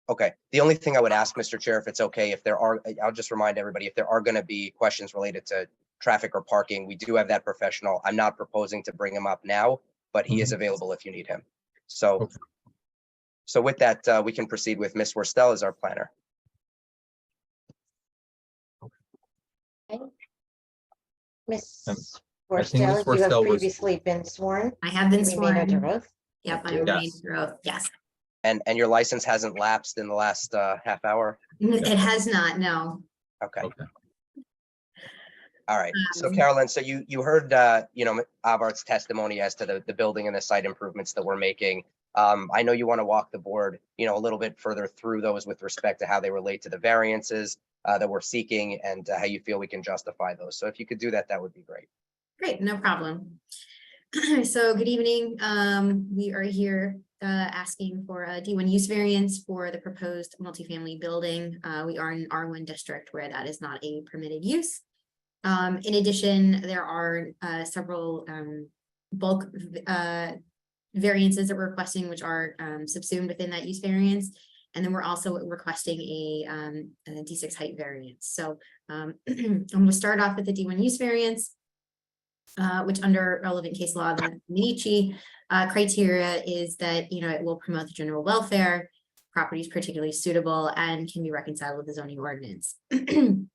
Okay, the only thing I would ask, Mr. Chair, if it's okay, I'll just remind everybody, if there are going to be questions related to traffic or parking, we do have that professional. I'm not proposing to bring him up now, but he is available if you need him. So, so with that, we can proceed with Ms. Worstel as our planner. Ms. I think Ms. Worstel, you have Worstel was- previously been sworn. I have been You remain under sworn. oath. Yep, I Yes. remain under oath. Yes. And your license hasn't lapsed in the last half hour? It has not, no. Okay. All right. So Um, Carolyn, so you heard, Albert's testimony as to the building and the site improvements that we're making. I know you want to walk the board, a little bit further through those with respect to how they relate to the variances that we're seeking and how you feel we can justify those. So if you could do that, that would be great. Great, no problem. So good evening. We are here asking for a D1 use variance for the proposed multifamily building. We are in R1 district where that is not a permitted use. In addition, there are several bulk variances that we're requesting, which are subsumed within that use variance. And then we're also requesting a D6 height variance. So I'm going to start off with the D1 use variance, which under relevant case law, the Medici criteria is that, it will promote the general welfare, property is particularly suitable, and can be reconciled with the zoning ordinance. In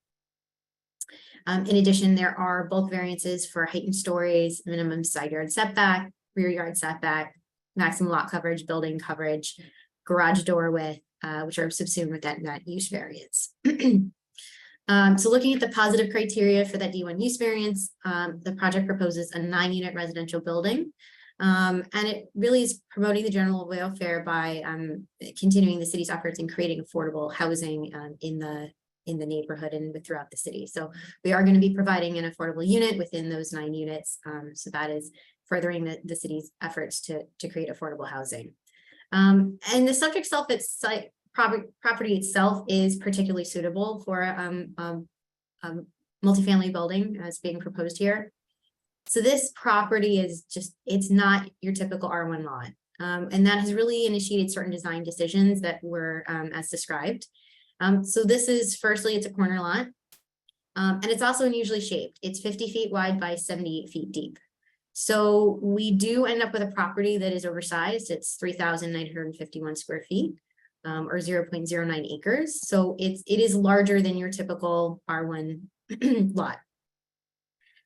addition, there are bulk variances for heightened stories, minimum side yard setback, rear yard setback, maximum lot coverage, building coverage, garage door width, which are subsumed with that use variance. So looking at the positive criteria for that D1 use variance, the project proposes a 9-unit residential building. And it really is promoting the general welfare by continuing the city's efforts in creating affordable housing in the neighborhood and throughout the city. So we are going to be providing an affordable unit within those 9 units. So that is furthering the city's efforts to create affordable housing. And the subject property itself is particularly suitable for multifamily building as being proposed here. So this property is it's not your typical R1 lot. And that has really initiated certain design decisions that were as described. So this is, firstly, it's a corner lot. And it's also unusually shaped. It's 50 feet wide by 78 feet deep. So we do end up with a property that is oversized. It's 3,951 square feet. or 0.09 acres. So it is larger than your typical R1 lot.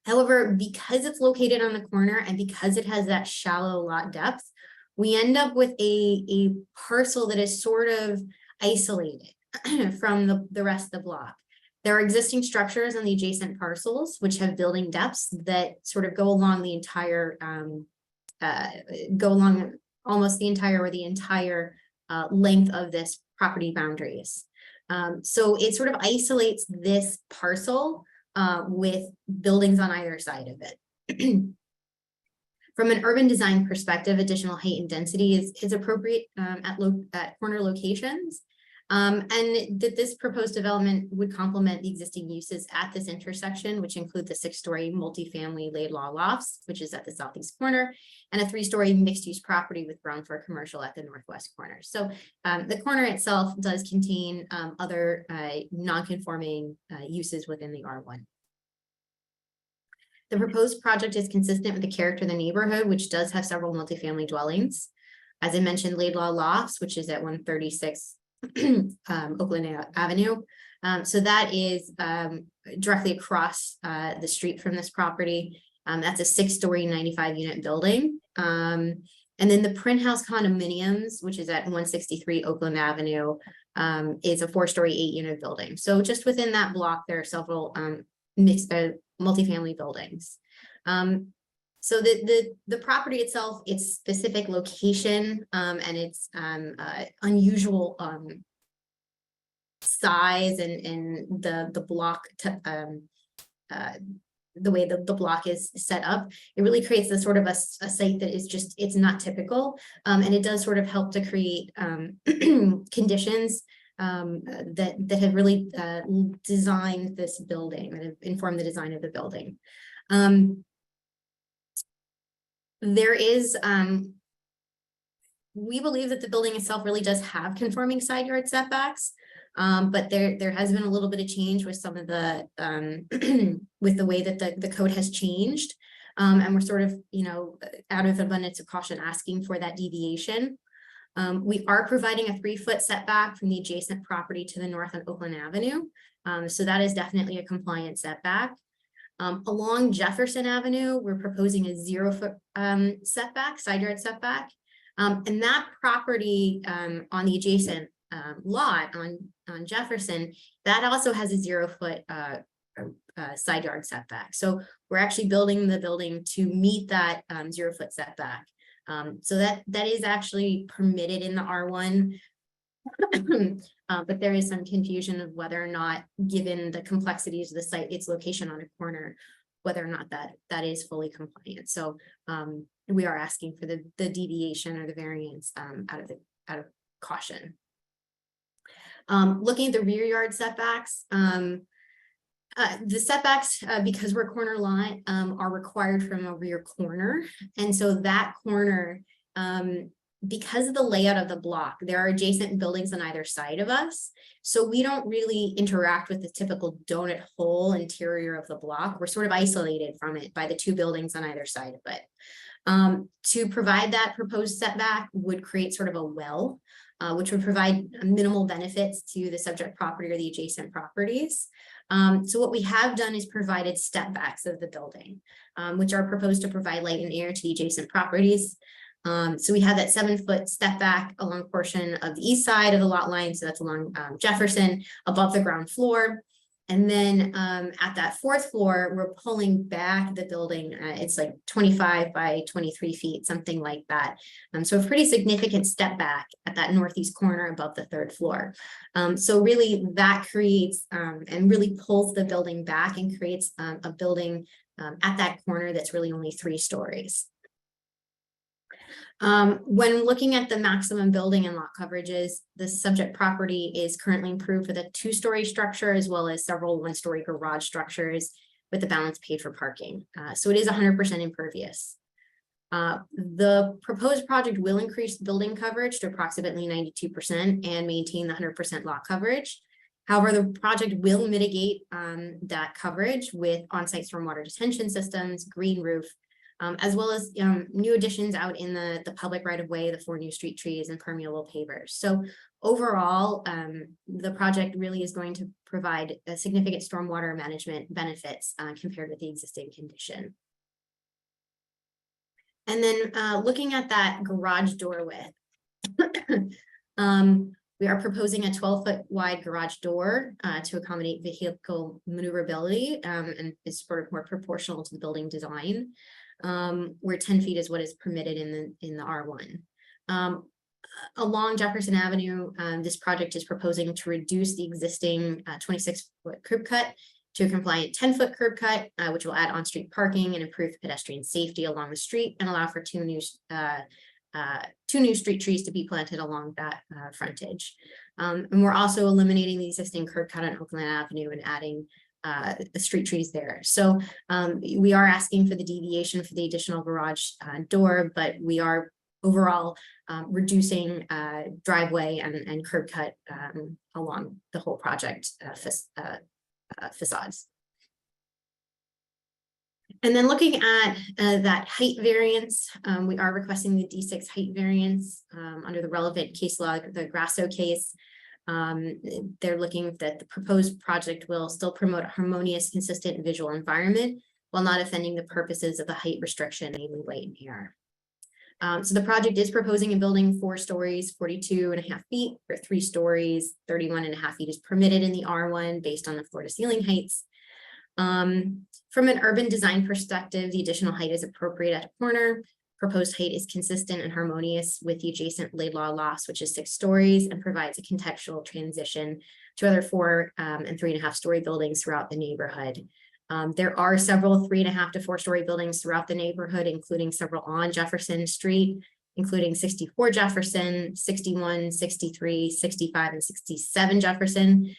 However, because it's located on the corner and because it has that shallow lot depth, we end up with a parcel that is sort of isolated from the rest of the block. There are existing structures on the adjacent parcels, which have building depths that sort of go along the entire, almost the entire length of this property boundaries. So it sort of isolates this parcel with buildings on either side of it. From an urban design perspective, additional height and density is appropriate at corner locations. And that this proposed development would complement the existing uses at this intersection, which include the 6-story multifamily Laidlaw Lofts, which is at the southeast corner, and a 3-story mixed-use property with ground floor commercial at the northwest corner. So the corner itself does contain other non-conforming uses within the R1. The proposed project is consistent with the character of the neighborhood, which does have several multifamily dwellings. As I mentioned, Laidlaw Lofts, which is at 136 Oakland Avenue. So that is directly across the street from this property. That's a 6-story, 95-unit building. And then the Print House condominiums, which is at 163 Oakland Avenue, is a 4-story, 8-unit building. So just within that block, there are several mixed multifamily buildings. So the property itself, its specific location and its unusual size and the block, the way the block is set up, it really creates a sort of a site that is just, it's not typical. And it does sort of help to create conditions that have really designed this building, that have informed the design of the building. There is, we believe that the building itself really does have conforming side yard setbacks, but there has been a little bit of change with some of the, with the way that the code has changed. And we're sort of, out of abundance of caution, asking for that deviation. We are providing a 3-foot setback from the adjacent property to the north on Oakland Avenue. So that is definitely a compliant setback. Along Jefferson Avenue, we're proposing a 0-foot setback, side yard setback. And that property on the adjacent lot on Jefferson, that also has a 0-foot side yard setback. So we're actually building the building to meet that 0-foot setback. So that is actually permitted in the R1. But there is some confusion of whether or not, given the complexities of the site, its location on a corner, whether or not that is fully compliant. So we are asking for the deviation or the variance out of caution. Looking at the rear yard setbacks, the setbacks, because we're a corner lot, are required from a rear corner. And so that corner, because of the layout of the block, there are adjacent buildings on either side of us. So we don't really interact with the typical donut hole interior of the block. We're sort of isolated from it by the 2 buildings on either side of it. To provide that proposed setback would create sort of a well, which would provide minimal benefits to the subject property or the adjacent properties. So what we have done is provided step backs of the building, which are proposed to provide light and air to the adjacent properties. So we have that 7-foot step back along portion of the east side of the lot line. So that's along Jefferson above the ground floor. And then at that 4th floor, we're pulling back the building. It's like 25 by 23 feet, something like that. So a pretty significant step back at that northeast corner above the 3rd floor. So really that creates and really pulls the building back and creates a building at that corner that's really only 3 stories. When looking at the maximum building and lot coverages, the subject property is currently improved with a 2-story structure as well as several 1-story garage structures with the balance paid for parking. So it is 100% impervious. The proposed project will increase building coverage to approximately 92% and maintain the 100% lot coverage. However, the project will mitigate that coverage with on-site stormwater detention systems, green roof, as well as new additions out in the public right of way, the 4 new street trees and permeable pavers. So overall, the project really is going to provide a significant stormwater management benefits compared with the existing condition. And then looking at that garage door width, we are proposing a 12-foot wide garage door to accommodate vehicle maneuverability and is sort of more proportional to the building design, where 10 feet is what is permitted in the R1. Along Jefferson Avenue, this project is proposing to reduce the existing 26-foot curb cut to a compliant 10-foot curb cut, which will add on-street parking and improve pedestrian safety along the street and allow for two new street trees to be planted along that frontage. And we're also eliminating the existing curb cut on Oakland Avenue and adding the street trees there. So we are asking for the deviation for the additional garage door, but we are overall reducing driveway and curb cut along the whole project facades. And then looking at that height variance, we are requesting the D6 height variance under the relevant case law, the Grasso case. They're looking that the proposed project will still promote a harmonious, consistent visual environment while not offending the purposes of the height restriction, namely light and air. So the project is proposing a building 4 stories, 42.5 feet, or 3 stories, 31.5 feet is permitted in the R1 based on the floor to ceiling heights. From an urban design perspective, the additional height is appropriate at a corner. Proposed height is consistent and harmonious with the adjacent Laidlaw loft, which is 6 stories and provides a contextual transition to other 4 and 3.5 story buildings throughout the neighborhood. There are several 3.5 to 4 story buildings throughout the neighborhood, including several on Jefferson Street, including 64 Jefferson, 61, 63, 65, and 67 Jefferson.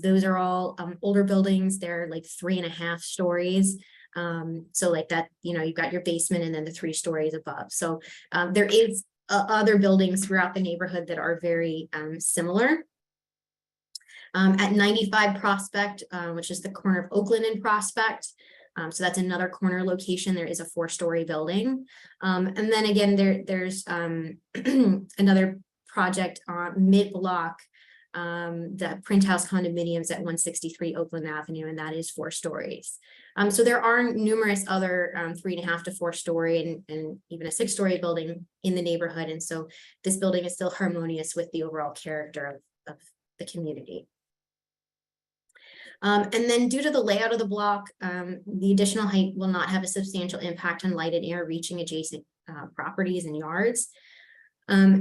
Those are all older buildings. They're like 3.5 stories. So like that, you know, you've got your basement and then the 3 stories above. So there is other buildings throughout the neighborhood that are very similar. At 95 Prospect, which is the corner of Oakland and Prospect. So that's another corner location. There is a 4-story building. And then again, there's another project on mid-block, the Print House condominiums at 163 Oakland Avenue, and that is 4 stories. So there are numerous other 3.5 to 4 story and even a 6-story building in the neighborhood. And so this building is still harmonious with the overall character of the community. And then due to the layout of the block, the additional height will not have a substantial impact on light and air reaching adjacent properties and yards.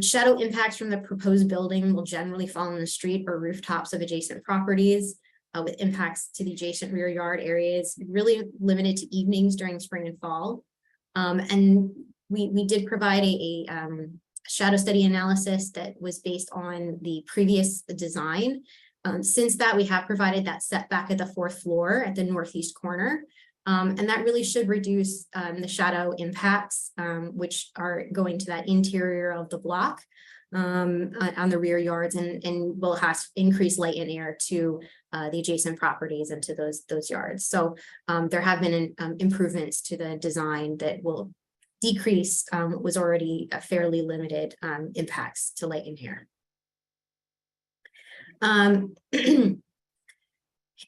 Shadow impacts from the proposed building will generally fall on the street or rooftops of adjacent properties, with impacts to the adjacent rear yard areas really limited to evenings during spring and fall. And we did provide a shadow study analysis that was based on the previous design. Since that, we have provided that setback at the 4th floor at the northeast corner. And that really should reduce the shadow impacts, which are going to that interior of the block on the rear yards and will have increased light and air to the adjacent properties and to those yards. So there have been improvements to the design that will decrease what was already a fairly limited impacts to light and air.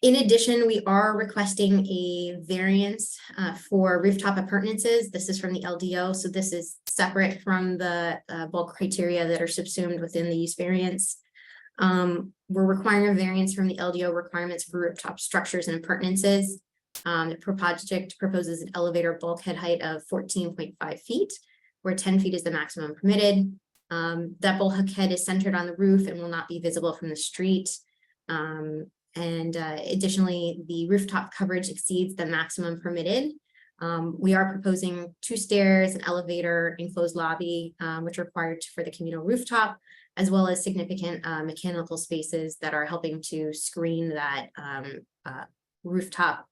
In addition, we are requesting a variance for rooftop appurtenances. This is from the LDO, so this is separate from the bulk criteria that are subsumed within the use variance. We're requiring a variance from the LDO requirements for rooftop structures and appurtenances. The project proposes an elevator bulkhead height of 14.5 feet, where 10 feet is the maximum permitted. That bulkhead is centered on the roof and will not be visible from the street. Additionally, the rooftop coverage exceeds the maximum permitted. We are proposing 2 stairs, an elevator, enclosed lobby, which are required for the communal rooftop, as well as significant mechanical spaces that are helping to screen that rooftop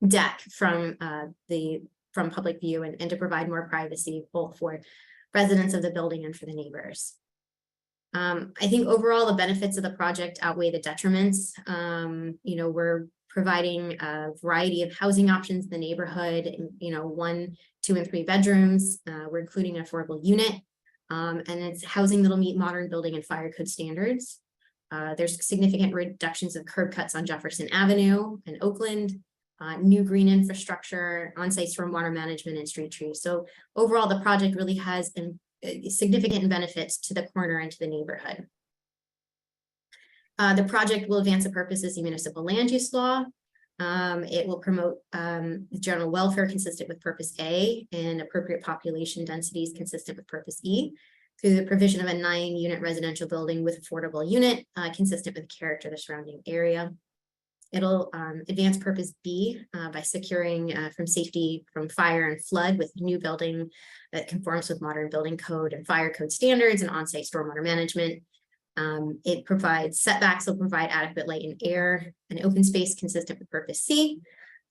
deck from public view and to provide more privacy both for residents of the building and for the neighbors. I think overall the benefits of the project outweigh the detriments. You know, we're providing a variety of housing options in the neighborhood, you know, 1, 2, and 3 bedrooms. We're including an affordable unit. And it's housing that'll meet modern building and fire code standards. There's significant reductions of curb cuts on Jefferson Avenue and Oakland, new green infrastructure, on-site stormwater management, and street trees. So overall, the project really has significant benefits to the corner and to the neighborhood. The project will advance the purposes of the municipal land use law. It will promote general welfare consistent with purpose A and appropriate population densities consistent with purpose E through the provision of a 9-unit residential building with affordable unit consistent with the character of the surrounding area. It'll advance purpose B by securing from safety from fire and flood with a new building that conforms with modern building code and fire code standards and on-site stormwater management. It provides setbacks, will provide adequate light and air and open space consistent with purpose C.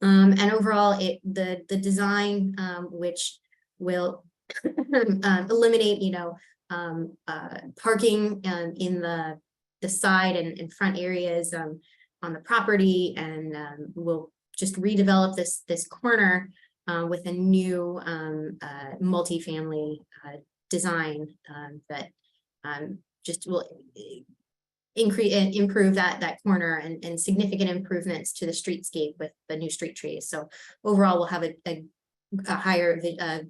And overall, the design, which will eliminate, you know, parking in the side and front areas on the property, and we'll just redevelop this corner with a new multifamily design that just will improve that corner and significant improvements to the streetscape with the new street trees. So overall, we'll have a higher,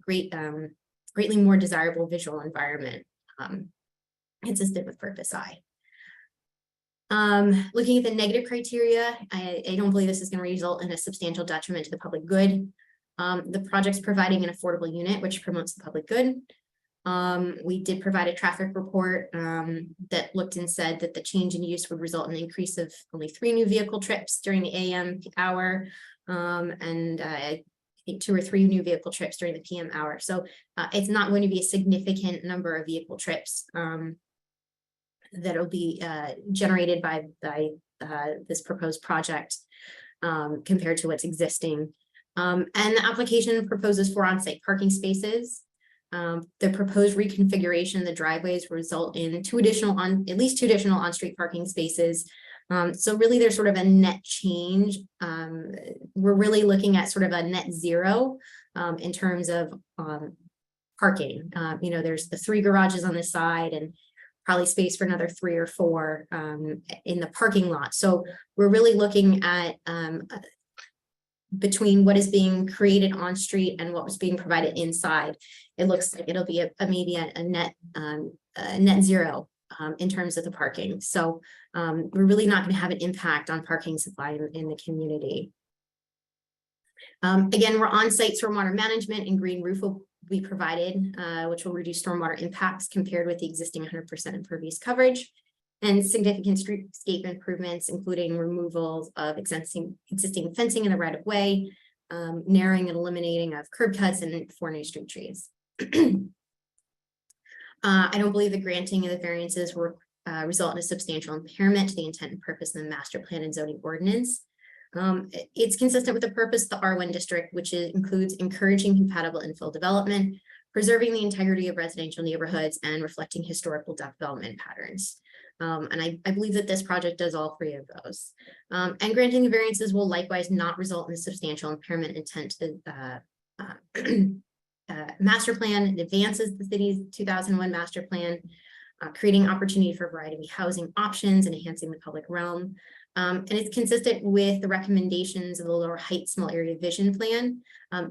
greatly more desirable visual environment consistent with purpose I. Looking at the negative criteria, I don't believe this is going to result in a substantial detriment to the public good. The project's providing an affordable unit, which promotes the public good. We did provide a traffic report that looked and said that the change in use would result in an increase of only 3 new vehicle trips during the AM hour, and I think 2 or 3 new vehicle trips during the PM hour. So it's not going to be a significant number of vehicle trips that'll be generated by this proposed project compared to what's existing. And the application proposes 4 on-site parking spaces. The proposed reconfiguration of the driveways will result in at least two additional on-street parking spaces. So really there's sort of a net change. We're really looking at sort of a net zero in terms of parking. You know, there's the 3 garages on the side and probably space for another 3 or 4 in the parking lot. So we're really looking at between what is being created on street and what was being provided inside. It looks like it'll be maybe a net zero in terms of the parking. So we're really not going to have an impact on parking supply in the community. Again, we're on-site stormwater management and green roof will be provided, which will reduce stormwater impacts compared with the existing 100% impervious coverage, and significant streetscape improvements, including removals of existing fencing in the right of way, narrowing and eliminating of curb cuts, and 4 new street trees. I don't believe the granting of the variances will result in a substantial impairment to the intent and purpose of the master plan and zoning ordinance. It's consistent with the purpose of the R1 district, which includes encouraging compatible infill development, preserving the integrity of residential neighborhoods, and reflecting historical development patterns. And I believe that this project does all 3 of those. And granting the variances will likewise not result in a substantial impairment intent to the master plan. It advances the city's 2001 master plan, creating opportunity for a variety of housing options and enhancing the public realm. And it's consistent with the recommendations of the Lower Heights Small Area Vision Plan.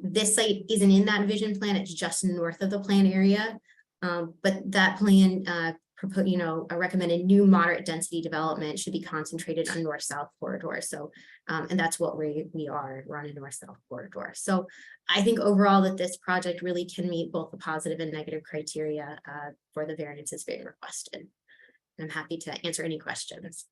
This site isn't in that vision plan, it's just north of the plan area. But that plan, a recommended new moderate density development should be concentrated on north-south corridor. So, and that's what we are, we're on a north-south corridor. So I think overall that this project really can meet both the positive and negative criteria for the variances being requested. And I'm happy to answer any questions.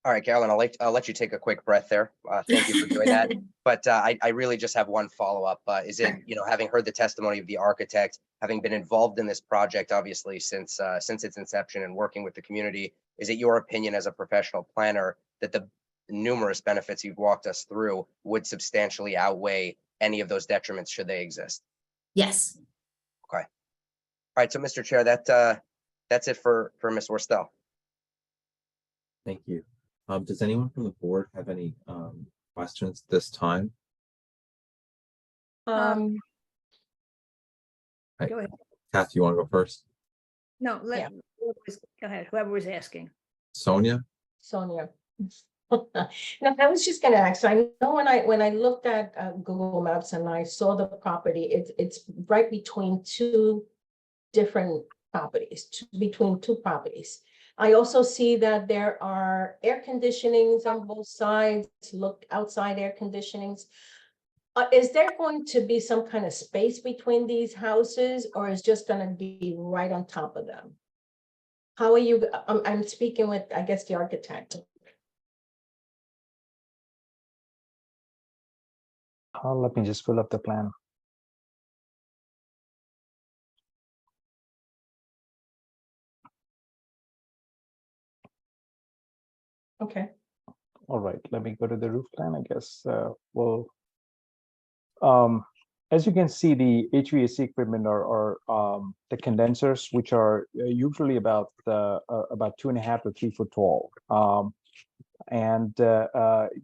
All right, Carolyn, I'll let you take a quick breath there. Thank you for doing that. But I really just have one follow-up. Is it, having heard the testimony of the architect, having been involved in this project, obviously, since its inception and working with the community, is it your opinion as a professional planner that the numerous benefits you've walked us through would substantially outweigh any of those detriments should they exist? Yes. Okay. All right, so Mr. Chair, that's it for Ms. Worstel. Thank you. Does anyone from the board have any questions this time? Um, Right. Go ahead. Kathy, you want to go first? No, Yeah. go ahead, whoever was asking. Sonia? Sonia. No, I was just gonna ask, I know when I looked at Google Maps and I saw the property, it's right between two different properties, between two properties. I also see that there are air conditionings on both sides, look outside air conditionings. Is there going to be some kind of space between these houses, or is just gonna be right on top of them? How are you, I'm speaking with, I guess, the architect. Let me just fill up the plan. Okay. All right, let me go to the roof plan, I guess. As you can see, the HVAC equipment are the condensers, which are usually about 2.5 to 3 foot tall.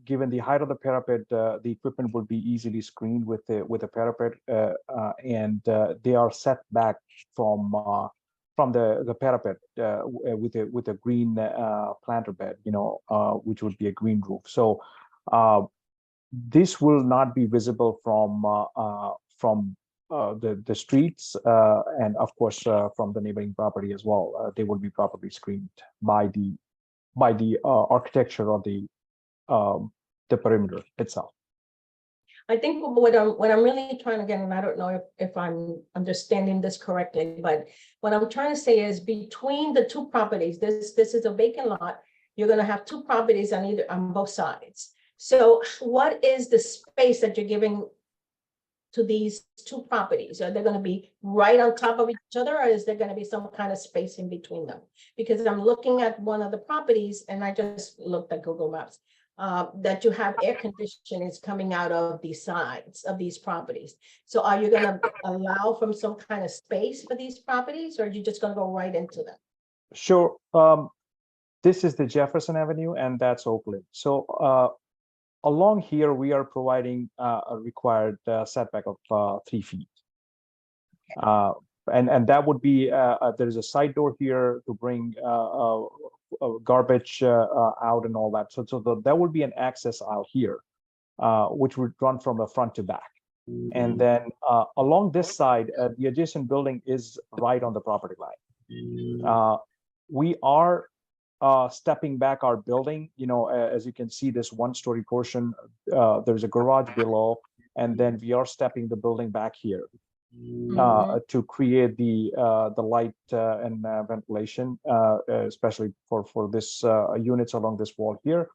Given the height of the parapet, the equipment would be easily screened with a parapet, and they are set back from the parapet with a green planter bed, which would be a green roof. So this will not be visible from the streets, and of course from the neighboring property as well. They will be properly screened by the architecture of the perimeter itself. I think what I'm really trying to get, and I don't know if I'm understanding this correctly, but what I'm trying to say is between the two properties, this is a vacant lot. You're gonna have two properties on both sides. So what is the space that you're giving to these two properties? Are they gonna be right on top of each other, or is there gonna be some kind of space in between them? Because I'm looking at one of the properties, and I just looked at Google Maps, that you have air conditioning coming out of the sides of these properties. So are you gonna allow from some kind of space for these properties, or are you just gonna go right into them? Sure. This is the Jefferson Avenue, and that's Oakland. So along here, we are providing a required setback of 3 feet. And that would be, there's a side door here to bring garbage out and all that. So that would be an access aisle here, which would run from the front to back. And then along this side, the adjacent building is right on the property line. We are stepping back our building, as you can see, this one-story portion, there's a garage below, and then we are stepping the building back here to create the light and ventilation, especially for this units along this wall here.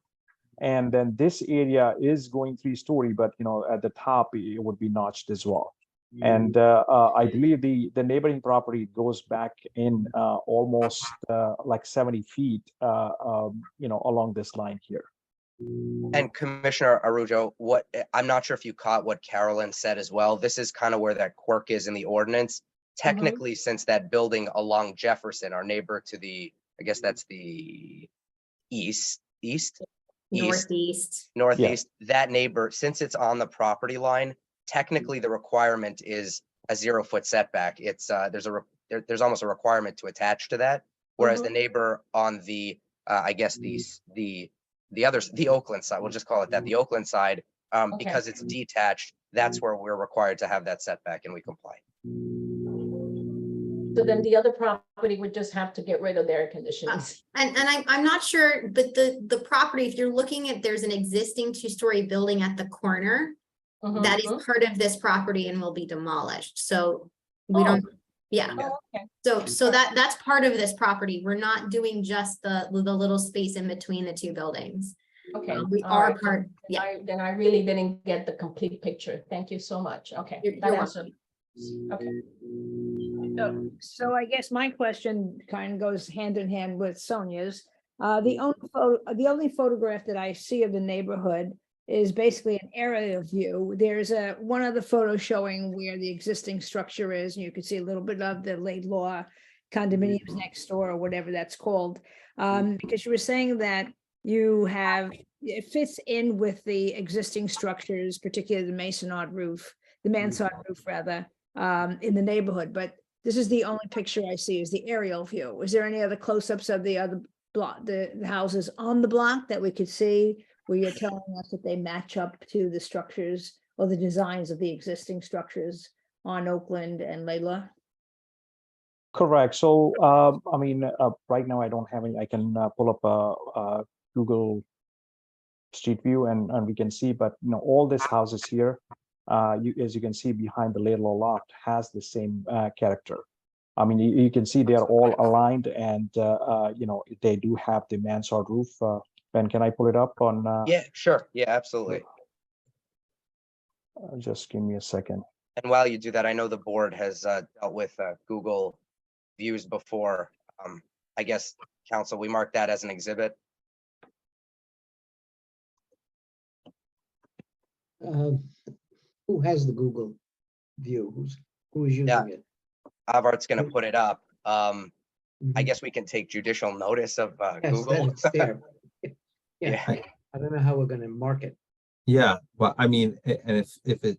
And then this area is going 3-story, but at the top it would be notched as well. And I believe the neighboring property goes back in almost like 70 feet, along this line here. And Commissioner Arujo, I'm not sure if you caught what Carolyn said as well. This is kind of where that quirk is in the ordinance. Technically, since that building along Jefferson, our neighbor to the, I guess that's the northeast, that neighbor, since it's on the property line, technically the requirement is a 0-foot setback. It's there's almost a requirement to attach to that. Whereas the neighbor on the, I guess the Oakland side, we'll just call it that, the Oakland side, because it's detached, that's where we're required to have that setback and we comply. So then the other property would just have to get rid of their air conditioning. And I'm not sure, but the property, if you're looking at, there's an existing 2-story building at the corner that is part of this property and will be demolished. So we don't, So that's part of this property. We're not doing just the little space in between the two buildings. Okay. We all are right. part, Then I really didn't get the complete picture. Thank you so much. Okay. You're That welcome. Okay. So I guess my question kind of goes hand in hand with Sonia's. The only photograph that I see of the neighborhood is basically an aerial view. There's one other photo showing where the existing structure is, and you can see a little bit of the Laidlaw condominiums next door, or whatever that's called. Because you were saying that you have, it fits in with the existing structures, particularly the mansard roof rather, in the neighborhood, but this is the only picture I see is the aerial view. Is there any other close-ups of the other block, the houses on the block that we could see where you're telling us that they match up to the structures or the designs of the existing structures on Oakland and Layla? Correct. So, I mean, right now I don't have any, I can pull up a Google Street View and we can see, but you know, all these houses here, as you can see behind the Layla lot has the same character. I mean, you can see they're all aligned and, you know, they do have the mansard roof. Ben, can I pull it up on? Yeah, sure. Yeah, absolutely. Just give me a second. And while you do that, I know the board has dealt with Google Views before. I guess, council, we mark that as an exhibit. Who has the Google View? Who is using it? Avart's going to put it up. I guess we can take judicial notice of Yes, Google. that it's there. Yeah. I don't know how we're gonna mark it. Yeah, well, I mean, and if Maybe-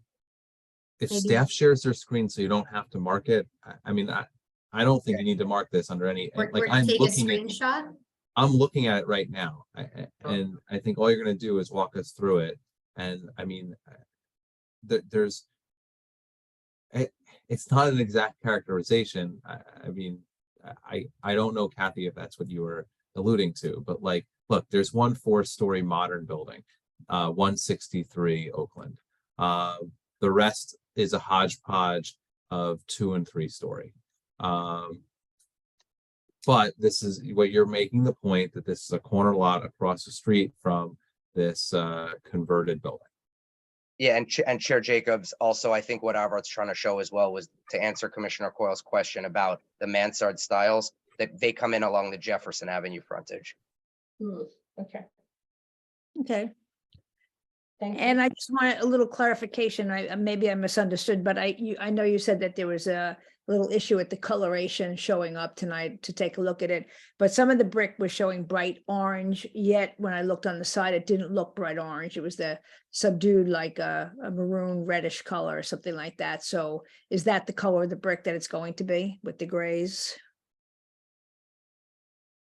staff shares their screen so you don't have to mark it, I mean, I don't think you need to mark this under any, Or like, I'm take a looking at, screenshot? I'm looking at it right now. And I think all you're gonna do is walk us through it. And I mean, there's, it's not an exact characterization. I mean, I don't know, Kathy, if that's what you were alluding to, but like, look, there's one 4-story modern building, 163 Oakland. The rest is a hodgepodge of 2- and 3-story. But this is what you're making the point that this is a corner lot across the street from this converted building. Yeah, and Chair Jacobs, also, I think what Avart's trying to show as well was to answer Commissioner Coyle's question about the mansard styles, that they come in along the Jefferson Avenue frontage. Okay, Okay. thank you. And I just want a little clarification. Maybe I misunderstood, but I know you said that there was a little issue with the coloration showing up tonight to take a look at it. But some of the brick was showing bright orange, yet when I looked on the side, it didn't look bright orange. It was the subdued, like a maroon reddish color or something like that. So is that the color of the brick that it's going to be with the grays?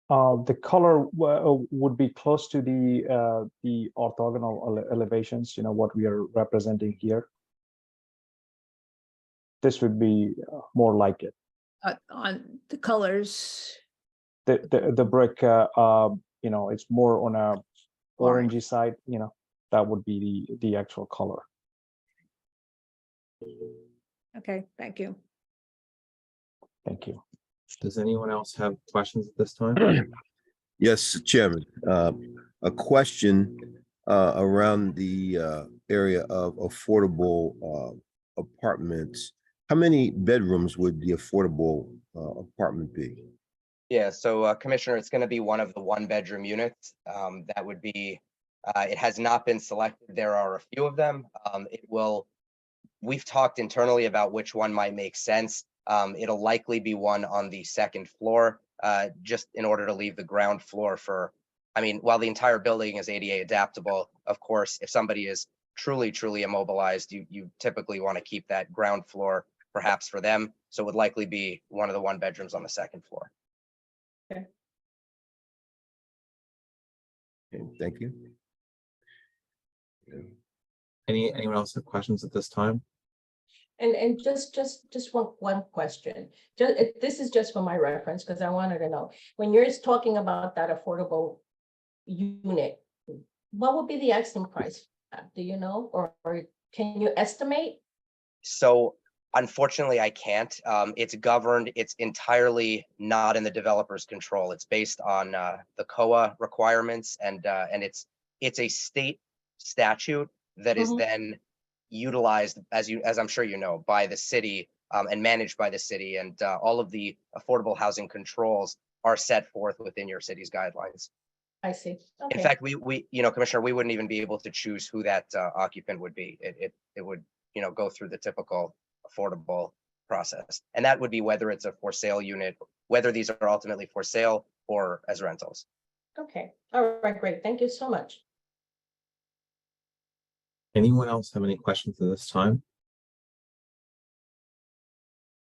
The color would be close to the orthogonal elevations, you know, what we are representing here. This would be more like it. On the colors, The brick, you know, it's more on a orangey side, you know, that would be the actual color. okay, thank you. Thank you. Does anyone else have questions at this time? Yes, Chairman. A question around the area of affordable apartments. How many bedrooms would the affordable apartment be? Yeah, so Commissioner, it's going to be one of the 1-bedroom units. That would be, it has not been selected. There are a few of them. We've talked internally about which one might make sense. It'll likely be one on the 2nd floor, just in order to leave the ground floor for, I mean, while the entire building is ADA adaptable, of course, if somebody is truly immobilized, you typically want to keep that ground floor perhaps for them. So it would likely be one of the 1-bedrooms on the 2nd floor. Okay, thank you. Anyone else have questions at this time? And just one question. This is just for my reference, because I wanted to know, when you're talking about that affordable unit, what would be the asking price? Do you know, or can you estimate? So unfortunately, I can't. It's governed, it's entirely not in the developer's control. It's based on the COA requirements, and it's a state statute that is then utilized, as I'm sure you know, by the city and managed by the city, and all of the affordable housing controls are set forth within your city's guidelines. I see. In Okay. fact, we Commissioner, we wouldn't even be able to choose who that occupant would be. It would, go through the typical affordable process. And that would be whether it's a for sale unit, whether these are ultimately for sale or as rentals. Okay, all right, great. Thank you so much. Anyone else have any questions at this time?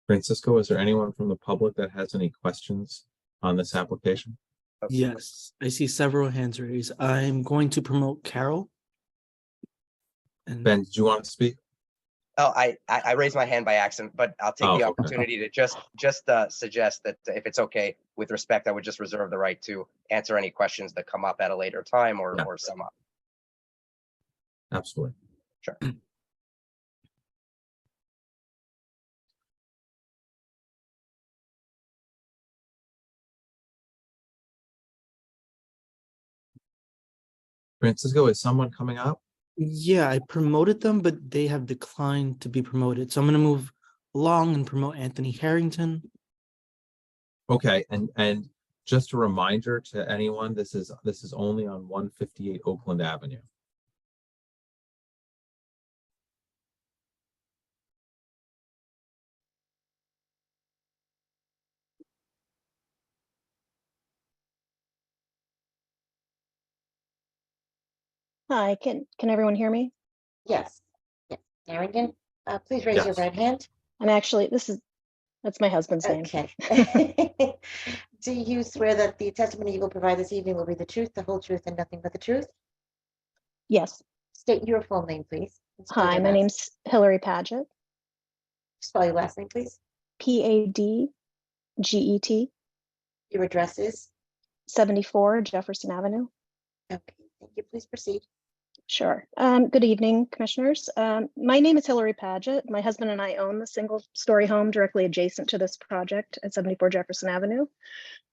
Francisco, is there anyone from the public that has any questions on this application? Yes, I see several hands raised. I'm going to promote Carol. And Ben, did you want to speak? Oh, I raised my hand by accident, but I'll take Oh, the okay. opportunity to just suggest that if it's okay, with respect, I would just reserve the right to answer any questions that come up at a later time or Yeah. or sum up. Absolutely. Sure. Francisco, is someone coming up? yeah, I promoted them, but they have declined to be promoted. So I'm gonna move along and promote Anthony Harrington. Okay, and just a reminder to anyone, this is only on 158 Oakland Avenue. Hi, can everyone hear me? Yes. Yes. Harrington, please raise your Yes. right hand. I'm actually, that's my husband's name. Okay. Do you swear that the testimony you will provide this evening will be the truth, the whole truth, and nothing but the truth? Yes. State your full name, please. and spell Hi, your my last- name's Hillary Paget, Spell your last name, please. Padget, Your address is? 74 Jefferson Avenue. Okay, thank you. Please proceed. Sure. Good evening, commissioners. My name is Hillary Paget. My husband and I own the single-story home directly adjacent to this project at 74 Jefferson Avenue.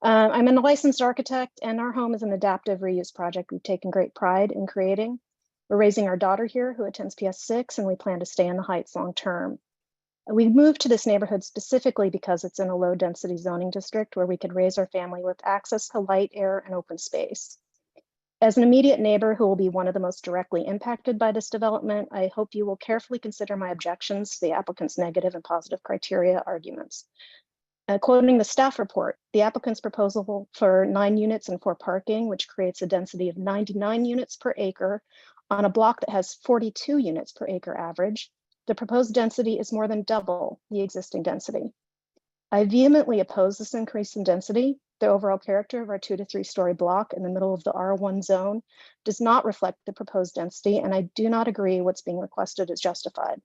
I'm a licensed architect, and our home is an adaptive reuse project we've taken great pride in creating. We're raising our daughter here who attends PS6, and we plan to stay in the Heights long term. We moved to this neighborhood specifically because it's in a low-density zoning district where we could raise our family with access to light, air, and open space. As an immediate neighbor who will be one of the most directly impacted by this development, I hope you will carefully consider my objections to the applicant's negative and positive criteria arguments. Quoting the staff report, the applicant's proposal for 9 units and 4 parking, which creates a density of 99 units per acre on a block that has 42 units per acre average, the proposed density is more than double the existing density. I vehemently oppose this increase in density. The overall character of our 2 to 3 story block in the middle of the R1 zone does not reflect the proposed density, and I do not agree what's being requested is justified.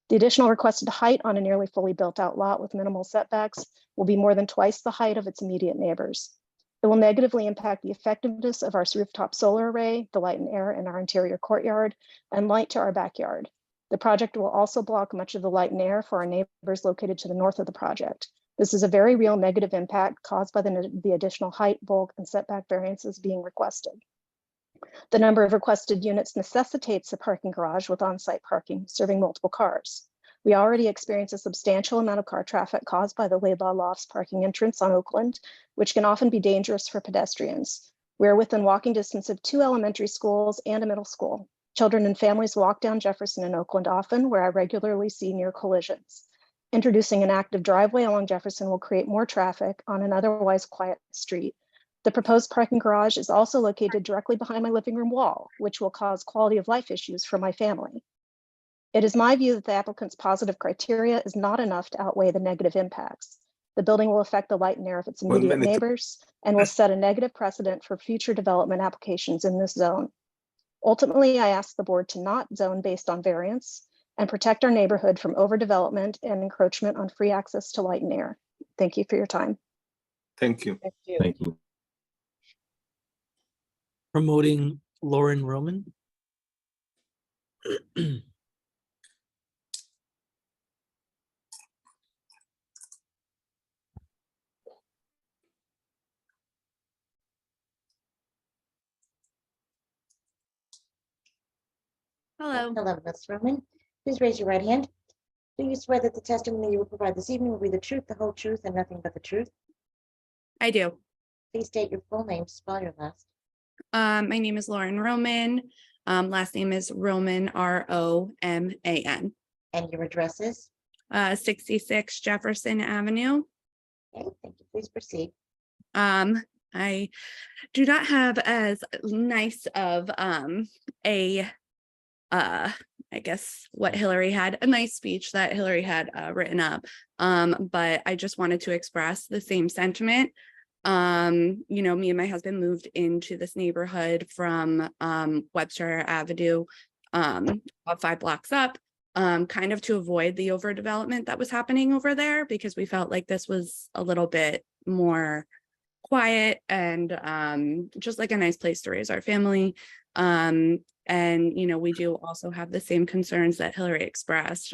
The additional requested height on a nearly fully built out lot with minimal setbacks will be more than twice the height of its immediate neighbors. It will negatively impact the effectiveness of our rooftop solar array, the light and air in our interior courtyard, and light to our backyard. The project will also block much of the light and air for our neighbors located to the north of the project. This is a very real negative impact caused by the additional height, bulk, and setback variances being requested. The number of requested units necessitates a parking garage with on-site parking serving multiple cars. We already experience a substantial amount of car traffic caused by the Laidlaw Lofts parking entrance on Oakland, which can often be dangerous for pedestrians. We're within walking distance of 2 elementary schools and a middle school. Children and families walk down Jefferson and Oakland often, where I regularly see near collisions. Introducing an active driveway along Jefferson will create more traffic on an otherwise quiet street. The proposed parking garage is also located directly behind my living room wall, which will cause quality of life issues for my family. It is my view that the applicant's positive criteria is not enough to outweigh the negative impacts. The building will affect the light and air of its immediate neighbors and will set a negative precedent for future development applications in this zone. Ultimately, I ask the board to not zone based on variance and protect our neighborhood from overdevelopment and encroachment on free access to light and air. Thank you for your time. Thank you. Thank you. Promoting Lauren Roman. Hello. Hello, Ms. Roman. Please raise your right hand. Do you swear that the testimony you will provide this evening will be the truth, the whole truth, and nothing but the truth? I do. Please state your full name, spell your last. My name is Lauren Roman. Last name is Roman, Roman. And your address is? 66 Jefferson Avenue. Okay, thank you. Please proceed. I do not have as nice of I guess what Hillary had, a nice speech that Hillary had written up. But I just wanted to express the same sentiment. You know, me and my husband moved into this neighborhood from Webster Avenue, about 5 blocks up, kind of to avoid the overdevelopment that was happening over there, because we felt like this was a little bit more quiet and just like a nice place to raise our family. And you know, we do also have the same concerns that Hillary expressed,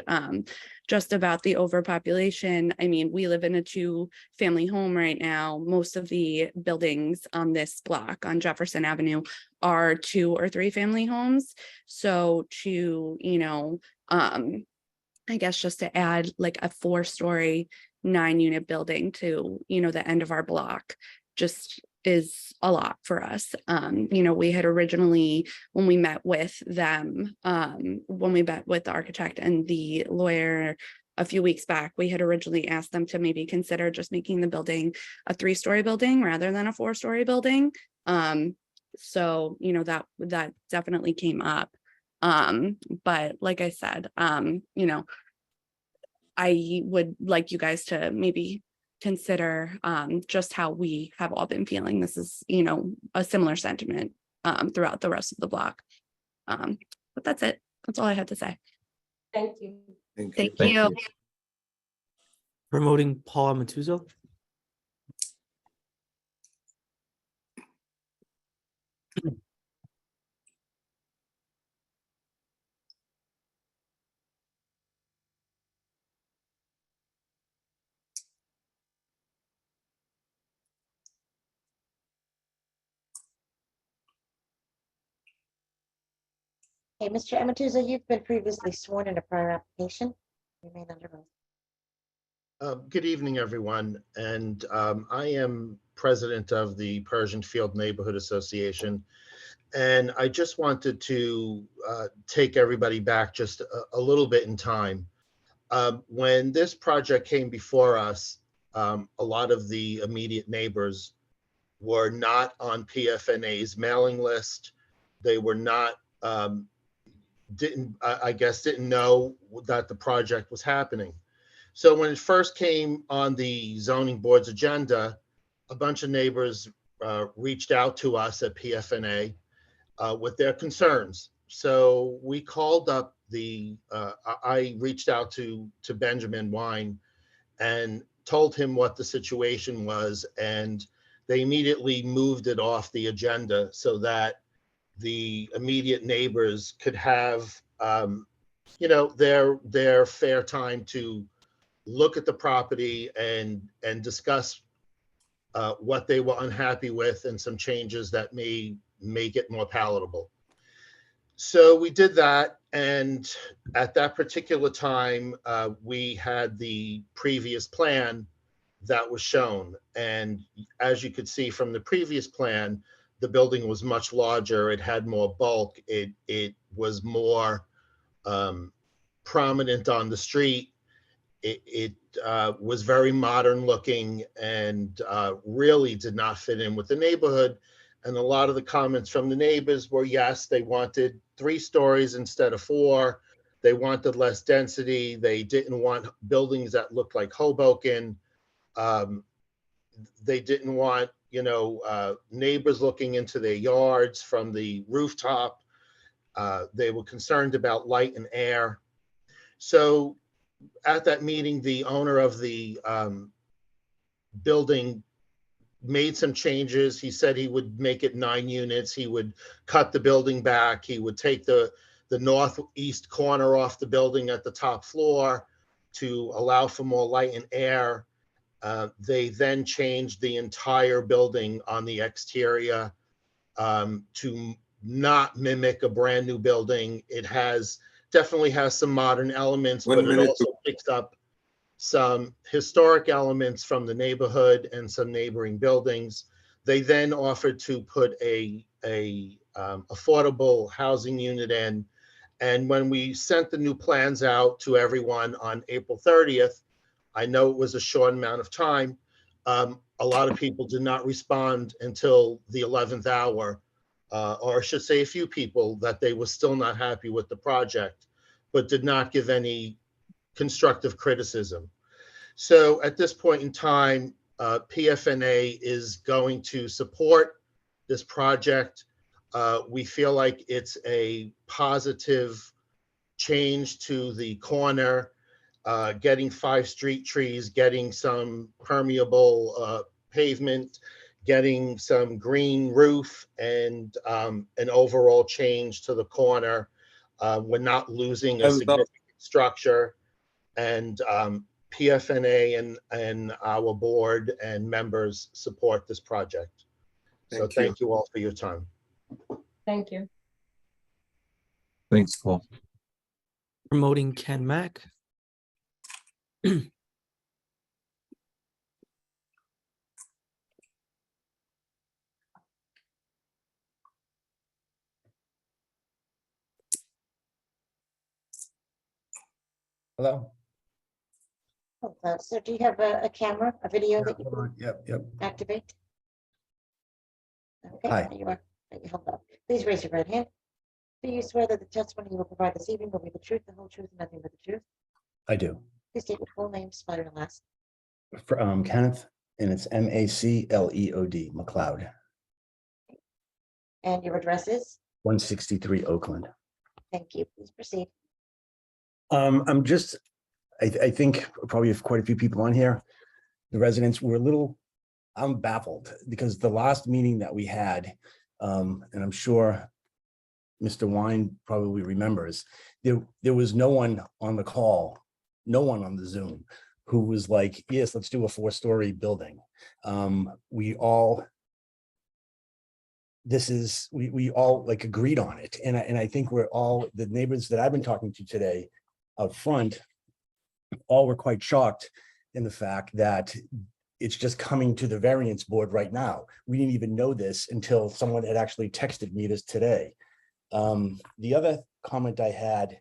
just about the overpopulation. I mean, we live in a 2-family home right now. Most of the buildings on this block on Jefferson Avenue are 2 or 3 family homes. So to, you know, I guess just to add like a 4-story 9-unit building to, you know, the end of our block just is a lot for us. You know, we had originally, when we met with them, when we met with the architect and the lawyer a few weeks back, we had originally asked them to maybe consider just making the building a 3-story building rather than a 4-story building. So, you know, that definitely came up. But like I said, you know, I would like you guys to maybe consider just how we have all been feeling. This is, you know, a similar sentiment throughout the rest of the block. But that's it. That's all I had to say. Thank you. Thank you. Promoting Paul Matuzo. Okay, Mr. Amatuza, you've been previously sworn in a prior application. Remain under oath. Good evening, everyone. And I am president of the Persian Field Neighborhood Association. And I just wanted to take everybody back just a little bit in time. When this project came before us, a lot of the immediate neighbors were not on PFNA's mailing list. They were not, I guess, didn't know that the project was happening. So when it first came on the zoning board's agenda, a bunch of neighbors reached out to us at PFNA with their concerns. So we called up I reached out to Benjamin Wine and told him what the situation was, and they immediately moved it off the agenda so that the immediate neighbors could have, you know, their fair time to look at the property and discuss what they were unhappy with and some changes that may make it more palatable. So we did that, and at that particular time, we had the previous plan that was shown. And as you could see from the previous plan, the building was much larger. It had more bulk. It was more prominent on the street. It was very modern looking and really did not fit in with the neighborhood. And a lot of the comments from the neighbors were, yes, they wanted 3 stories instead of 4. They wanted less density. They didn't want buildings that looked like Hoboken. They didn't want, you know, neighbors looking into their yards from the rooftop. They were concerned about light and air. So at that meeting, the owner of the building made some changes. He said he would make it 9 units. He would cut the building back. He would take the northeast corner off the building at the top floor to allow for more light and air. They then changed the entire building on the exterior to not mimic a brand new building. It definitely has some modern elements, but it also picks up some historic elements from the neighborhood and some neighboring buildings. They then offered to put a affordable housing unit in. And when we sent the new plans out to everyone on April 30th, I know it was a short amount of time, a lot of people did not respond until the 11th hour, or I should say a few people, that they were still not happy with the project, but did not give any constructive criticism. So at this point in time, PFNA is going to support this project. We feel like it's a positive change to the corner, getting 5 street trees, getting some permeable pavement, getting some green roof, and an overall change to the corner. We're not losing a significant structure, and PFNA and our board and members support this project. So thank you all for your time. Thank you. Thanks, Paul. Promoting Ken Mack. Hello? So do you have a camera, a video that you Hold on. Yep. activate? Okay, Hi. there you are. Right, you hold up. Please raise your right hand. Do you swear that the testimony you will provide this evening will be the truth, the whole truth, and nothing but the truth? I do. Please state your full name, spell your last. Kenneth, and it's MacLeod, McLeod, And your address is? 163 Oakland. Thank you. Please proceed. I think probably have quite a few people on here. The residents were I'm baffled because the last meeting that we had, and I'm sure Mr. Wine probably remembers, there was no one on the call, no one on the Zoom who was like, yes, let's do a 4-story building. We all like agreed on it. And I think we're all, the neighbors that I've been talking to today out front, all were quite shocked in the fact that it's just coming to the variance board right now. We didn't even know this until someone had actually texted me this today. The other comment I had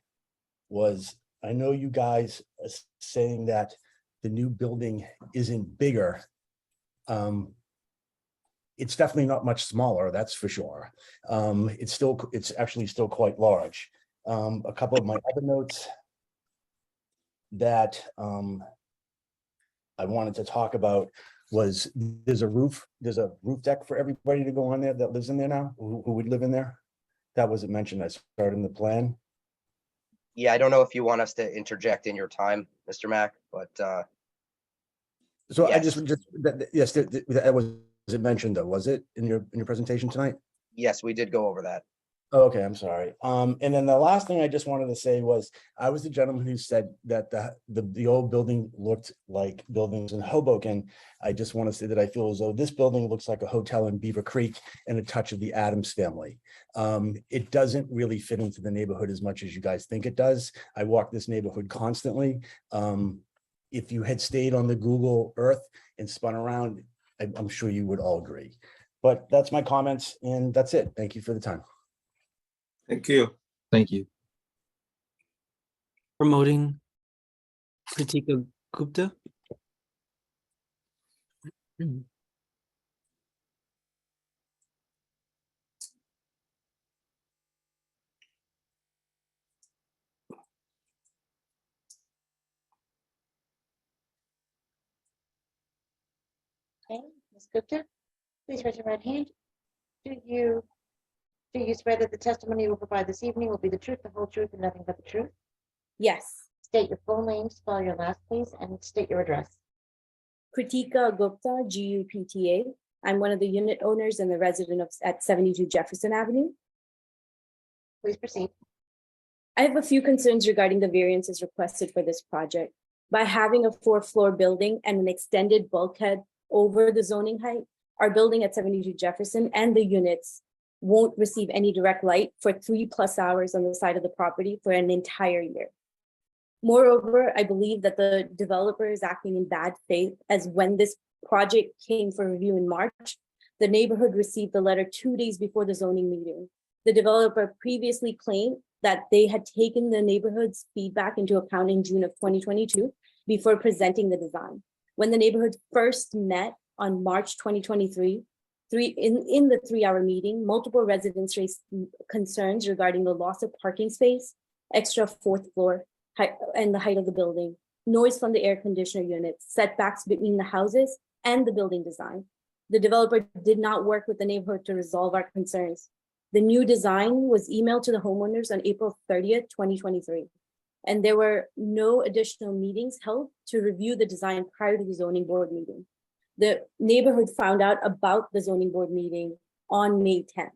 was, I know you guys are saying that the new building isn't bigger. It's definitely not much smaller, that's for sure. It's actually still quite large. A couple of my other notes that I wanted to talk about was there's a roof deck for everybody to go on there that lives in there now, who would live in there. That wasn't mentioned. I started in the plan. Yeah, I don't know if you want us to interject in your time, Mr. Mack, but So yes. I just yes, that wasn't mentioned though, was it in your presentation tonight? Yes, we did go over that. Oh, okay, I'm sorry. And then the last thing I just wanted to say was, I was the gentleman who said that the old building looked like buildings in Hoboken. I just want to say that I feel as though this building looks like a hotel in Beaver Creek and a touch of the Addams Family. It doesn't really fit into the neighborhood as much as you guys think it does. I walk this neighborhood constantly. If you had stayed on the Google Earth and spun around, I'm sure you would all agree. But that's my comments, and that's it. Thank you for the time. Thank you. Thank you. Promoting Kritika Gupta. Okay, Ms. Gupta, please raise your right hand. Do you swear that the testimony you will provide this evening will be the truth, the whole truth, and nothing but the truth? Yes. State your full name, spell your last, please, and state your address. Kritika Gupta, GUPTA. I'm one of the unit owners and the resident at 72 Jefferson Avenue. Please proceed. I have a few concerns regarding the variances requested for this project. By having a 4-floor building and an extended bulkhead over the zoning height, our building at 72 Jefferson and the units won't receive any direct light for 3+ hours on the side of the property for an entire year. Moreover, I believe that the developer is acting in bad faith, as when this project came for review in March, the neighborhood received the letter 2 days before the zoning meeting. The developer previously claimed that they had taken the neighborhood's feedback into account in June of 2022 before presenting the design. When the neighborhood first met on March 2023. In the 3-hour meeting, multiple residents raised concerns regarding the loss of parking space, extra 4th floor height, and the height of the building, noise from the air conditioner units, setbacks between the houses, and the building design. The developer did not work with the neighborhood to resolve our concerns. The new design was emailed to the homeowners on April 30th, 2023. And there were no additional meetings held to review the design prior to the zoning board meeting. The neighborhood found out about the zoning board meeting on May 10th.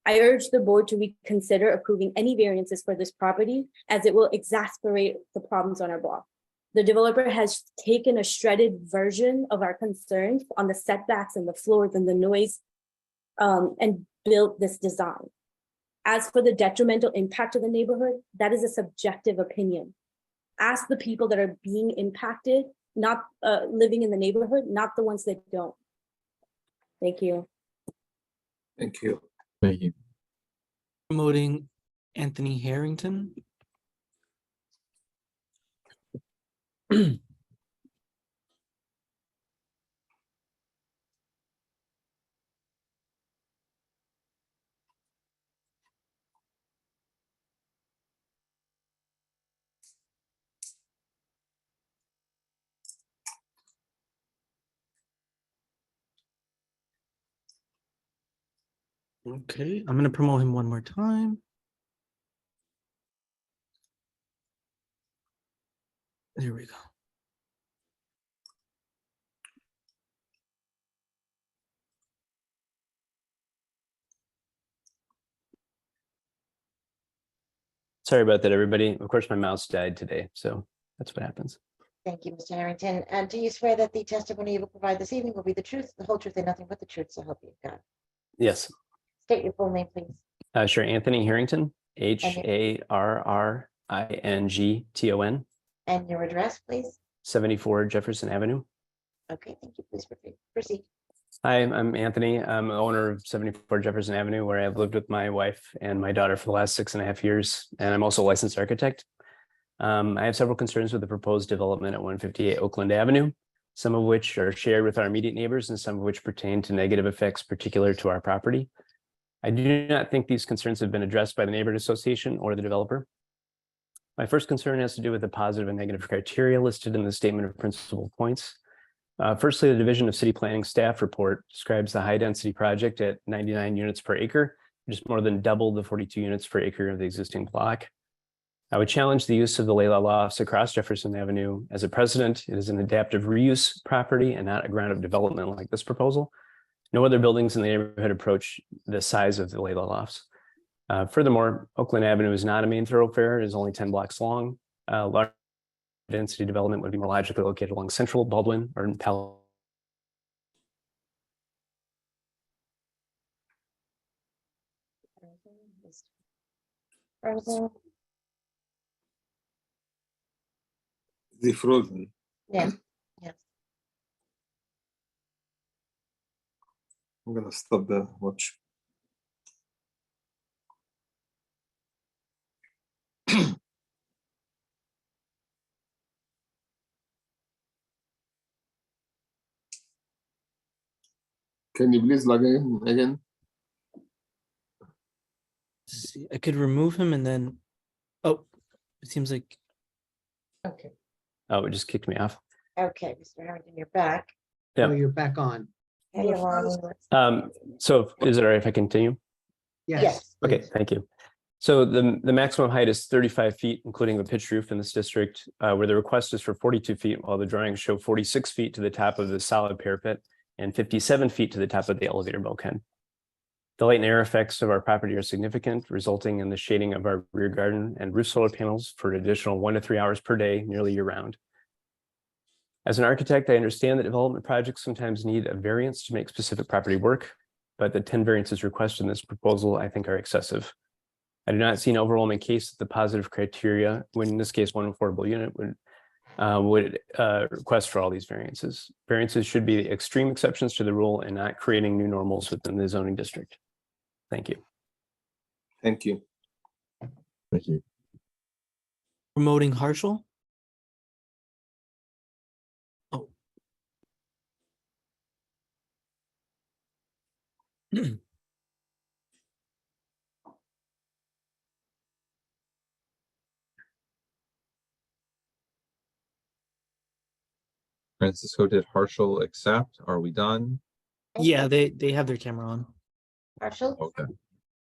I urge the board to reconsider approving any variances for this property, as it will exacerbate the problems on our block. The developer has taken a shredded version of our concerns on the setbacks and the floors and the noise, and built this design. As for the detrimental impact of the neighborhood, that is a subjective opinion. Ask the people that are being impacted, not living in the neighborhood, not the ones that don't. Thank you. Thank you. Thank you. Promoting Anthony Harrington. Okay, I'm gonna promote him one more time. There we go. Sorry about that, everybody. Of course, my mouse died today, so that's what happens. Thank you, Mr. Harrington. And do you swear that the testimony you will provide this evening will be the truth, the whole truth, and nothing but the truth, so help you God? Yes, State your full name, please. sure. Anthony Harrington, Harrington, And your address, please. 74 Jefferson Avenue. Okay, thank you. Please proceed. Hi, I'm Anthony. I'm the owner of 74 Jefferson Avenue, where I've lived with my wife and my daughter for the last 6.5 years, and I'm also a licensed architect. I have several concerns with the proposed development at 158 Oakland Avenue, some of which are shared with our immediate neighbors and some of which pertain to negative effects particular to our property. I do not think these concerns have been addressed by the neighborhood association or the developer. My first concern has to do with the positive and negative criteria listed in the statement of principal points. Firstly, the Division of City Planning staff report describes the high density project at 99 units per acre, which is more than double the 42 units per acre of the existing block. I would challenge the use of the Layla Lofts across Jefferson Avenue as a precedent. It is an adaptive reuse property and not a ground up development like this proposal. No other buildings in the neighborhood approach the size of the Layla Lofts. Furthermore, Oakland Avenue is not a main thoroughfare. It is only 10 blocks long. Large density development would be more logically located along Central, Baldwin, or Palo. Frozen. The frozen. Yes. Yes. I'm gonna stop the watch. Can you please log in again? See, I could remove him and then, oh, it seems like, Okay. Oh, it just kicked me off. Okay, Mr. Harrington, you're back. Yeah. Oh, you're back on. Okay, you're on. So is it all right if I continue? Yes. Okay, please. thank you. So the maximum height is 35 feet, including the pitched roof in this district, where the request is for 42 feet, while the drawings show 46 feet to the top of the solid parapet and 57 feet to the top of the elevator bulkhead. The light and air effects of our property are significant, resulting in the shading of our rear garden and roof solar panels for an additional 1 to 3 hours per day, nearly year round. As an architect, I understand that development projects sometimes need a variance to make specific property work, but the 10 variances requested in this proposal, I think, are excessive. I do not see an overwhelming case that the positive criteria, when in this case, one affordable unit would request for all these variances. Variances should be extreme exceptions to the rule and not creating new normals within the zoning district. Thank you. Thank you. Thank you. promoting Harshal. Oh. Francisco, did Harshal accept? Are we done? Yeah, they have their camera on. Marshall, Okay.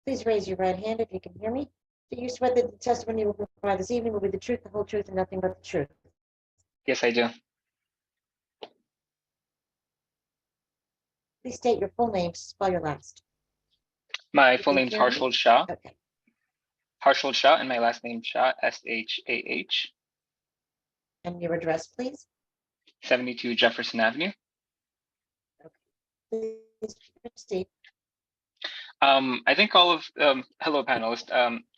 please raise your right hand if you can hear me. Do you swear that the testimony you will provide this evening will be the truth, the whole truth, and nothing but the truth? Yes, I do. Please state your full name, spell your last. My If full you name's hear me? Harshal Shah. Okay. Harshal Shah, and my last name Shah, S-H-A-H, And your address, please? 72 Jefferson Avenue. Please proceed. I think all of, hello panelists,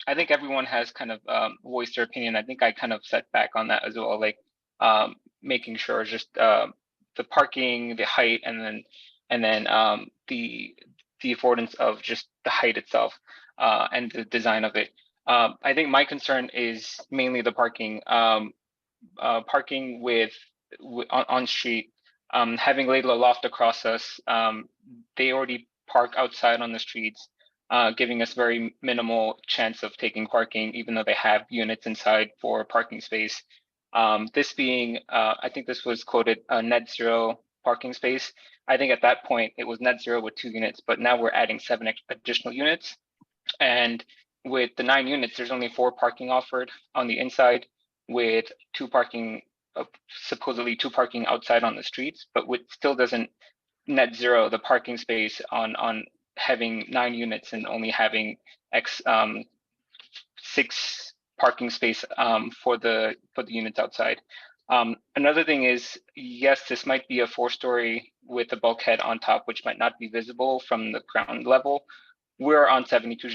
I think everyone has kind of voiced their opinion. I think I kind of set back on that as well, like making sure just the parking, the height, and then the affordance of just the height itself and the design of it. I think my concern is mainly the parking, parking on street, having laid a loft across us. They already park outside on the streets, giving us very minimal chance of taking parking, even though they have units inside for parking space. This being, I think this was quoted a net zero parking space. I think at that point it was net zero with 2 units, but now we're adding 7 additional units. And with the 9 units, there's only 4 parking offered on the inside, with 2 parking, supposedly 2 parking outside on the streets, but which still doesn't net zero the parking space on having 9 units and only having 6 parking space for the units outside. Another thing is, yes, this might be a 4-story with a bulkhead on top, which might not be visible from the ground level. We're on 72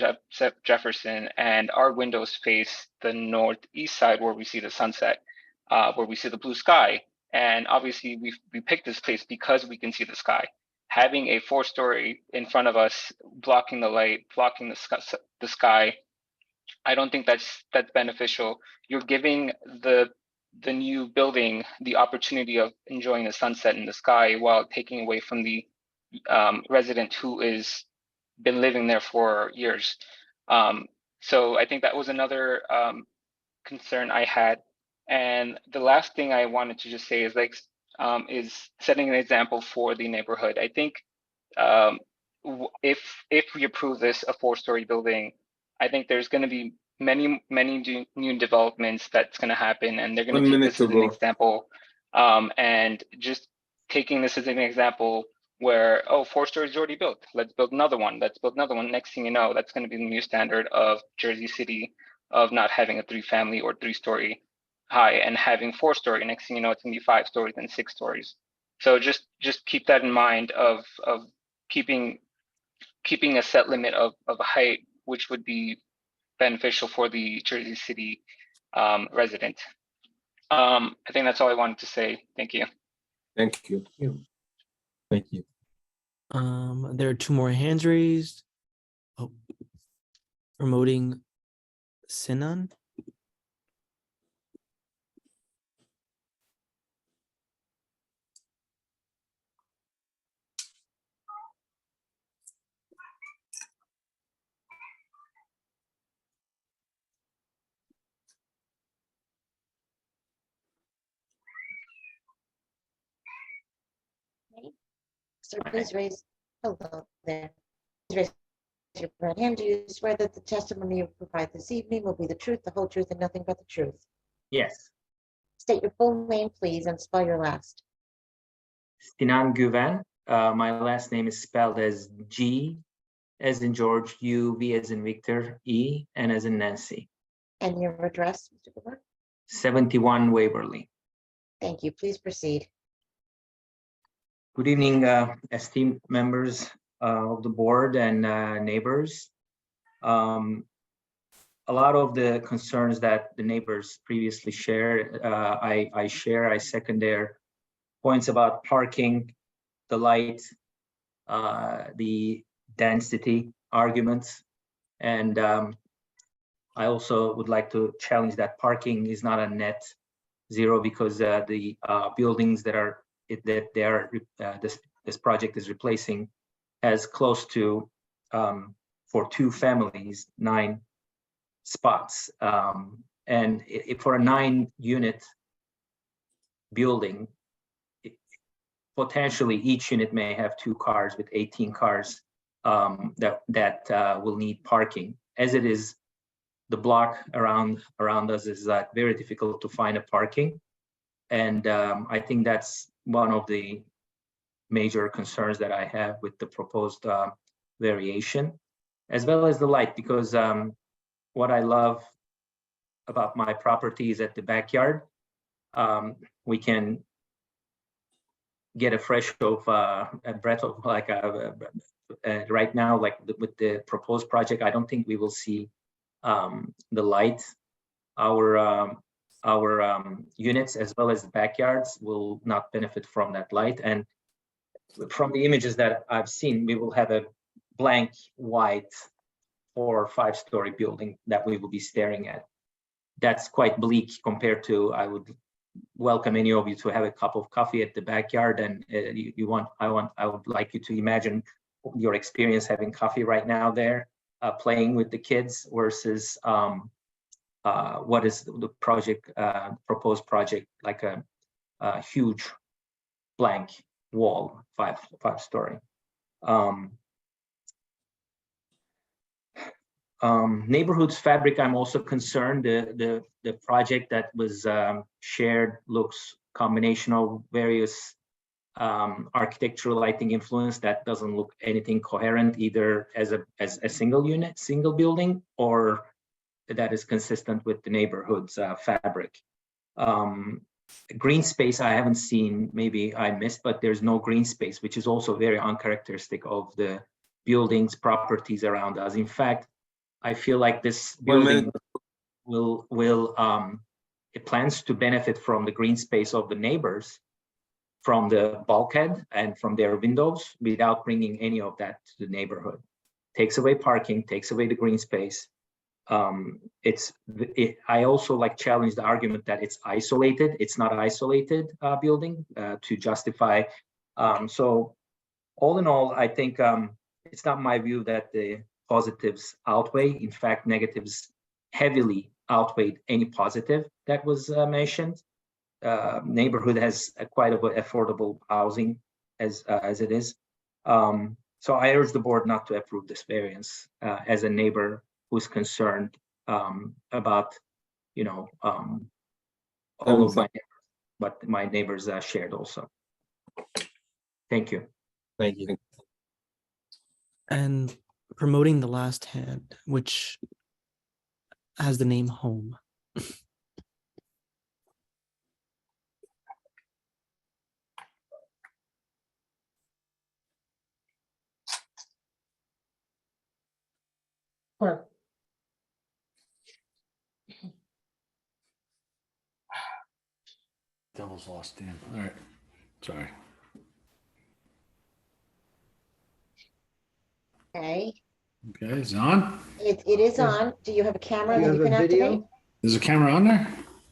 Jefferson, and our windows face the northeast side where we see the sunset, where we see the blue sky. And obviously we picked this place because we can see the sky. Having a 4-story in front of us, blocking the light, blocking the sky, I don't think that's beneficial. You're giving the new building the opportunity of enjoying the sunset in the sky while taking away from the resident who is been living there for years. So I think that was another concern I had. And the last thing I wanted to just say is is setting an example for the neighborhood. I think if we approve this, a 4-story building, I think there's going to be many new developments that's going to happen, and they're going to take this as an example. And just taking this as an example where, oh, 4 stories already built, let's build another one, let's build another one. Next thing you know, that's going to be the new standard of Jersey City, of not having a 3-family or 3-story high and having 4-story. Next thing you know, it's going to be 5 stories and 6 stories. So just keep that in mind of keeping a set limit of height, which would be beneficial for the Jersey City resident. I think that's all I wanted to say. Thank you. Thank you. Thank you. There are 2 more hands raised. Oh, promoting Sinan. Sir, please raise, hello there. Please raise your right hand. Do you swear that the testimony you provide this evening will be the truth, the whole truth, and nothing but the truth? Yes. State your full name, please, and spell your last. Sinan Güven. My last name is spelled as G as in George, U, V as in Victor, E, and as in Nancy. And your address, Mr. Güven? 71 Waverly. Thank you. Please proceed. Good evening, esteemed members of the board and neighbors. A lot of the concerns that the neighbors previously shared, I second their points about parking, the light, the density arguments. And I also would like to challenge that parking is not a net zero, because the buildings that this project is replacing has close to, for two families, 9 spots. And for a 9-unit building, potentially each unit may have 2 cars with 18 cars that will need parking. As it is, the block around us is very difficult to find a parking. And I think that's one of the major concerns that I have with the proposed variation, as well as the light, because what I love about my property is at the backyard. We can get a fresh of a breath of like right now, like with the proposed project, I don't think we will see the light. Our units as well as the backyards will not benefit from that light. And from the images that I've seen, we will have a blank white 4 or 5-story building that we will be staring at. That's quite bleak compared to, I would welcome any of you to have a cup of coffee at the backyard, and I would like you to imagine your experience having coffee right now there, playing with the kids, versus what is the project, proposed project, like a huge blank wall, 5-story. Neighborhoods fabric, I'm also concerned. The project that was shared looks combination of various architectural lighting influence that doesn't look anything coherent, either as a single unit, single building, or that is consistent with the neighborhood's fabric. Green space I haven't seen, maybe I missed, but there's no green space, which is also very uncharacteristic of the buildings, properties around us. In fact, I feel like this building it plans to benefit from the green space of the neighbors, from the bulkhead and from their windows, without bringing any of that to the neighborhood. Takes away parking, takes away the green space. I also like challenge the argument that it's isolated. It's not an isolated building to justify. So all in all, I think it's not my view that the positives outweigh. In fact, negatives heavily outweighed any positive that was mentioned. Neighborhood has quite a bit affordable housing as it is. So I urge the board not to approve this variance as a neighbor who's concerned about, all of my neighbors, but my neighbors shared also. Thank you. Thank you. And promoting the last hand, which has the name home. Sure. Devil's lost, damn. All right, sorry. Okay, Okay, is it on? it is on. Do you have a camera Do you that you have can a video? activate? Is a camera on there?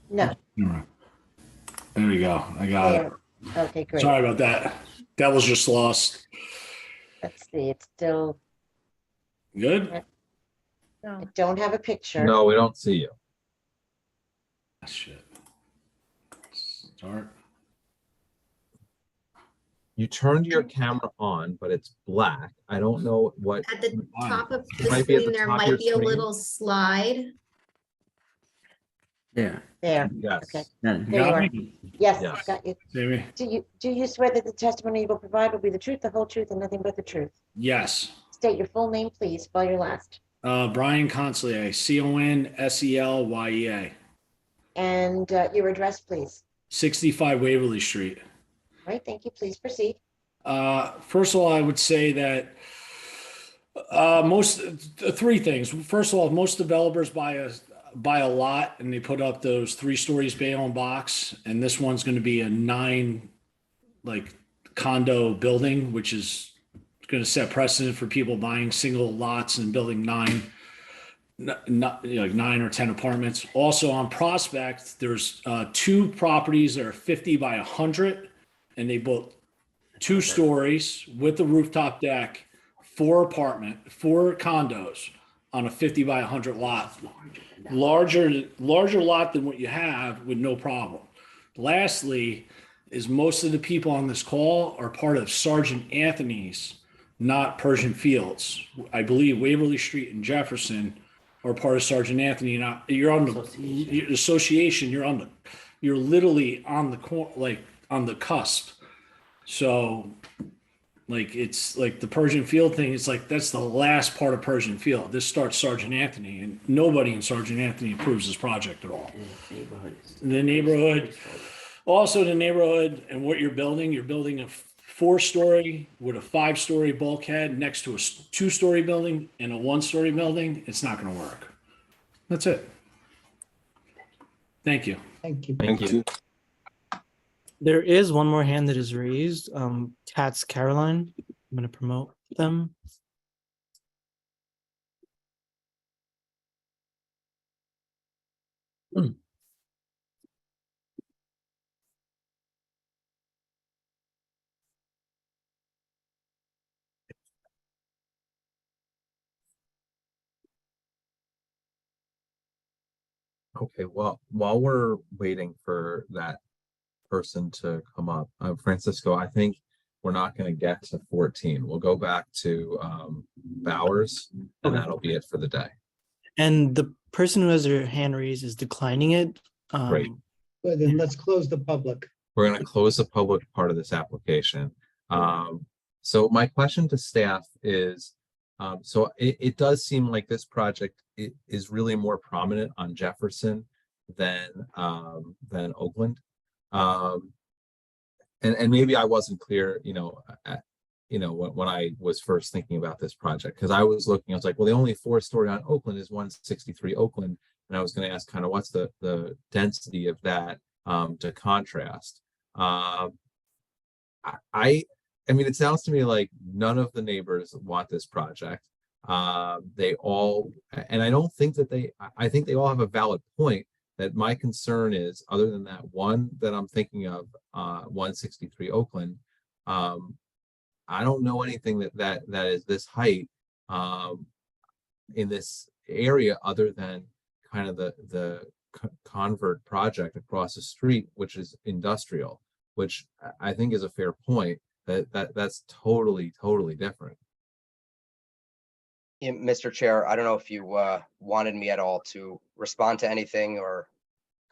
No. Camera. There we go. I got it. There. Okay, great. Sorry about that. Devil's just lost. Let's see, it's still, Good? I don't have a picture. No, we don't see you. Shit. Start. You turned your camera on, but it's black. I don't know what. At the top of It the might be at screen, the there top of your might be a screen. little slide. Yeah. There. Yes. Okay. Then- There you Got are. me? Yes, Yes. got you. Jamie? Do you swear that the testimony you will provide will be the truth, the whole truth, and nothing but the truth? Yes. State your full name, please. Spell your last. Brian Consley, Conselya. And your address, please. 65 Waverly Street. All right, thank you. Please proceed. First of all, I would say that three things. First of all, most developers buy a lot and they put up those 3 stories bale and box, and this one's going to be a 9 condo building, which is going to set precedent for people buying single lots and building 9 or 10 apartments. Also on Prospect, there's 2 properties that are 50 by 100, and they built 2 stories with a rooftop deck 4 condos on a 50 by 100 lot. Larger lot than what you have with no problem. Lastly, is most of the people on this call are part of Sergeant Anthony's, not Persian Fields. I believe Waverly Street and Jefferson are part of Sergeant Anthony. Not you're on the association. You're literally on the like on the cusp. So, like it's like the Persian Field thing. It's like that's the last part of Persian Field. This starts Sergeant Anthony, and nobody in Sergeant Anthony approves this project at all. The neighborhood, also the neighborhood, and what you're building a 4-story with a 5-story bulkhead next to a 2-story building and a 1-story building. It's not going to work. That's it. Thank you. Thank you. Thank you. There is one more hand that is raised. Katz Caroline. I'm going to promote them. Okay, well, while we're waiting for that person to come up, Francisco, I think we're not going to get to 14. We'll go back to Bowers, and that'll be it for the day. And the person who has their hand raised is declining it. Great. Well, then let's close the public. We're going to close the public part of this application. So my question to staff is, so it does seem like this project is really more prominent on Jefferson than Oakland. And maybe I wasn't clear, when I was first thinking about this project, because I was like, well, the only 4-story on Oakland is 163 Oakland. And I was going to ask kind of what's the density of that to contrast. I mean, it sounds to me like none of the neighbors want this project. They all, and I don't think that I think they all have a valid point. That my concern is, other than that one that I'm thinking of, 163 Oakland, I don't know anything that is this height in this area other than kind of the Convert project across the street, which is industrial, which I think is a fair point. That's totally different. Yeah, Mr. Chair, I don't know if you wanted me at all to respond to anything or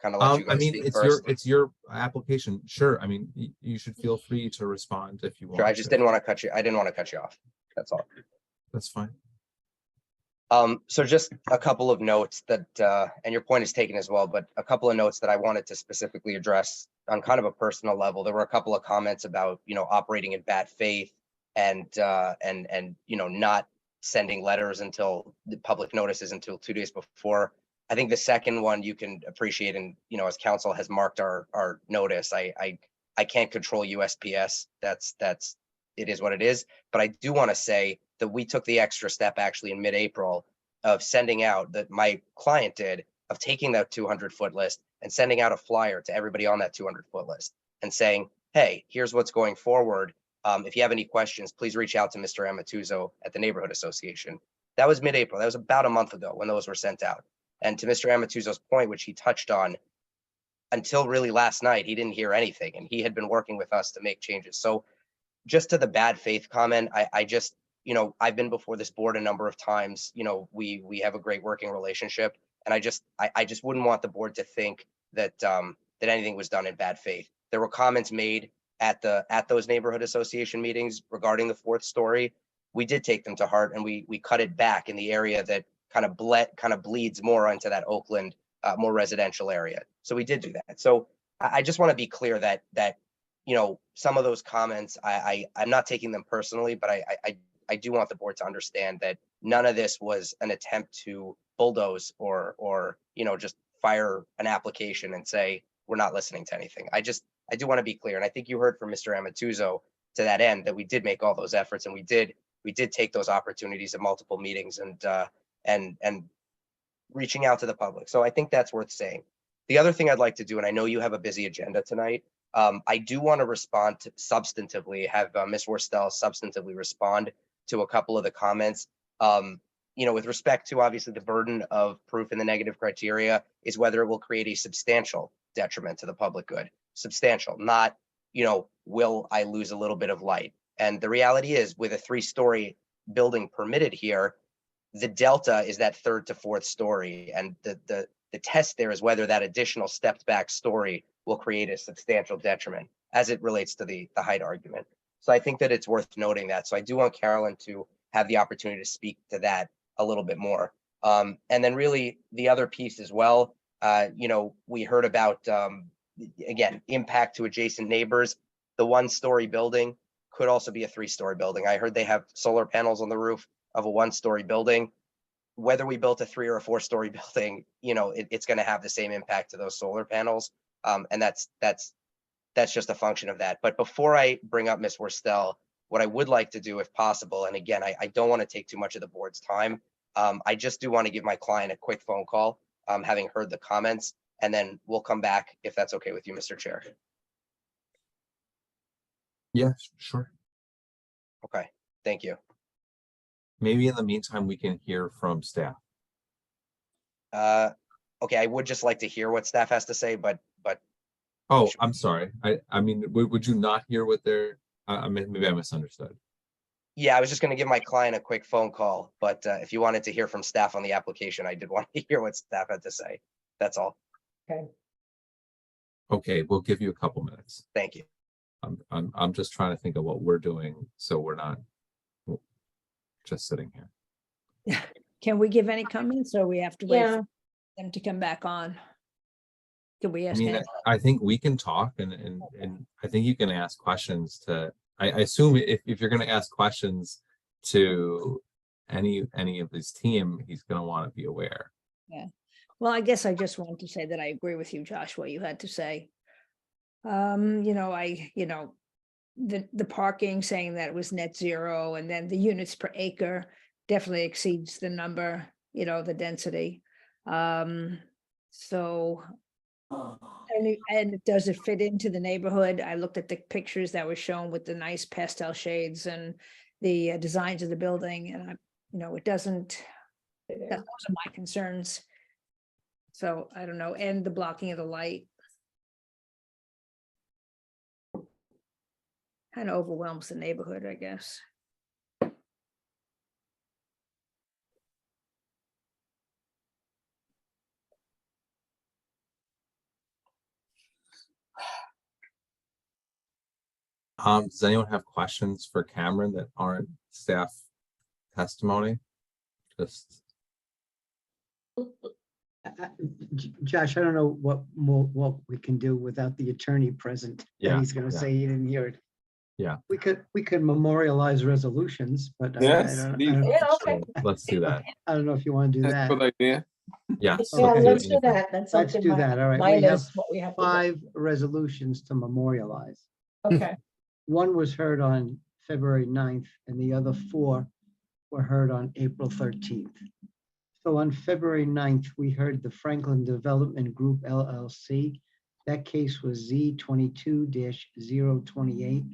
kind of let you guys I mean, speak first. it's your application. Sure. I mean, you should feel free to respond if you want. Sure, I just didn't want to cut you. I didn't want to cut you off. That's all. That's fine. So just a couple of notes that, and your point is taken as well, but a couple of notes that I wanted to specifically address on kind of a personal level. There were a couple of comments about, operating in bad faith and not sending letters until the public notices until 2 days before. I think the second one you can appreciate, and as council has marked our notice, I can't control USPS. That's it is what it is. But I do want to say that we took the extra step actually in mid-April of sending out, that my client did, of taking that 200-foot list and sending out a flyer to everybody on that 200-foot list and saying, hey, here's what's going forward. If you have any questions, please reach out to Mr. Amatuzzo at the Neighborhood Association. That was mid-April. That was about a month ago when those were sent out. And to Mr. Amatuzzo's point, which he touched on, until really last night, he didn't hear anything, and he had been working with us to make changes. So just to the bad faith comment, I just, I've been before this board a number of times. We have a great working relationship, and I just wouldn't want the board to think that that anything was done in bad faith. There were comments made at those neighborhood association meetings regarding the 4th story. We did take them to heart, and we cut it back in the area that kind of bleeds more into that Oakland more residential area. So we did do that. So I just want to be clear that some of those comments, I'm not taking them personally, but I do want the board to understand that none of this was an attempt to bulldoze or just fire an application and say we're not listening to anything. I do want to be clear, and I think you heard from Mr. Amatuzzo to that end that we did make all those efforts, and we did take those opportunities at multiple meetings and reaching out to the public. So I think that's worth saying. The other thing I'd like to do, and I know you have a busy agenda tonight, I do want to respond to substantively, have Ms. Worstel substantively respond to a couple of the comments. With respect to obviously the burden of proof in the negative criteria is whether it will create a substantial detriment to the public good. Substantial, not, will I lose a little bit of light? And the reality is, with a 3-story building permitted here, the delta is that 3rd to 4th story. And the test there is whether that additional stepped back story will create a substantial detriment as it relates to the height argument. So I think that it's worth noting that. So I do want Carolyn to have the opportunity to speak to that a little bit more. And then really the other piece as well, we heard about, again, impact to adjacent neighbors. The 1-story building could also be a 3-story building. I heard they have solar panels on the roof of a 1-story building. Whether we built a 3 or a 4-story building, it's going to have the same impact to those solar panels. And that's just a function of that. But before I bring up Ms. Worstel, what I would like to do, if possible, and again, I don't want to take too much of the board's time. I just do want to give my client a quick phone call, having heard the comments, and then we'll come back if that's okay with you, Mr. Chair. Yeah, sure. Okay, thank you. Maybe in the meantime, we can hear from staff. Okay, I would just like to hear what staff has to say, but Oh, I'm sorry. I mean, would you not hear what they're, maybe I misunderstood. yeah, I was just going to give my client a quick phone call, but if you wanted to hear from staff on the application, I did want to hear what staff had to say. That's all. Okay. Okay, we'll give you a couple minutes. Thank you. I'm just trying to think of what we're doing, so we're not just sitting here. Can we give any comments or we have to wait Yeah. for them to come back on? Can we I ask? mean, Ann? I think we can talk and I think you can ask questions to, I assume if you're gonna ask questions to any of his team, he's gonna want to be aware. Yeah. Well, I guess I just want to say that I agree with you, Josh, what you had to say. The parking saying that it was net zero and then the units per acre definitely exceeds the number, the density. So. And does it fit into the neighborhood? I looked at the pictures that were shown with the nice pastel shades and the designs of the building and it doesn't, those are my concerns. So I don't know, and the blocking of the light. Kind of overwhelms the neighborhood, I guess. Does anyone have questions for Cameron that aren't staff testimony? Just Josh, I don't know what we can do without the attorney present. And Yeah, he's gonna yeah. say he didn't hear it. Yeah. We could memorialize resolutions, but Yes, I please. don't, Yeah, okay. let's do that. I don't know if you want to do That's that. a good idea. Yeah. Yeah, okay. let's do that. That's Let's something do that. All right. We mine have is what we have to do. 5 resolutions to memorialize. Okay, One was heard on February 9th and the other 4 were heard on April 13th. So on February 9th, we heard the Franklin Development Group LLC. That case was Z22-028.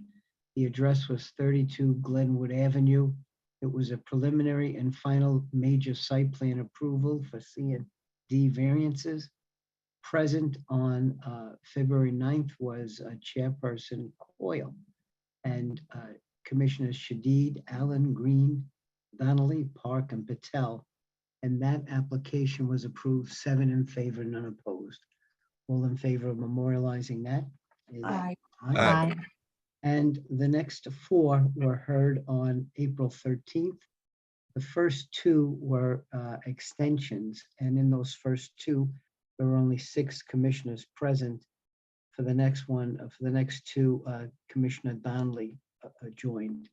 The address was 32 Glenwood Avenue. It was a preliminary and final major site plan approval for C and D variances. Present on February 9th was Chairperson Coyle and Commissioners Shadid, Allen, Green, Donnelly, Park, and Patel. And that application was approved, 7 in favor, none opposed. All in favor of memorializing that? Aye. Aye. And the next 4 were heard on April 13th. The first 2 were extensions, and in those first 2, there were only 6 commissioners present. For the next 2, Commissioner Donnelly joined.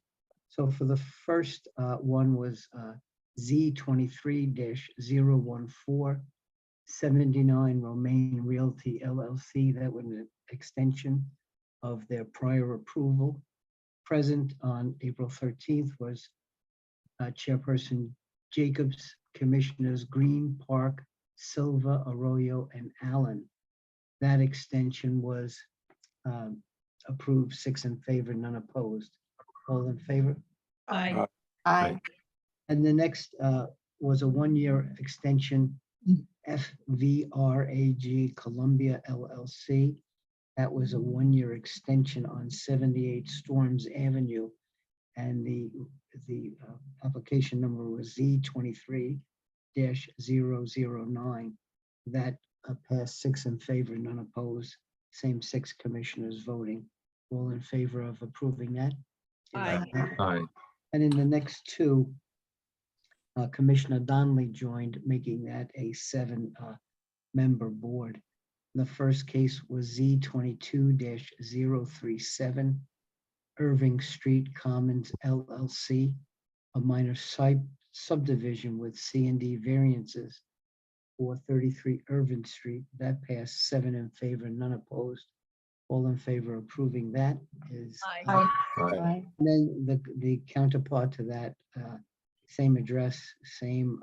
So for the first one was Z23-014, 79 Romaine Realty LLC. That was an extension of their prior approval. Present on April 13th was Chairperson Jacobs, Commissioners Green, Park, Silva, Arroyo, and Allen. That extension was approved, 6 in favor, none opposed. All in favor? Aye. Aye. And the next was a one-year extension, FVRAG Columbia LLC. That was a one-year extension on 78 Storms Avenue. And the application number was Z23-009. That passed 6 in favor, none opposed, same 6 commissioners voting. All in favor of approving that? Aye. Aye. And in the next two, Commissioner Donnelly joined, making that a 7-member board. The first case was Z22-037, Irving Street Commons LLC, a minor subdivision with C&D variances for 33 Irving Street. That passed 7 in favor, none opposed. All in favor of approving that is. Aye. Aye. And then the counterpart to that, same address, same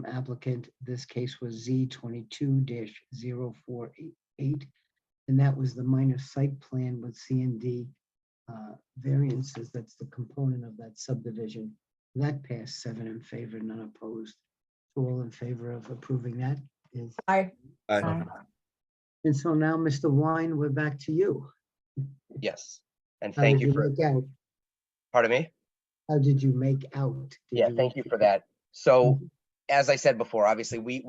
applicant. This case was Z22-048, and that was the minor site plan with C&D variances. That's the component of that subdivision. That passed 7 in favor, none opposed. All in favor of approving that is. Aye. Aye. And so now, Mr. Wine, we're back to you. Yes, and How thank did you for, make out? pardon me? How did you make out? Yeah, thank you for that. So, as I said before, obviously, we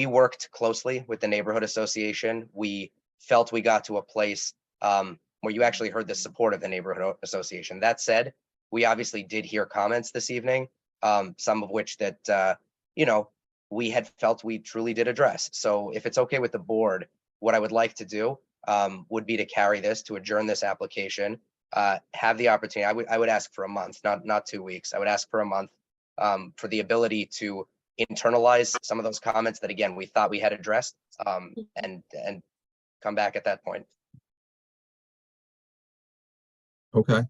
worked closely with the neighborhood association. We felt we got to a place where you actually heard the support of the neighborhood association. That said, we obviously did hear comments this evening, some of which that, we had felt we truly did address. So if it's okay with the board, what I would like to do would be to carry this, to adjourn this application, have the opportunity. I would ask for a month, not 2 weeks. I would ask for a month for the ability to internalize some of those comments that, again, we thought we had addressed, and come back at that point. Okay.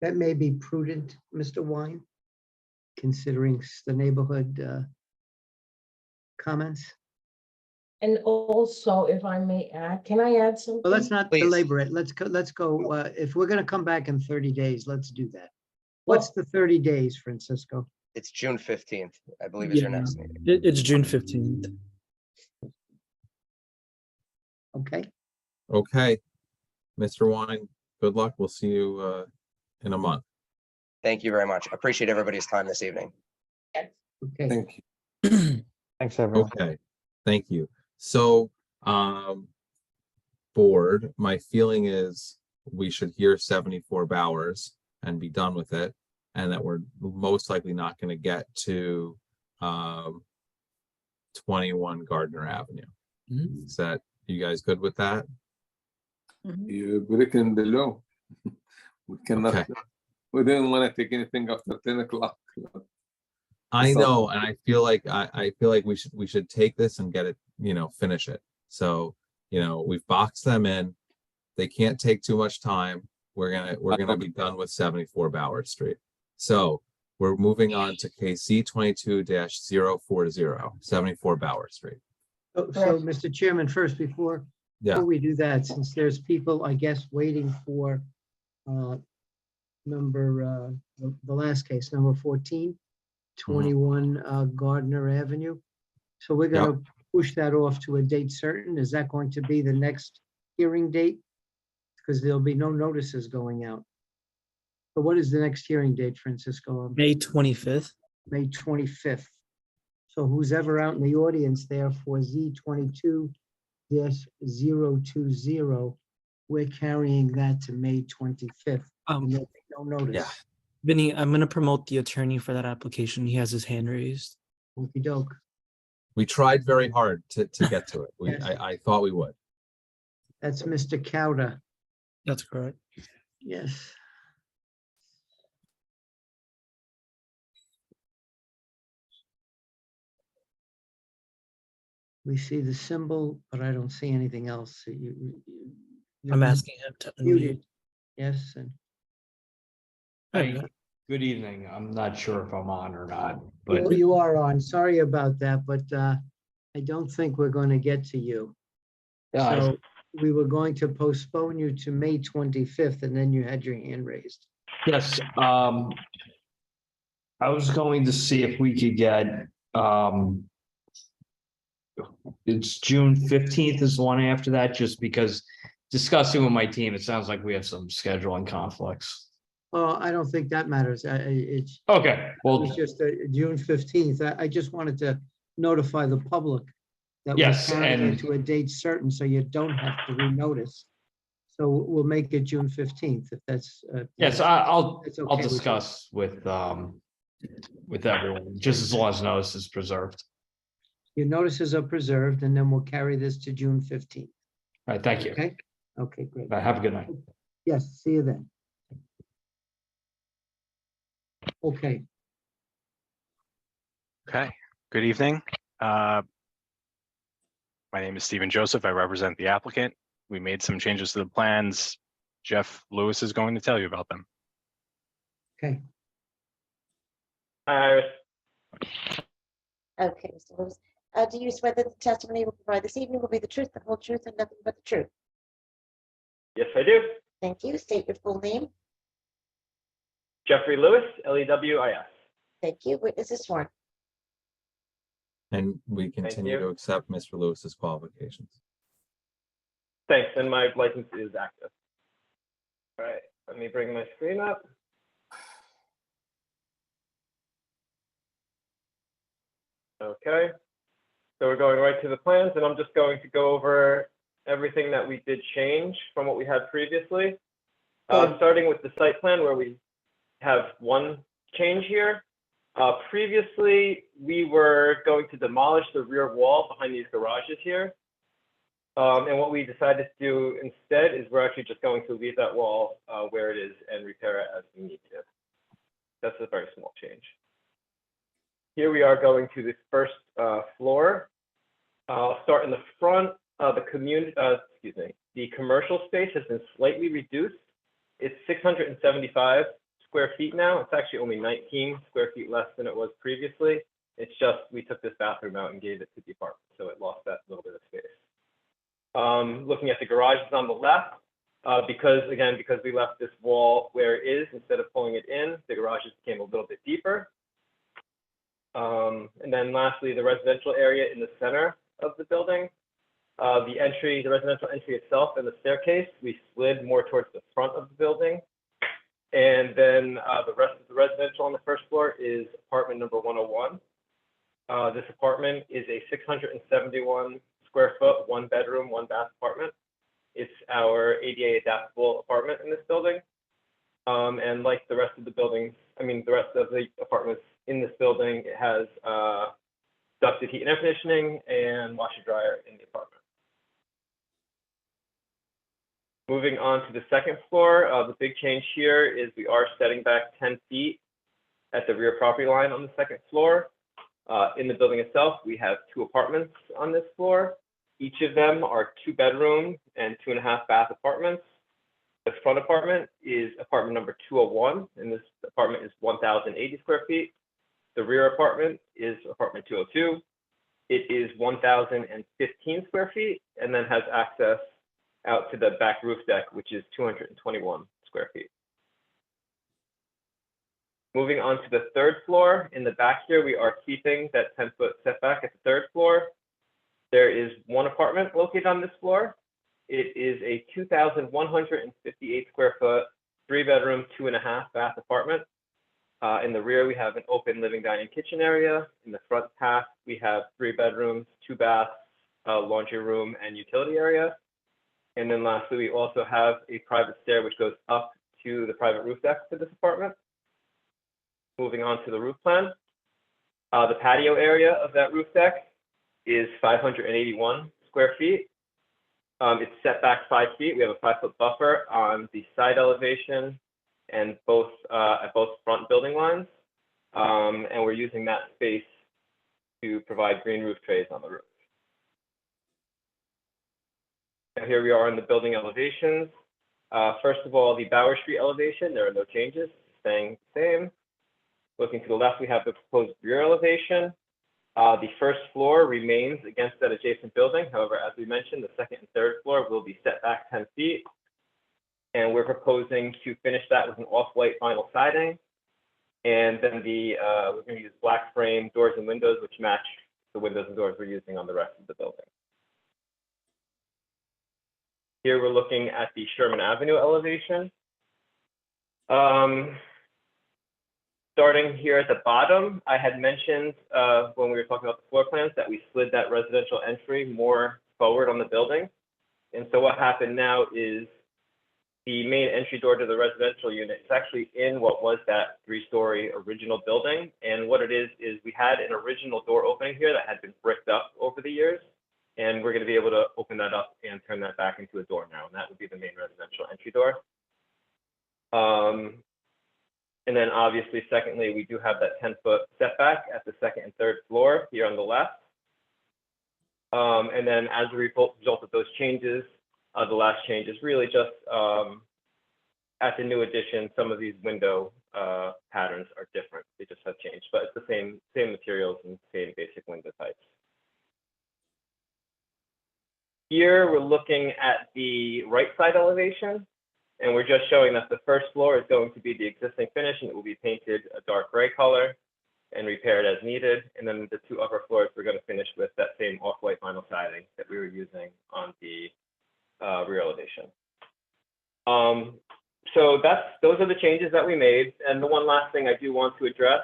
That may be prudent, Mr. Wine, considering the neighborhood comments. And also, if I may add, can I add something? Well, let's not Please. belabor it. Let's go, if we're gonna come back in 30 days, let's do that. What's the 30 days, Francisco? It's June 15th, I believe is your Yeah. next meeting. It's June 15th. Okay, Okay. Mr. Wine, good luck. We'll see you in a month. Thank you very much. Appreciate everybody's time this evening. okay. Thank you. Thanks, everyone. Okay, thank you. So, board, my feeling is we should hear 74 Bowers and be done with it. And that we're most likely not going to get to 21 Gardner Avenue. Is that, you guys good with that? You're breaking the law. We cannot, Okay. we didn't want to take anything after 10 o'clock. I So- know, and I feel like I feel like we should take this and get it, finish it. So, we've boxed them in. They can't take too much time. We're gonna be done with 74 Bowers Street. So we're moving on to case C22-040, 74 Bowers Street. So, Mr. Chairman, first, before Yeah, we do that, since there's people, I guess, waiting for the last case, number 14, 21 Gardner Avenue. So we're gonna push that off to a date certain. Is that going to be the next hearing date? Because there'll be no notices going out. But what is the next hearing date, Francisco? May 25th. May 25th. So who's ever out in the audience there for Z22-020, we're carrying that to May 25th. And there'll be no notice. Yeah. Vinny, I'm gonna promote the attorney for that application. He has his hand raised. Okey doke. we tried very hard to get to it. Yes. I thought we would. That's Mr. Cowder. That's correct. Yes. We see the symbol, but I don't see anything else. I'm asking him to unmute. Muted. Yes, and There you go. Good evening. I'm not sure if I'm on or not, well, but you are on. Sorry about that, but I don't think we're going to get to you. Yeah, So we were going to postpone you to May 25th, and then you had your hand raised. Yes, I was going to see if we could get, it's June 15th is the one after that, just because discussing with my team, it sounds like we have some scheduling conflicts. Oh, I don't think that matters. It's, Okay, well, it's just June 15th. I just wanted to notify the public that we're yes, carrying it and to a date certain, so you don't have to renotice. So we'll make it June 15th if that's. yes, I'll that's okay with you. discuss with everyone, just as long as notice is preserved. Your notices are preserved, and then we'll carry this to June 15th. All right, thank you. Okay? Okay, great. Have a good night. Yes, see you then. Okay, Okay, good evening. My name is Stephen Joseph. I represent the applicant. We made some changes to the plans. Jeff Lewis is going to tell you about them. okay. Okay, Mr. Lewis, do you swear that the testimony you will provide this evening will be the truth, the whole truth, and nothing but the truth? Yes, I do. Thank you. State your full name. Jeffrey Lewis, Lewis. Thank you. Witness is sworn. And we continue you. to accept Mr. Lewis's qualifications. Thanks, and my license is active. All right, let me bring my screen up. Okay, so we're going right to the plans, and I'm just going to go over everything that we did change from what we had previously. Starting with the site plan where we have one change here. Previously, we were going to demolish the rear wall behind these garages here. And what we decided to do instead is we're actually just going to leave that wall where it is and repair it as we need to. That's a very small change. Here we are going to this first floor. I'll start in the front. The commercial space has been slightly reduced. It's 675 square feet now. It's actually only 19 square feet less than it was previously. It's just we took this bathroom out and gave it to the apartment, so it lost that little bit of space. Looking at the garages on the left, because we left this wall where it is instead of pulling it in, the garages became a little bit deeper. And then lastly, the residential area in the center of the building. The residential entry itself and the staircase, we slid more towards the front of the building. And then the rest of the residential on the first floor is apartment number 101. This apartment is a 671 square foot, 1 bedroom, 1 bath apartment. It's our ADA adaptable apartment in this building. And like the rest of the buildings, the rest of the apartments in this building, it has ducted heat and air conditioning and washer dryer in the apartment. Moving on to the second floor, the big change here is we are setting back 10 feet at the rear property line on the second floor. In the building itself, we have 2 apartments on this floor. Each of them are 2 bedroom and 2.5 bath apartments. The front apartment is apartment number 201, and this apartment is 1,080 square feet. The rear apartment is apartment 202. It is 1,015 square feet, and then has access out to the back roof deck, which is 221 square feet. Moving on to the third floor, in the back here, we are keeping that 10-foot setback at the third floor. There is 1 apartment located on this floor. It is a 2,158 square foot, 3 bedroom, 2.5 bath apartment. In the rear, we have an open living, dining, kitchen area. In the front half, we have 3 bedrooms, 2 baths, laundry room, and utility area. And then lastly, we also have a private stair which goes up to the private roof deck for this apartment. Moving on to the roof plan. The patio area of that roof deck is 581 square feet. It's set back 5 feet. We have a 5-foot buffer on the side elevation and at both front building lines. And we're using that space to provide green roof trays on the roof. And here we are in the building elevations. First of all, the Bauer Street elevation, there are no changes, staying the same. Looking to the left, we have the proposed rear elevation. The first floor remains against that adjacent building. However, as we mentioned, the second and third floor will be set back 10 feet. And we're proposing to finish that with an off-white vinyl siding. And then we're going to use black frame doors and windows, which match the windows and doors we're using on the rest of the building. Here we're looking at the Sherman Avenue elevation. Starting here at the bottom, I had mentioned when we were talking about the floor plans that we slid that residential entry more forward on the building. And so what happened now is the main entry door to the residential unit is actually in what was that 3-story original building. And what it is we had an original door opening here that had been bricked up over the years. And we're going to be able to open that up and turn that back into a door now. And that would be the main residential entry door. And then obviously, secondly, we do have that 10-foot setback at the 2nd and 3rd floor here on the left. And then as a result of those changes, the last change is really just at the new addition, some of these window patterns are different. They just have changed, but it's the same materials and same basic window types. Here we're looking at the right side elevation, and we're just showing that the first floor is going to be the existing finish, and it will be painted a dark gray color and repaired as needed. And then the 2 upper floors, we're going to finish with that same off-white vinyl siding that we were using on the rear elevation. So those are the changes that we made. And the one last thing I do want to address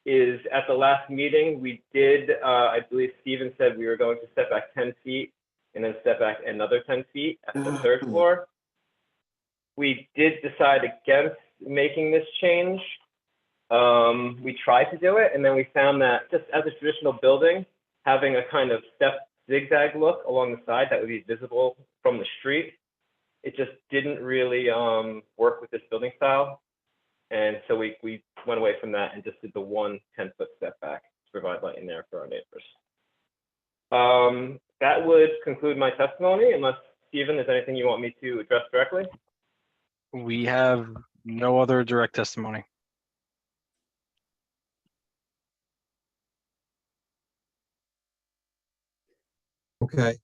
is at the last meeting, we did, I believe Stephen said we were going to step back 10 feet and then step back another 10 feet at the 3rd floor. We did decide against making this change. We tried to do it, and then we found that just as a traditional building, having a kind of step zigzag look along the side that would be visible from the street, it just didn't really work with this building style. And so we went away from that and just did the one 10-foot step back to provide light in there for our neighbors. That would conclude my testimony, unless, Stephen, there's anything you want me to address directly? We have no other direct testimony. Okay,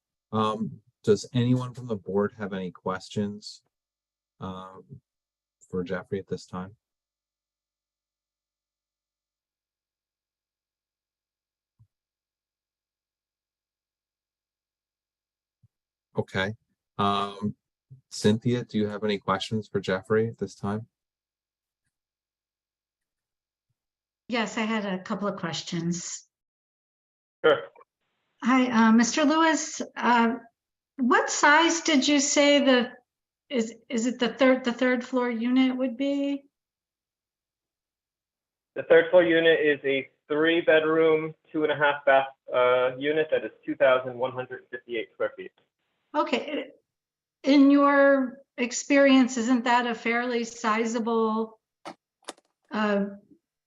does anyone from the board have any questions for Jeffrey at this time? Okay, Cynthia, do you have any questions for Jeffrey at this time? Yes, I had a couple of questions. Sure. Hi, Mr. Lewis. What size did you say is it the third floor unit would be? The 3rd floor unit is a 3-bedroom, 2.5 bath unit that is 2,158 square feet. Okay. In your experience, isn't that a fairly sizable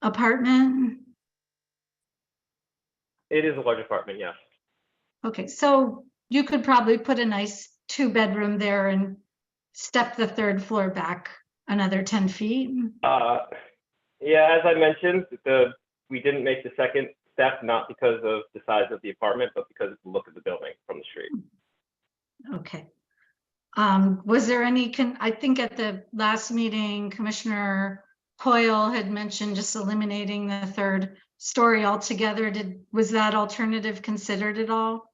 apartment? It is a large apartment, yes. Okay, so you could probably put a nice 2-bedroom there and step the 3rd floor back another 10 feet. Yeah, as I mentioned, we didn't make the second step, not because of the size of the apartment, but because of the look of the building from the street. Okay. Was there any, I think at the last meeting, Commissioner Coyle had mentioned just eliminating the 3rd story altogether. Was that alternative considered at all?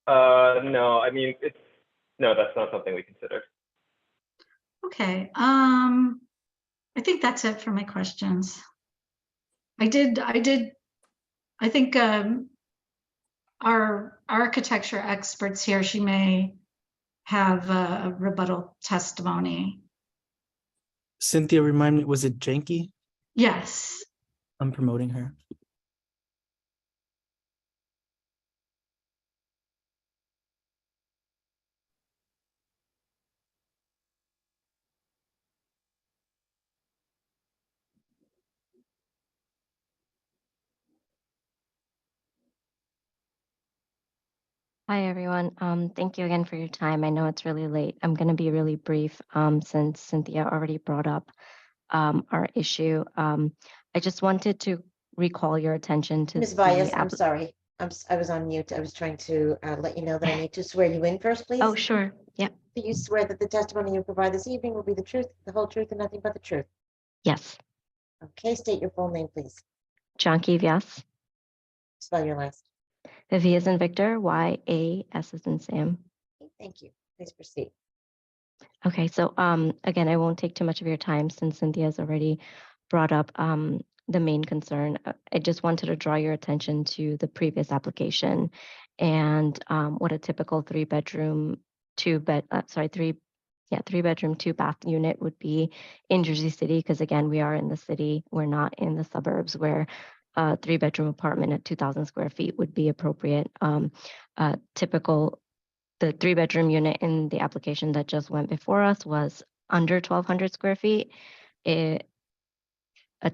No, I mean, no, that's not something we considered. Okay, I think that's it for my questions. I think our architecture experts here, she may have a rebuttal testimony. Cynthia, remind me, was it Janky? Yes. I'm promoting her. Hi, everyone. Thank you again for your time. I know it's really late. I'm going to be really brief since Cynthia already brought up our issue. I just wanted to recall your attention to Ms. Vyas, the I'm sorry. I was on mute. I was trying to let you know that I need to swear you in first, please. Oh, sure. Yep. Do you swear that the testimony you provide this evening will be the truth, the whole truth, and nothing but the truth? Yes. Okay, state your full name, please. Janki Vyas. Spell your last. V as in Victor, Y-A, S as in Sam. Okay, thank you. Please proceed. Okay, so again, I won't take too much of your time since Cynthia's already brought up the main concern. I just wanted to draw your attention to the previous application and what a typical three bedroom, two bath unit would be in Jersey City, because again, we are in the city, we're not in the suburbs where a 3-bedroom apartment at 2,000 square feet would be appropriate. The 3-bedroom unit in the application that just went before us was under 1,200 square feet. A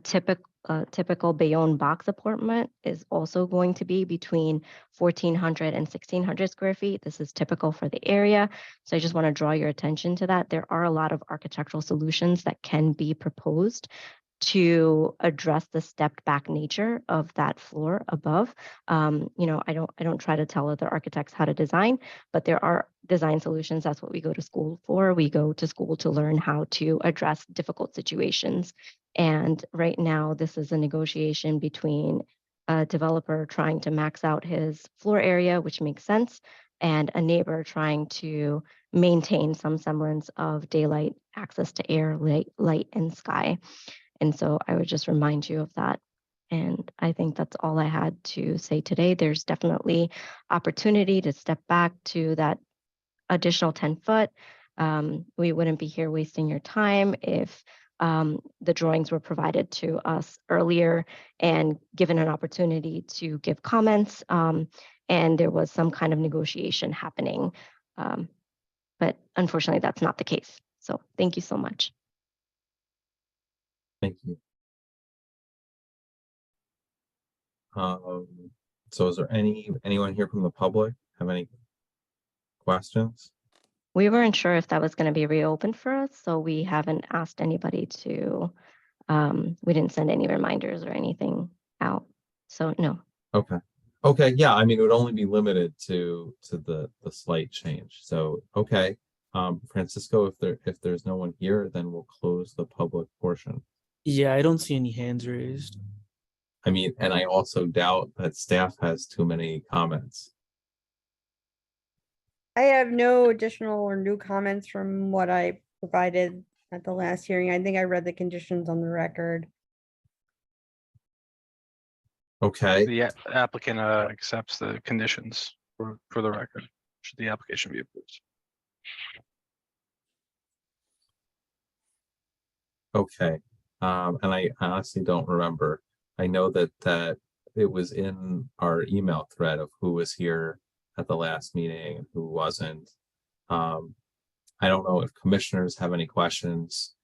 typical Bayonne box apartment is also going to be between 1,400 and 1,600 square feet. This is typical for the area. So I just want to draw your attention to that. There are a lot of architectural solutions that can be proposed to address the stepped back nature of that floor above. I don't try to tell other architects how to design, but there are design solutions. That's what we go to school for. We go to school to learn how to address difficult situations. And right now, this is a negotiation between a developer trying to max out his floor area, which makes sense, and a neighbor trying to maintain some semblance of daylight, access to air, light, and sky. And so I would just remind you of that. And I think that's all I had to say today. There's definitely opportunity to step back to that additional 10 foot. We wouldn't be here wasting your time if the drawings were provided to us earlier and given an opportunity to give comments, and there was some kind of negotiation happening. But unfortunately, that's not the case. So thank you so much. Thank you. So is there anyone here from the public have any questions? We weren't sure if that was going to be reopened for us, so we haven't asked anybody to, we didn't send any reminders or anything out. So no. Okay. Okay, yeah, I mean, it would only be limited to the slight change. So, okay. Francisco, if there's no one here, then we'll close the public portion. Yeah, I don't see any hands raised. I mean, and I also doubt that staff has too many comments. I have no additional or new comments from what I provided at the last hearing. I think I read the conditions on the record. Okay. The applicant accepts the conditions for the record, should the application be approved. Okay. And I honestly don't remember. I know that it was in our email thread of who was here at the last meeting and who wasn't. I don't know if commissioners have any questions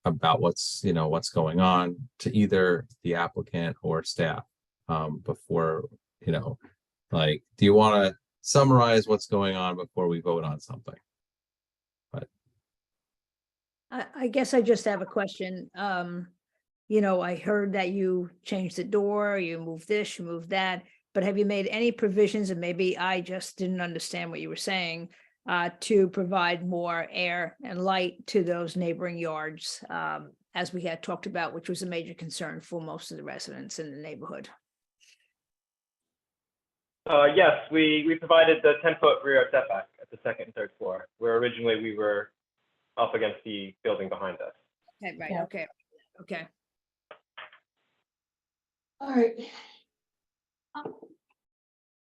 about what's going on to either the applicant or staff before, like, do you want to summarize what's going on before we vote on something? But I guess I just have a question. I heard that you changed the door, you moved this, you moved that, but have you made any provisions, and maybe I just didn't understand what you were saying, to provide more air and light to those neighboring yards, as we had talked about, which was a major concern for most of the residents in the neighborhood? Yes, we provided the 10-foot rear yard setback at the second and third floor, where originally we were up against the building behind us. Okay, right, Yeah. okay. All right.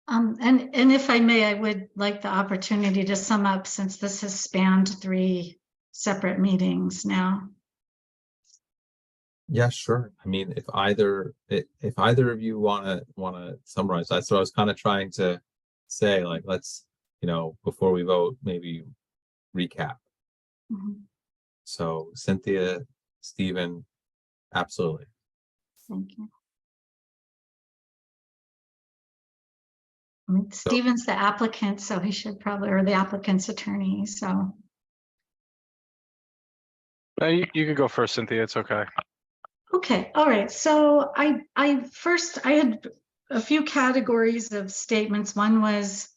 And if I may, I would like the opportunity to sum up, since this has spanned 3 separate meetings now. yeah, sure. I mean, if either of you want to summarize, that's what I was kind of trying to say. Like, let's before we vote, maybe recap. Mhm. So Cynthia, Stephen, absolutely. Thank you. I mean, Stephen's the applicant, so he should probably, or the applicant's attorney, so. You could go first, Cynthia, it's okay. Okay, all right. So I had a few categories of statements. One was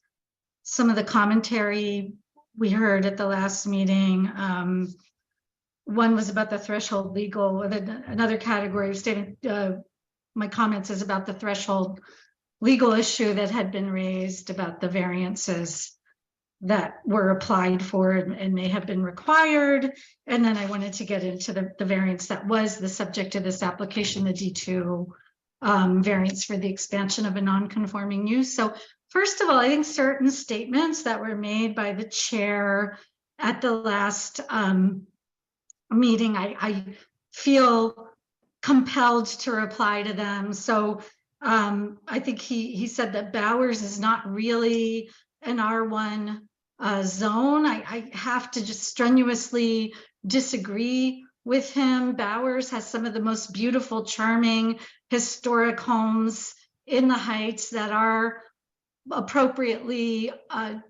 some of the commentary we heard at the last meeting. One was about the threshold legal, another category of statement, my comments is about the threshold legal issue that had been raised about the variances that were applied for and may have been required. And then I wanted to get into the variance that was the subject of this application, the D2 variance for the expansion of a non-conforming use. So first of all, I think certain statements that were made by the chair at the last meeting, I feel compelled to reply to them. So I think he said that Bowers is not really an R1 zone. I have to just strenuously disagree with him. Bowers has some of the most beautiful, charming, historic homes in the Heights that are appropriately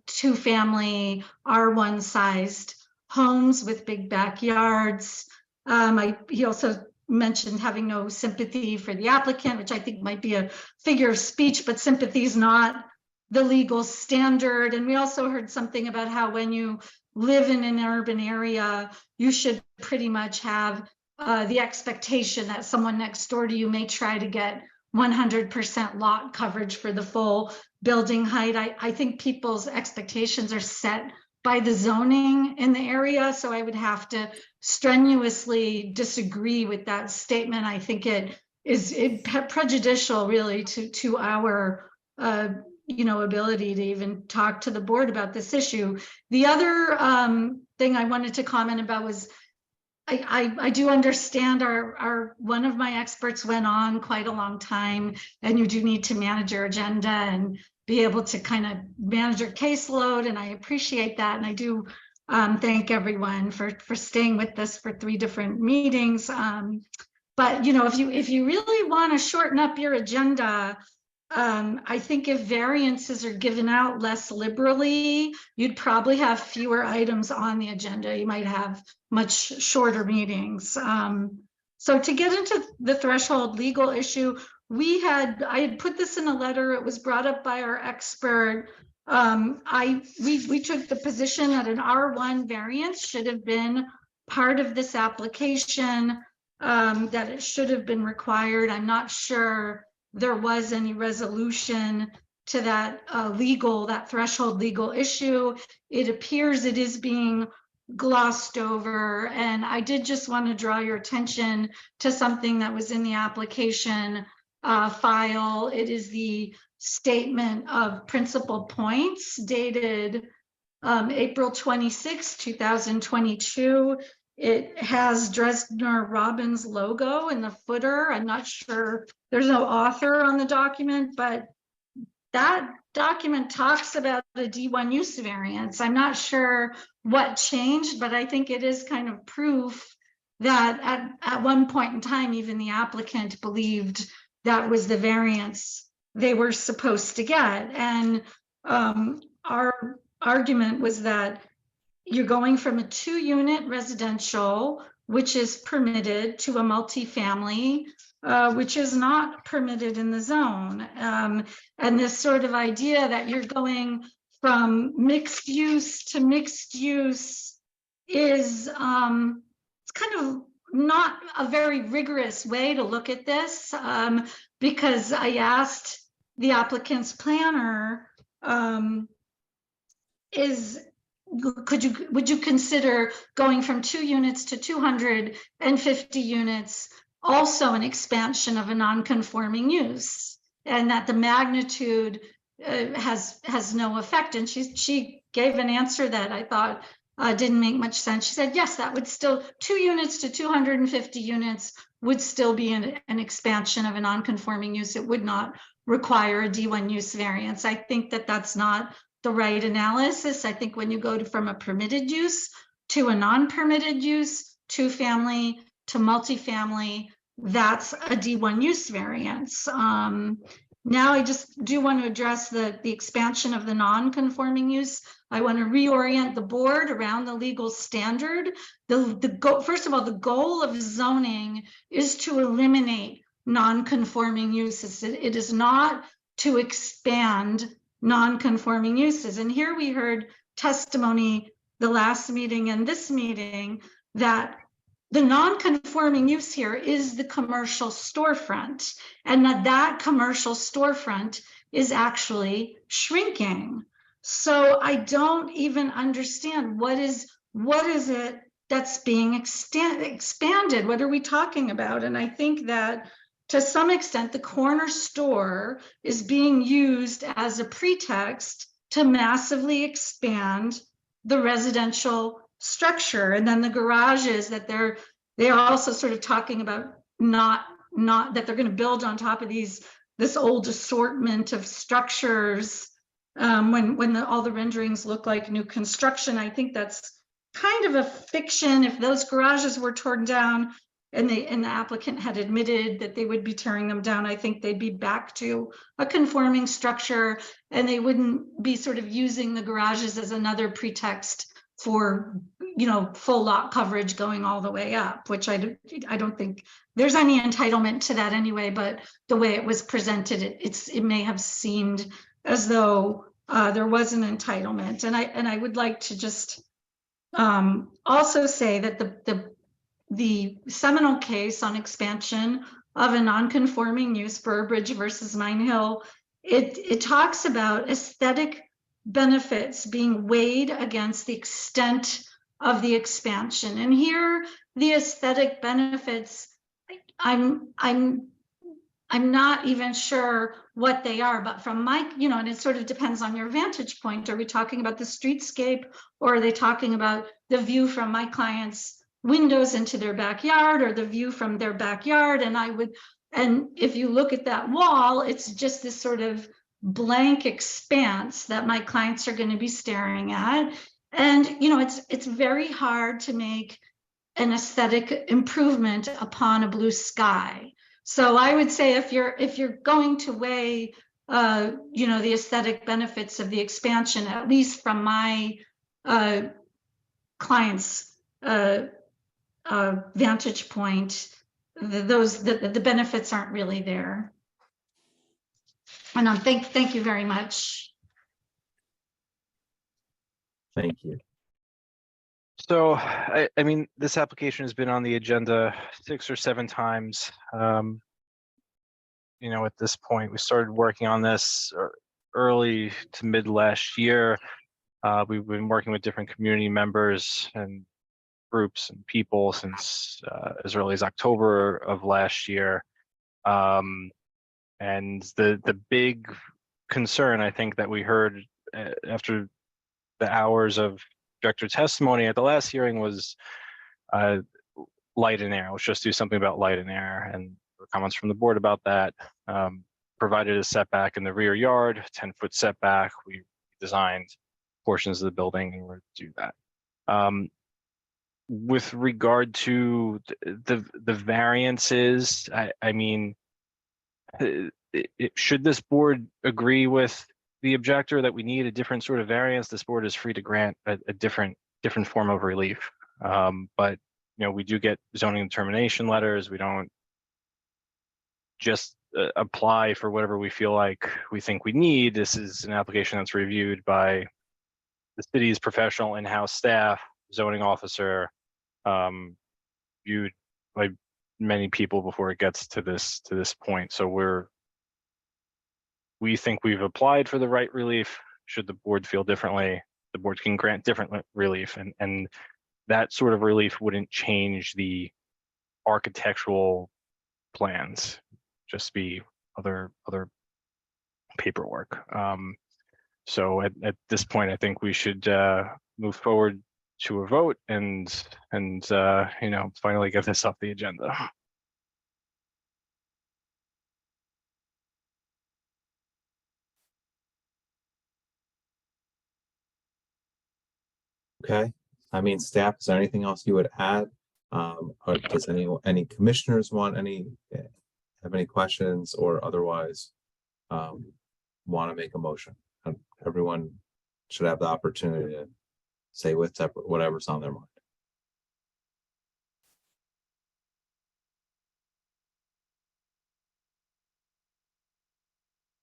two-family R1 sized homes with big backyards. He also mentioned having no sympathy for the applicant, which I think might be a figure of speech, but sympathy is not the legal standard. And we also heard something about how when you live in an urban area, you should pretty much have the expectation that someone next door to you may try to get 100% lot coverage for the full building height. I think people's expectations are set by the zoning in the area. So I would have to strenuously disagree with that statement. I think it is prejudicial really to our ability to even talk to the board about this issue. The other thing I wanted to comment about was I do understand our one of my experts went on quite a long time, and you do need to manage your agenda and be able to kind of manage your caseload, and I appreciate that. And I do thank everyone for staying with us for 3 different meetings. But if you really want to shorten up your agenda, I think if variances are given out less liberally, you'd probably have fewer items on the agenda. You might have much shorter meetings. So to get into the threshold legal issue, I had put this in a letter. It was brought up by our expert. We took the position that an R1 variance should have been part of this application, that it should have been required. I'm not sure there was any resolution to that that threshold legal issue. It appears it is being glossed over. And I did just want to draw your attention to something that was in the application file. It is the statement of principal points dated April 26, 2022. It has Dresdner Robbins logo in the footer. I'm not sure, there's no author on the document, but that document talks about the D1 use variance. I'm not sure what changed, but I think it is kind of proof that at one point in time, even the applicant believed that was the variance they were supposed to get. And our argument was that you're going from a 2-unit residential, which is permitted, to a multifamily, which is not permitted in the zone. And this sort of idea that you're going from mixed use to mixed use is it's kind of not a very rigorous way to look at this, because I asked the applicant's planner, would you consider going from 2 units to 250 units also an expansion of a non-conforming use, and that the magnitude has no effect? And she gave an answer that I thought didn't make much sense. She said, yes, that would still, 2 units to 250 units would still be an expansion of a non-conforming use. It would not require a D1 use variance. I think that that's not the right analysis. I think when you go from a permitted use to a non-permitted use, 2-family to multifamily, that's a D1 use variance. Now I just do want to address the expansion of the non-conforming use. I want to reorient the board around the legal standard. First of all, the goal of zoning is to eliminate non-conforming uses. It is not to expand non-conforming uses. And here we heard testimony the last meeting and this meeting that the non-conforming use here is the commercial storefront, and that commercial storefront is actually shrinking. So I don't even understand what is it that's being expanded? What are we talking about? And I think that to some extent, the corner store is being used as a pretext to massively expand the residential structure. And then the garages that they're also sort of talking about not that they're going to build on top of this old assortment of structures when all the renderings look like new construction. I think that's kind of a fiction. If those garages were torn down and the applicant had admitted that they would be tearing them down, I think they'd be back to a conforming structure, and they wouldn't be sort of using the garages as another pretext for, full lot coverage going all the way up, which I don't think there's any entitlement to that anyway. But the way it was presented, it may have seemed as though there was an entitlement. And I would like to just also say that the seminal case on expansion of a non-conforming use, Burbridge versus Mine Hill, it talks about aesthetic benefits being weighed against the extent of the expansion. And here, the aesthetic benefits, I'm not even sure what they are, but from my, and it sort of depends on your vantage point. Are we talking about the streetscape, or are they talking about the view from my client's windows into their backyard, or the view from their backyard? And if you look at that wall, it's just this sort of blank expanse that my clients are going to be staring at. And, it's very hard to make an aesthetic improvement upon a blue sky. So I would say if you're going to weigh, the aesthetic benefits of the expansion, at least from my client's vantage point, the benefits aren't really there. And thank you very much. Thank you. So, I mean, this application has been on the agenda 6 or 7 times. At this point, we started working on this early to mid last year. We've been working with different community members and groups and people since as early as October of last year. And the big concern, I think, that we heard after the hours of director testimony at the last hearing was light and air. Let's just do something about light and air. And there were comments from the board about that. Provided a setback in the rear yard, 10-foot setback. We designed portions of the building in order to do that. With regard to the variances, I mean, should this board agree with the objector that we need a different sort of variance, this board is free to grant a different form of relief. But we do get zoning determination letters. We don't just apply for whatever we feel like we think we need. This is an application that's reviewed by the city's professional in-house staff, zoning officer, viewed by many people before it gets to this point. So we think we've applied for the right relief. Should the board feel differently, the board can grant different relief, and that sort of relief wouldn't change the architectural plans, just be other paperwork. So at this point, I think we should move forward to a vote and finally get this off the agenda. Okay, I mean, staff, is there anything else you would add? Or does any commissioners have any questions or otherwise want to make a motion? Everyone should have the opportunity to say whatever's on their mind.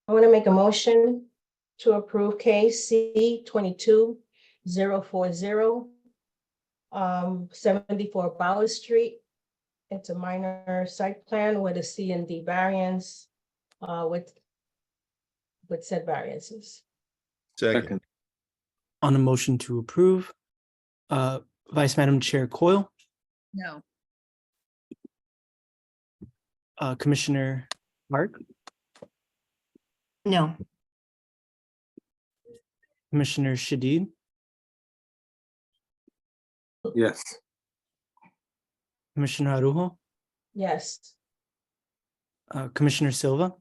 I want to make a motion to approve KC 22040, 74 Bauer Street. It's a minor site plan with a C and D variance, with said variances. Second, On a motion to approve, Vice Madam Chair Coyle, No. Commissioner Mark, No. Commissioner Shadid, Yes. Commissioner Arujo, Yes. Commissioner Silva,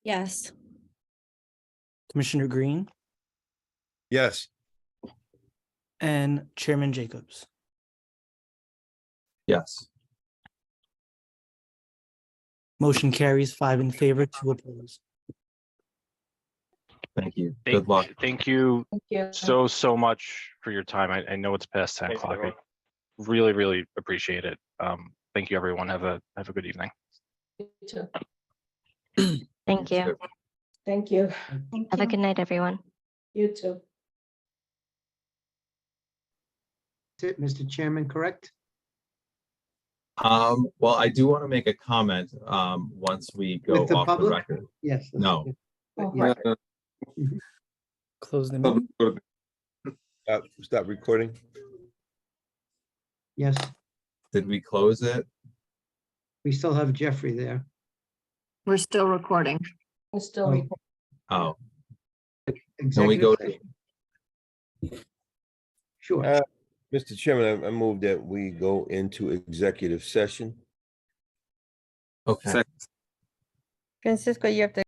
Yes. Commissioner Green, yes, and Chairman Jacobs. Yes. Motion carries 5 in favor, 2 opposed. Thank you. Thank, Good luck. thank you Thank you. so much for your time. I know it's past 10 Thanks, o'clock. I everyone. really appreciate it. Thank you, everyone. Have a good evening. You too. Thank you. Thank you. Thank Have a you. good night, everyone. You too. That's it, Mr. Chairman, correct? Well, I do want to make a comment, once we go With the off the public? record. Yes. that's No. okay. Oh, Yeah. right. Close the meeting. stop recording. Yes, Did we close it? we still have Jeffrey there. We're still recording. I'm still Oh. recording. Oh, can we Executive go? session? Sure. Mr. Chairman, I move that we go into executive session. Okay. Francisco, you have to